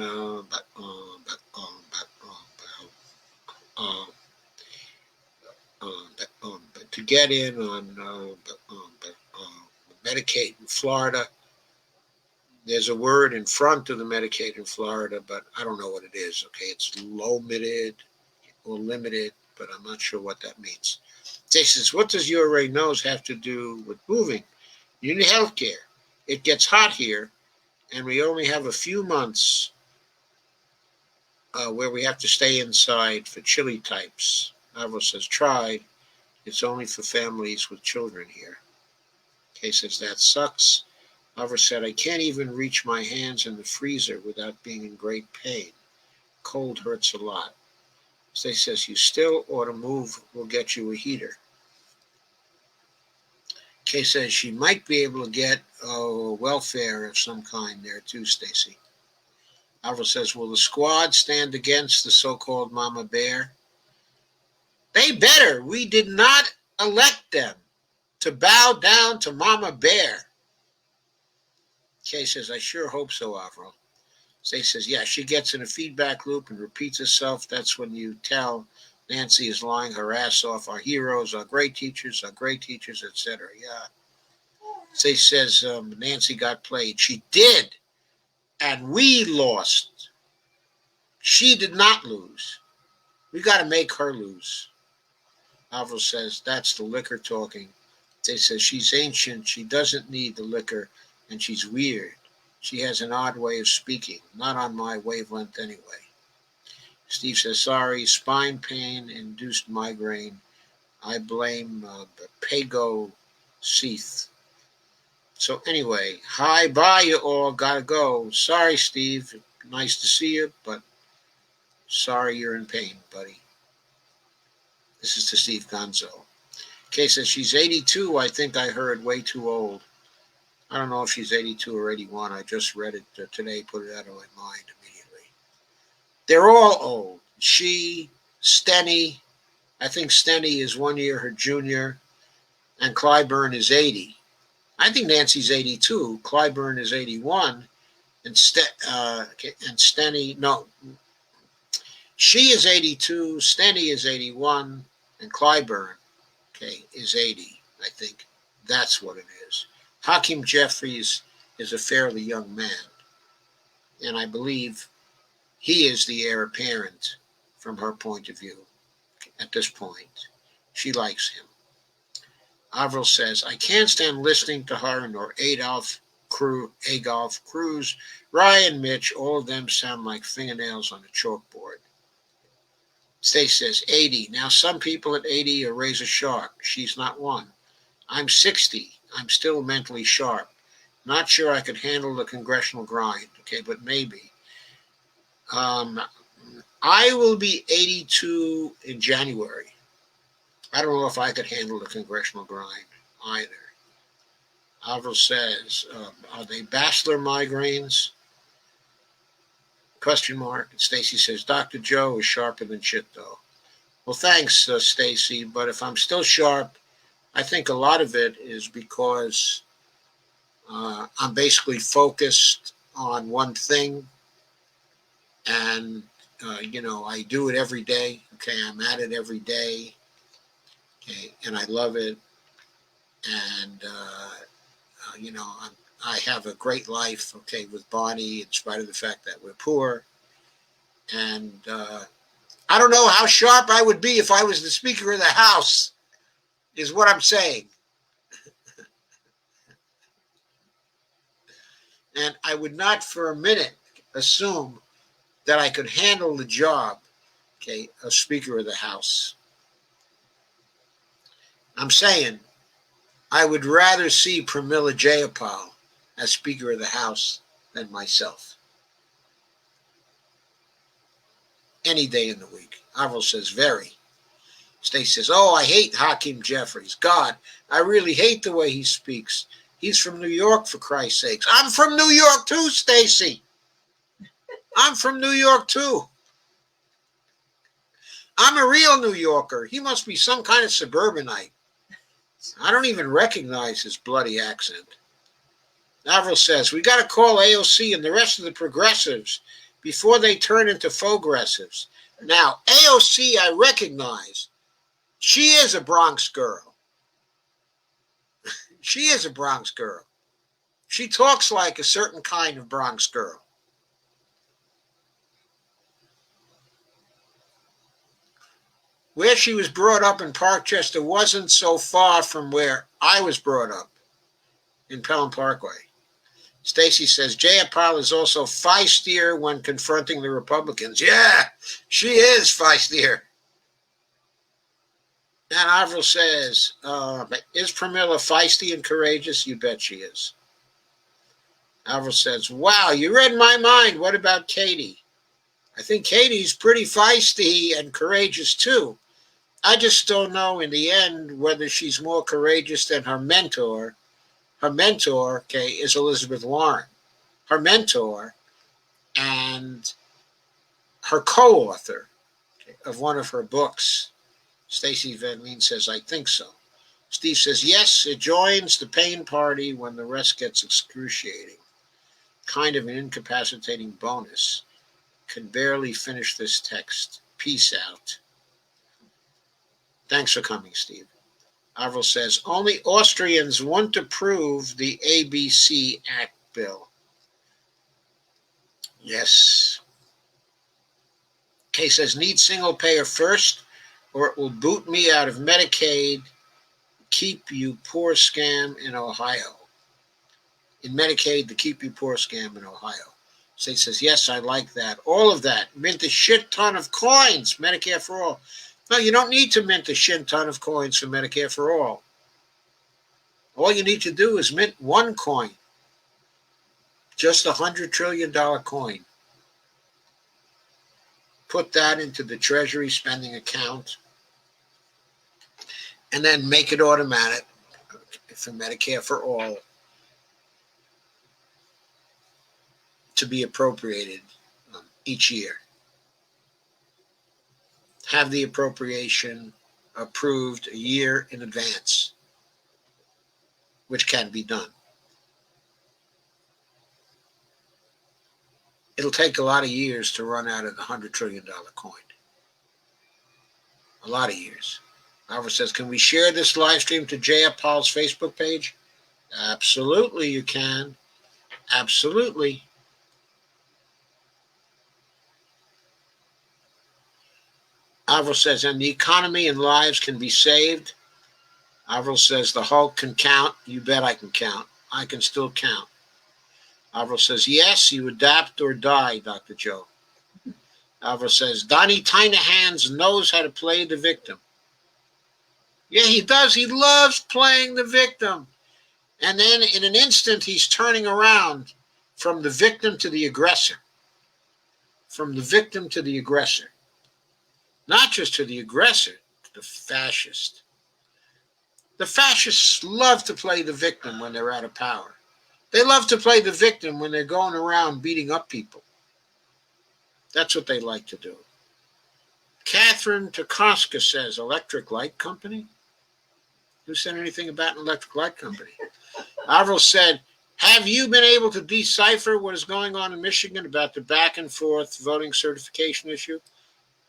to get in on Medicaid in Florida. There's a word in front of the Medicaid in Florida, but I don't know what it is. Okay, it's limited or limited, but I'm not sure what that means. Jay says, what does your Raynaud's have to do with moving? You need health care. It gets hot here, and we only have a few months where we have to stay inside for chilly types. Avril says, tried. It's only for families with children here. Kay says, that sucks. Avril said, I can't even reach my hands in the freezer without being in great pain. Cold hurts a lot. Stacey says, you still ought to move. We'll get you a heater. Kay says she might be able to get welfare of some kind there too, Stacy. Avril says, will the squad stand against the so-called Mama Bear? They better. We did not elect them to bow down to Mama Bear. Kay says, I sure hope so, Avril. Stacey says, yeah, she gets in a feedback loop and repeats herself. That's when you tell Nancy is lying her ass off. Our heroes, our great teachers, etc. Yeah. Stacey says Nancy got played. She did. And we lost. She did not lose. We got to make her lose. Avril says, that's the liquor talking. They says she's ancient. She doesn't need the liquor. And she's weird. She has an odd way of speaking. Not on my wavelength anyway. Steve says, sorry, spine pain induced migraine. I blame Pago Seath. So anyway, hi, bye you all. Gotta go. Sorry, Steve. Nice to see you, but sorry you're in pain, buddy. This is to Steve Gonzo. Kay says she's 82. I think I heard way too old. I don't know if she's 82 or 81. I just read it today, put it out of my mind immediately. They're all old. Steny, I think Steny is 1 year her junior, and Clyburn is 80. I think Nancy's 82. Clyburn is 81, and Steny, no, she is 82. Steny is 81, and Clyburn, okay, is 80. I think that's what it is. Hakeem Jeffries is a fairly young man, and I believe he is the heir apparent from her point of view at this point. She likes him. Avril says, I can't stand listening to her nor Adolph Cruz, Ryan, Mitch, all of them sound like fingernails on a chalkboard. Stace says, 80. Now, some people at 80 are razor sharp. She's not one. I'm 60. I'm still mentally sharp. Not sure I could handle the congressional grind. Okay, but maybe. I will be 82 in January. I don't know if I could handle the congressional grind either. Avril says, are they bachelor migraines? Question mark. And Stacy says, Dr. Joe is sharper than shit, though. Well, thanks, Stacy. But if I'm still sharp, I think a lot of it is because I'm basically focused on one thing, and I do it every day. Okay, I'm at it every day. Okay, and I love it, and I have a great life. Okay, with Bonnie, in spite of the fact that we're poor, and I don't know how sharp I would be if I was the Speaker of the House. Is what I'm saying. And I would not for a minute assume that I could handle the job, okay, of Speaker of the House. I'm saying I would rather see Pramila Jayapal as Speaker of the House than myself. Any day in the week. Avril says, very. Stace says, oh, I hate Hakeem Jeffries. God, I really hate the way he speaks. He's from New York, for Christ's sakes. I'm from New York too, Stacy. I'm from New York too. I'm a real New Yorker. He must be some kind of suburbanite. I don't even recognize his bloody accent. Avril says, we got to call AOC and the rest of the progressives before they turn into faux-gressives. Now, AOC, I recognize. She is a Bronx girl. She is a Bronx girl. She talks like a certain kind of Bronx girl. Where she was brought up in Parkchester wasn't so far from where I was brought up in Pelham Parkway. Stacy says, Jayapal is also feistier when confronting the Republicans. Yeah, she is feistier. And Avril says, is Pramila feisty and courageous? You bet she is. Avril says, wow, you read my mind. What about Katie? I think Katie's pretty feisty and courageous too. I just don't know in the end whether she's more courageous than her mentor. Her mentor, okay, is Elizabeth Warren. Her mentor and her co-author, okay, of one of her books. Stacey Van Leen says, I think so. Steve says, yes, it joins the pain party when the rest gets excruciating. Kind of an incapacitating bonus. Can barely finish this text. Peace out. Thanks for coming, Steve. Avril says, only Austrians won't approve the ABC Act bill. Yes. Kay says, need single payer first, or it will boot me out of Medicaid. Keep you poor scam in Ohio. In Medicaid, the Keep You Poor scam in Ohio. State says, yes, I like that. All of that. Mint a shit ton of coins. Medicare for all. No, you don't need to mint a shit ton of coins for Medicare for all. All you need to do is mint one coin. Just $100 trillion coin. Put that into the Treasury spending account. And then make it automatic for Medicare for all to be appropriated each year. have the appropriation approved a year in advance, which can be done. It'll take a lot of years to run out of the $100 trillion coin. A lot of years. Alva says, can we share this live stream to J.F. Paul's Facebook page? Absolutely, you can. Absolutely. Avril says, and the economy and lives can be saved. Avril says, the Hulk can count. You bet I can count. I can still count. Avril says, yes, you adapt or die, Dr. Joe. Avril says, Donnie Tynahands knows how to play the victim. Yeah, he does. He loves playing the victim. And then in an instant, he's turning around from the victim to the aggressor. From the victim to the aggressor. Not just to the aggressor, to the fascist. The fascists love to play the victim when they're out of power. They love to play the victim when they're going around beating up people. That's what they like to do. Catherine Tokoska says, electric light company? Who said anything about an electric light company? Avril said, have you been able to decipher what is going on in Michigan about the back and forth voting certification issue?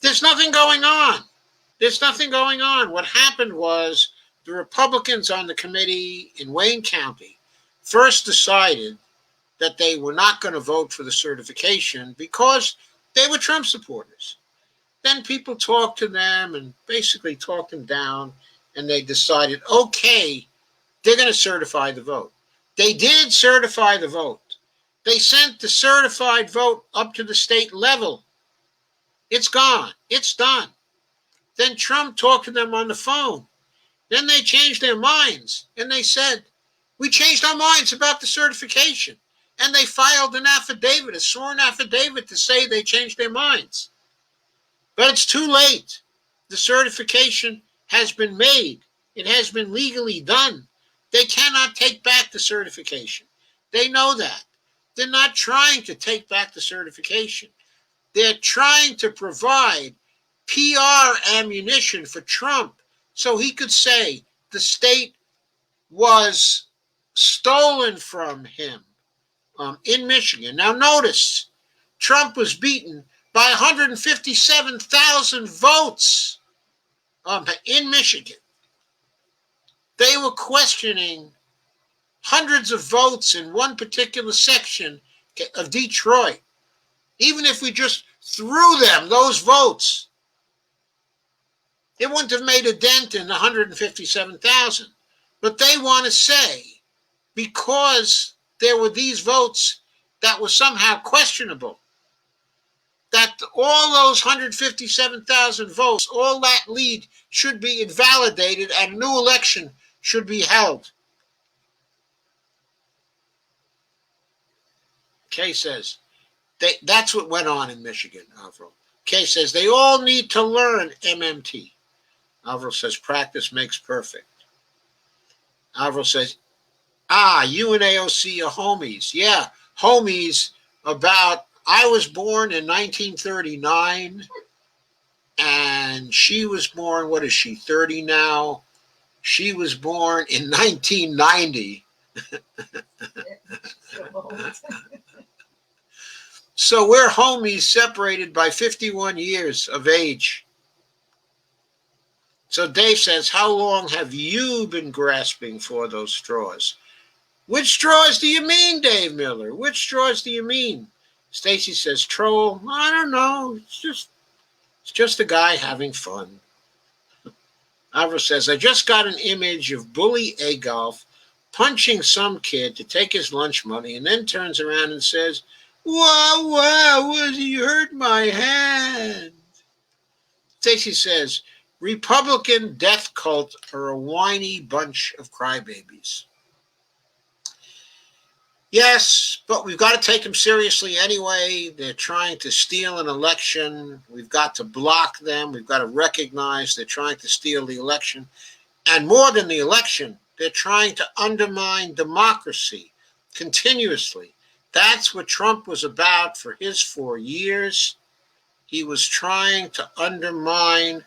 There's nothing going on. There's nothing going on. What happened was the Republicans on the committee in Wayne County first decided that they were not going to vote for the certification because they were Trump supporters. Then people talked to them and basically talked them down, and they decided, okay, they're going to certify the vote. They did certify the vote. They sent the certified vote up to the state level. It's gone. It's done. Then Trump talked to them on the phone. Then they changed their minds, and they said, we changed our minds about the certification. And they filed an affidavit, a sworn affidavit, to say they changed their minds. But it's too late. The certification has been made. It has been legally done. They cannot take back the certification. They know that. They're not trying to take back the certification. They're trying to provide PR ammunition for Trump so he could say the state was stolen from him in Michigan. Now notice, Trump was beaten by 157,000 votes in Michigan. They were questioning hundreds of votes in one particular section of Detroit. Even if we just threw them those votes, it wouldn't have made a dent in 157,000. But they want to say, because there were these votes that were somehow questionable, that all those 157,000 votes, all that lead should be invalidated and a new election should be held. Kay says, that's what went on in Michigan, Avril. Kay says, they all need to learn MMT. Avril says, practice makes perfect. Avril says, you and AOC are homies. Yeah, homies about, I was born in 1939, and she was born, what is she, 30 now? She was born in 1990. So we're homies separated by 51 years of age. So Dave says, how long have you been grasping for those straws? Which straws do you mean, Dave Miller? Which straws do you mean? Stacy says, troll. I don't know. It's just a guy having fun. Avra says, I just got an image of Bully Adolf punching some kid to take his lunch money and then turns around and says, wow, you hurt my hand. Stacy says, Republican death cult are a whiny bunch of crybabies. Yes, but we've got to take them seriously anyway. They're trying to steal an election. We've got to block them. We've got to recognize they're trying to steal the election. And more than the election, they're trying to undermine democracy continuously. That's what Trump was about for his 4 years. he was trying to undermine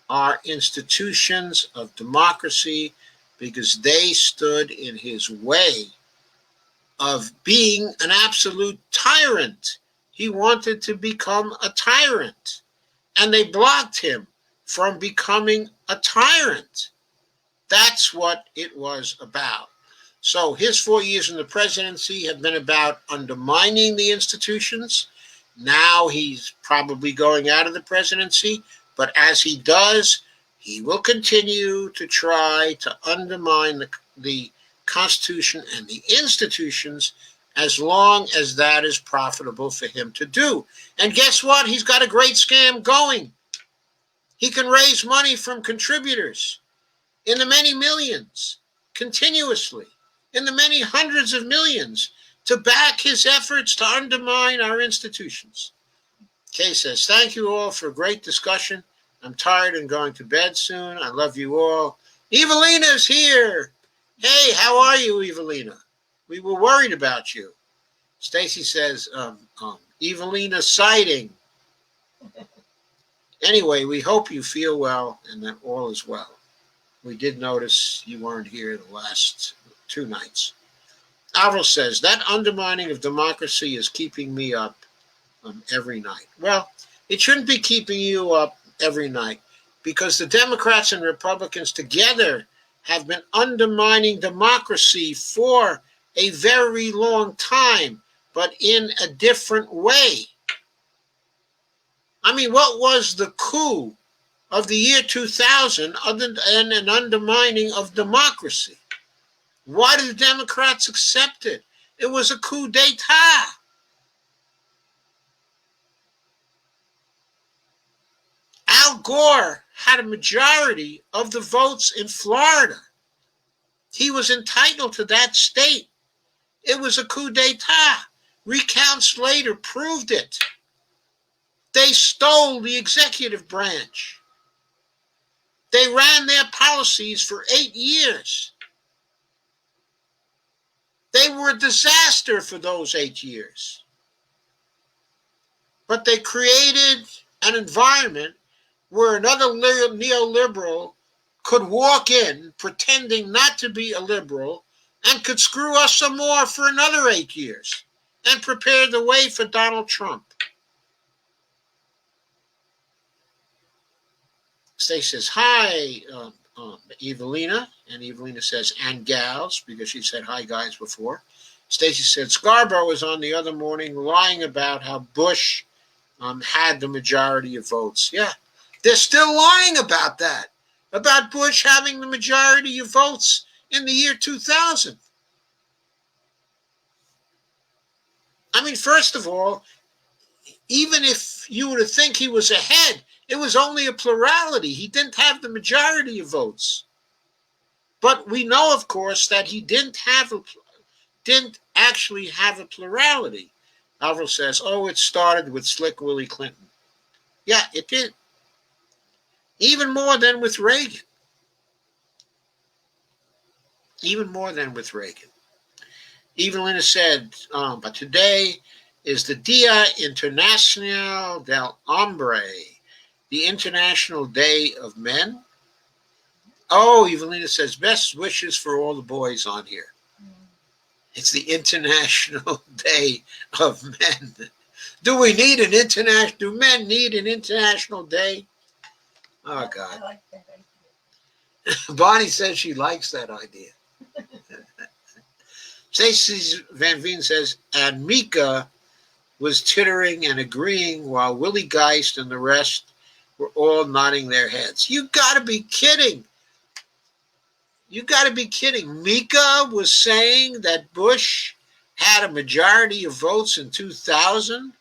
our institutions of democracy because they stood in his way of being an absolute tyrant. He wanted to become a tyrant, and they blocked him from becoming a tyrant. That's what it was about. So his 4 years in the presidency have been about undermining the institutions. Now he's probably going out of the presidency, but as he does, he will continue to try to undermine the Constitution and the institutions as long as that is profitable for him to do. And guess what? He's got a great scam going. He can raise money from contributors in the many millions, continuously, in the many hundreds of millions, to back his efforts to undermine our institutions. Kay says, thank you all for a great discussion. I'm tired and going to bed soon. I love you all. Evelina's here. Hey, how are you, Evelina? We were worried about you. Stacy says, Evelina sighting. Anyway, we hope you feel well and that all is well. We did notice you weren't here the last 2 nights. Avril says, that undermining of democracy is keeping me up every night. Well, it shouldn't be keeping you up every night because the Democrats and Republicans together have been undermining democracy for a very long time, but in a different way. I mean, what was the coup of the year 2000 other than an undermining of democracy? Why did the Democrats accept it? It was a coup d'etat. Al Gore had a majority of the votes in Florida. He was entitled to that state. It was a coup d'etat. Recounts later proved it. They stole the executive branch. They ran their policies for 8 years. They were a disaster for those 8 years. But they created an environment where another neoliberal could walk in pretending not to be a liberal and could screw us some more for another 8 years and prepare the way for Donald Trump. Stacey says, hi, Evelina. And Evelina says, and gals, because she said hi, guys, before. Stacey said, Scarborough was on the other morning lying about how Bush had the majority of votes. Yeah, they're still lying about that, about Bush having the majority of votes in the year 2000. I mean, first of all, even if you were to think he was ahead, it was only a plurality. He didn't have the majority of votes. But we know, of course, that he didn't actually have a plurality. Alvaro says, oh, it started with Slick Willie Clinton. Yeah, it did. Even more than with Reagan. Even more than with Reagan. Evelina said, but today is the Dia Internacional del Hombre, the International Day of Men. Oh, Evelina says, best wishes for all the boys on here. It's the International Day of Men. Do men need an international day? Oh, God. I like that idea. Bonnie says she likes that idea. Stacey Van Veen says, and Mika was tittering and agreeing while Willie Geist and the rest were all nodding their heads. You gotta be kidding. You gotta be kidding. Mika was saying that Bush had a majority of votes in 2000.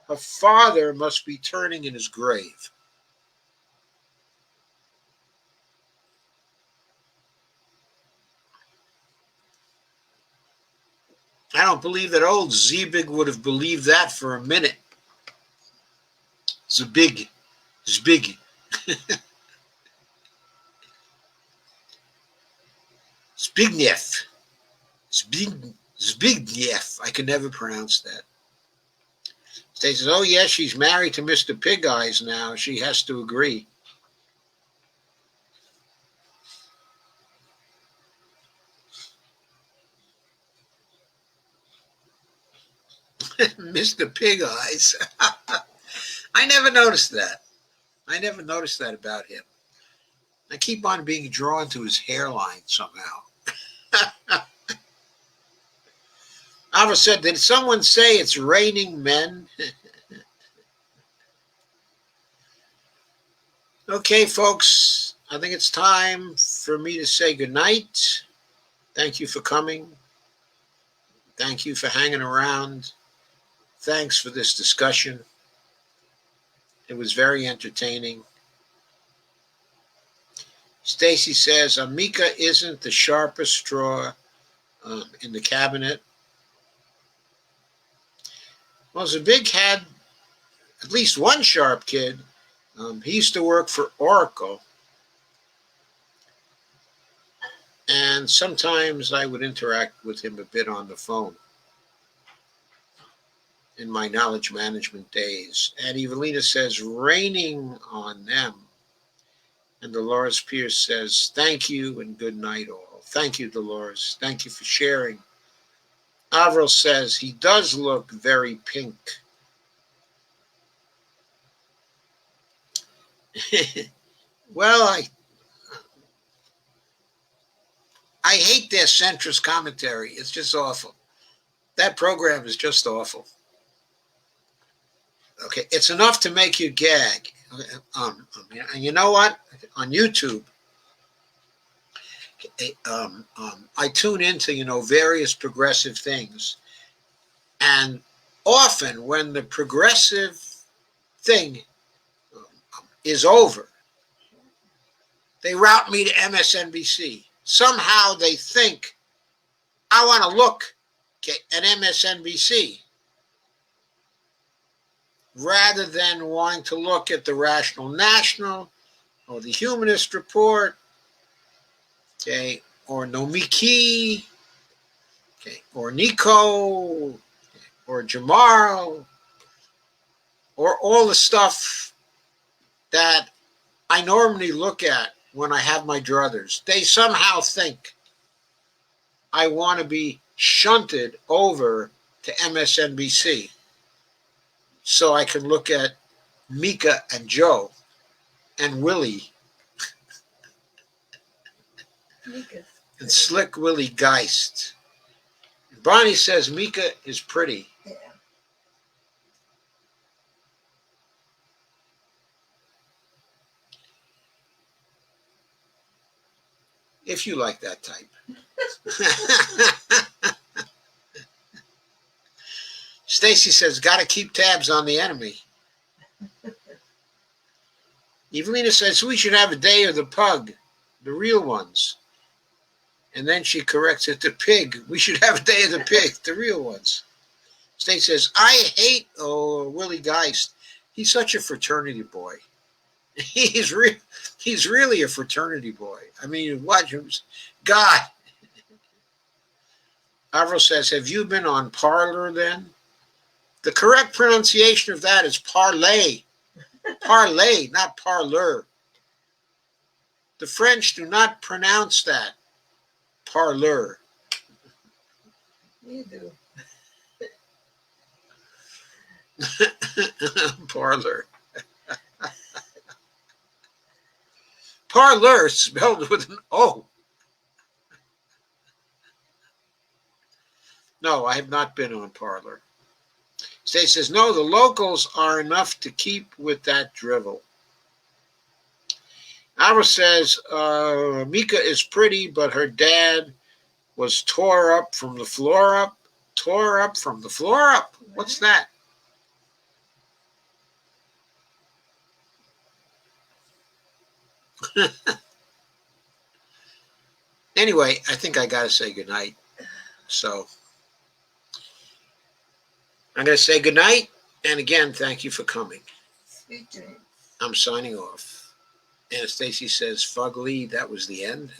Her father must be turning in his grave. I don't believe that old Zebig would have believed that for a minute. Zbig. Zbigniew. Zbigniew. I can never pronounce that. Stacy says, oh, yes, she's married to Mr. Pig Eyes now. She has to agree. Mr. Pig Eyes. I never noticed that. I never noticed that about him. I keep on being drawn to his hairline somehow. Ava said, did someone say it's raining men? Okay, folks, I think it's time for me to say goodnight. Thank you for coming. Thank you for hanging around. Thanks for this discussion. It was very entertaining. Stacy says, Amika isn't the sharpest straw in the cabinet. Well, Zabig had at least one sharp kid. He used to work for Oracle. And sometimes I would interact with him a bit on the phone in my knowledge management days. And Evelina says, raining on them. And Dolores Pierce says, thank you and good night all. Thank you, Dolores. Thank you for sharing. Avril says, he does look very pink. Well, I hate their centrist commentary. It's just awful. That program is just awful. Okay, it's enough to make you gag. And you know what? On YouTube, I tune into, various progressive things. And often when the progressive thing is over, they route me to MSNBC. Somehow they think I want to look at MSNBC rather than wanting to look at the Rational National or the Humanist Report, okay, or Nomiki, okay, or Nico, or Jamal, or all the stuff that I normally look at when I have my druthers. They somehow think I want to be shunted over to MSNBC so I can look at Mika and Joe and Willie and Slick Willie Geist. Bonnie says Mika is pretty. Yeah. If you like that type. Stacy says, gotta keep tabs on the enemy. Evelina says, we should have a day of the pug, the real ones. And then she corrects it to pig. We should have a day of the pig, the real ones. Stacy says, I hate Willie Geist. He's such a fraternity boy. He's really a fraternity boy. I mean, watch him. God. Avril says, have you been on Parler then? The correct pronunciation of that is parlay. Parlay, not parlor. The French do not pronounce that. Parlor. You do. Parlor. Parlor spelled with an O. No, I have not been on Parlor. Stacey says, no, the locals are enough to keep with that drivel. Ira says, Mika is pretty, but her dad was tore up from the floor up. Tore up from the floor up? What's that? Anyway, I think I got to say goodnight. So I'm going to say goodnight. And again, thank you for coming. Sweet dreams. I'm signing off. And Stacy says, Fugly, that was the end.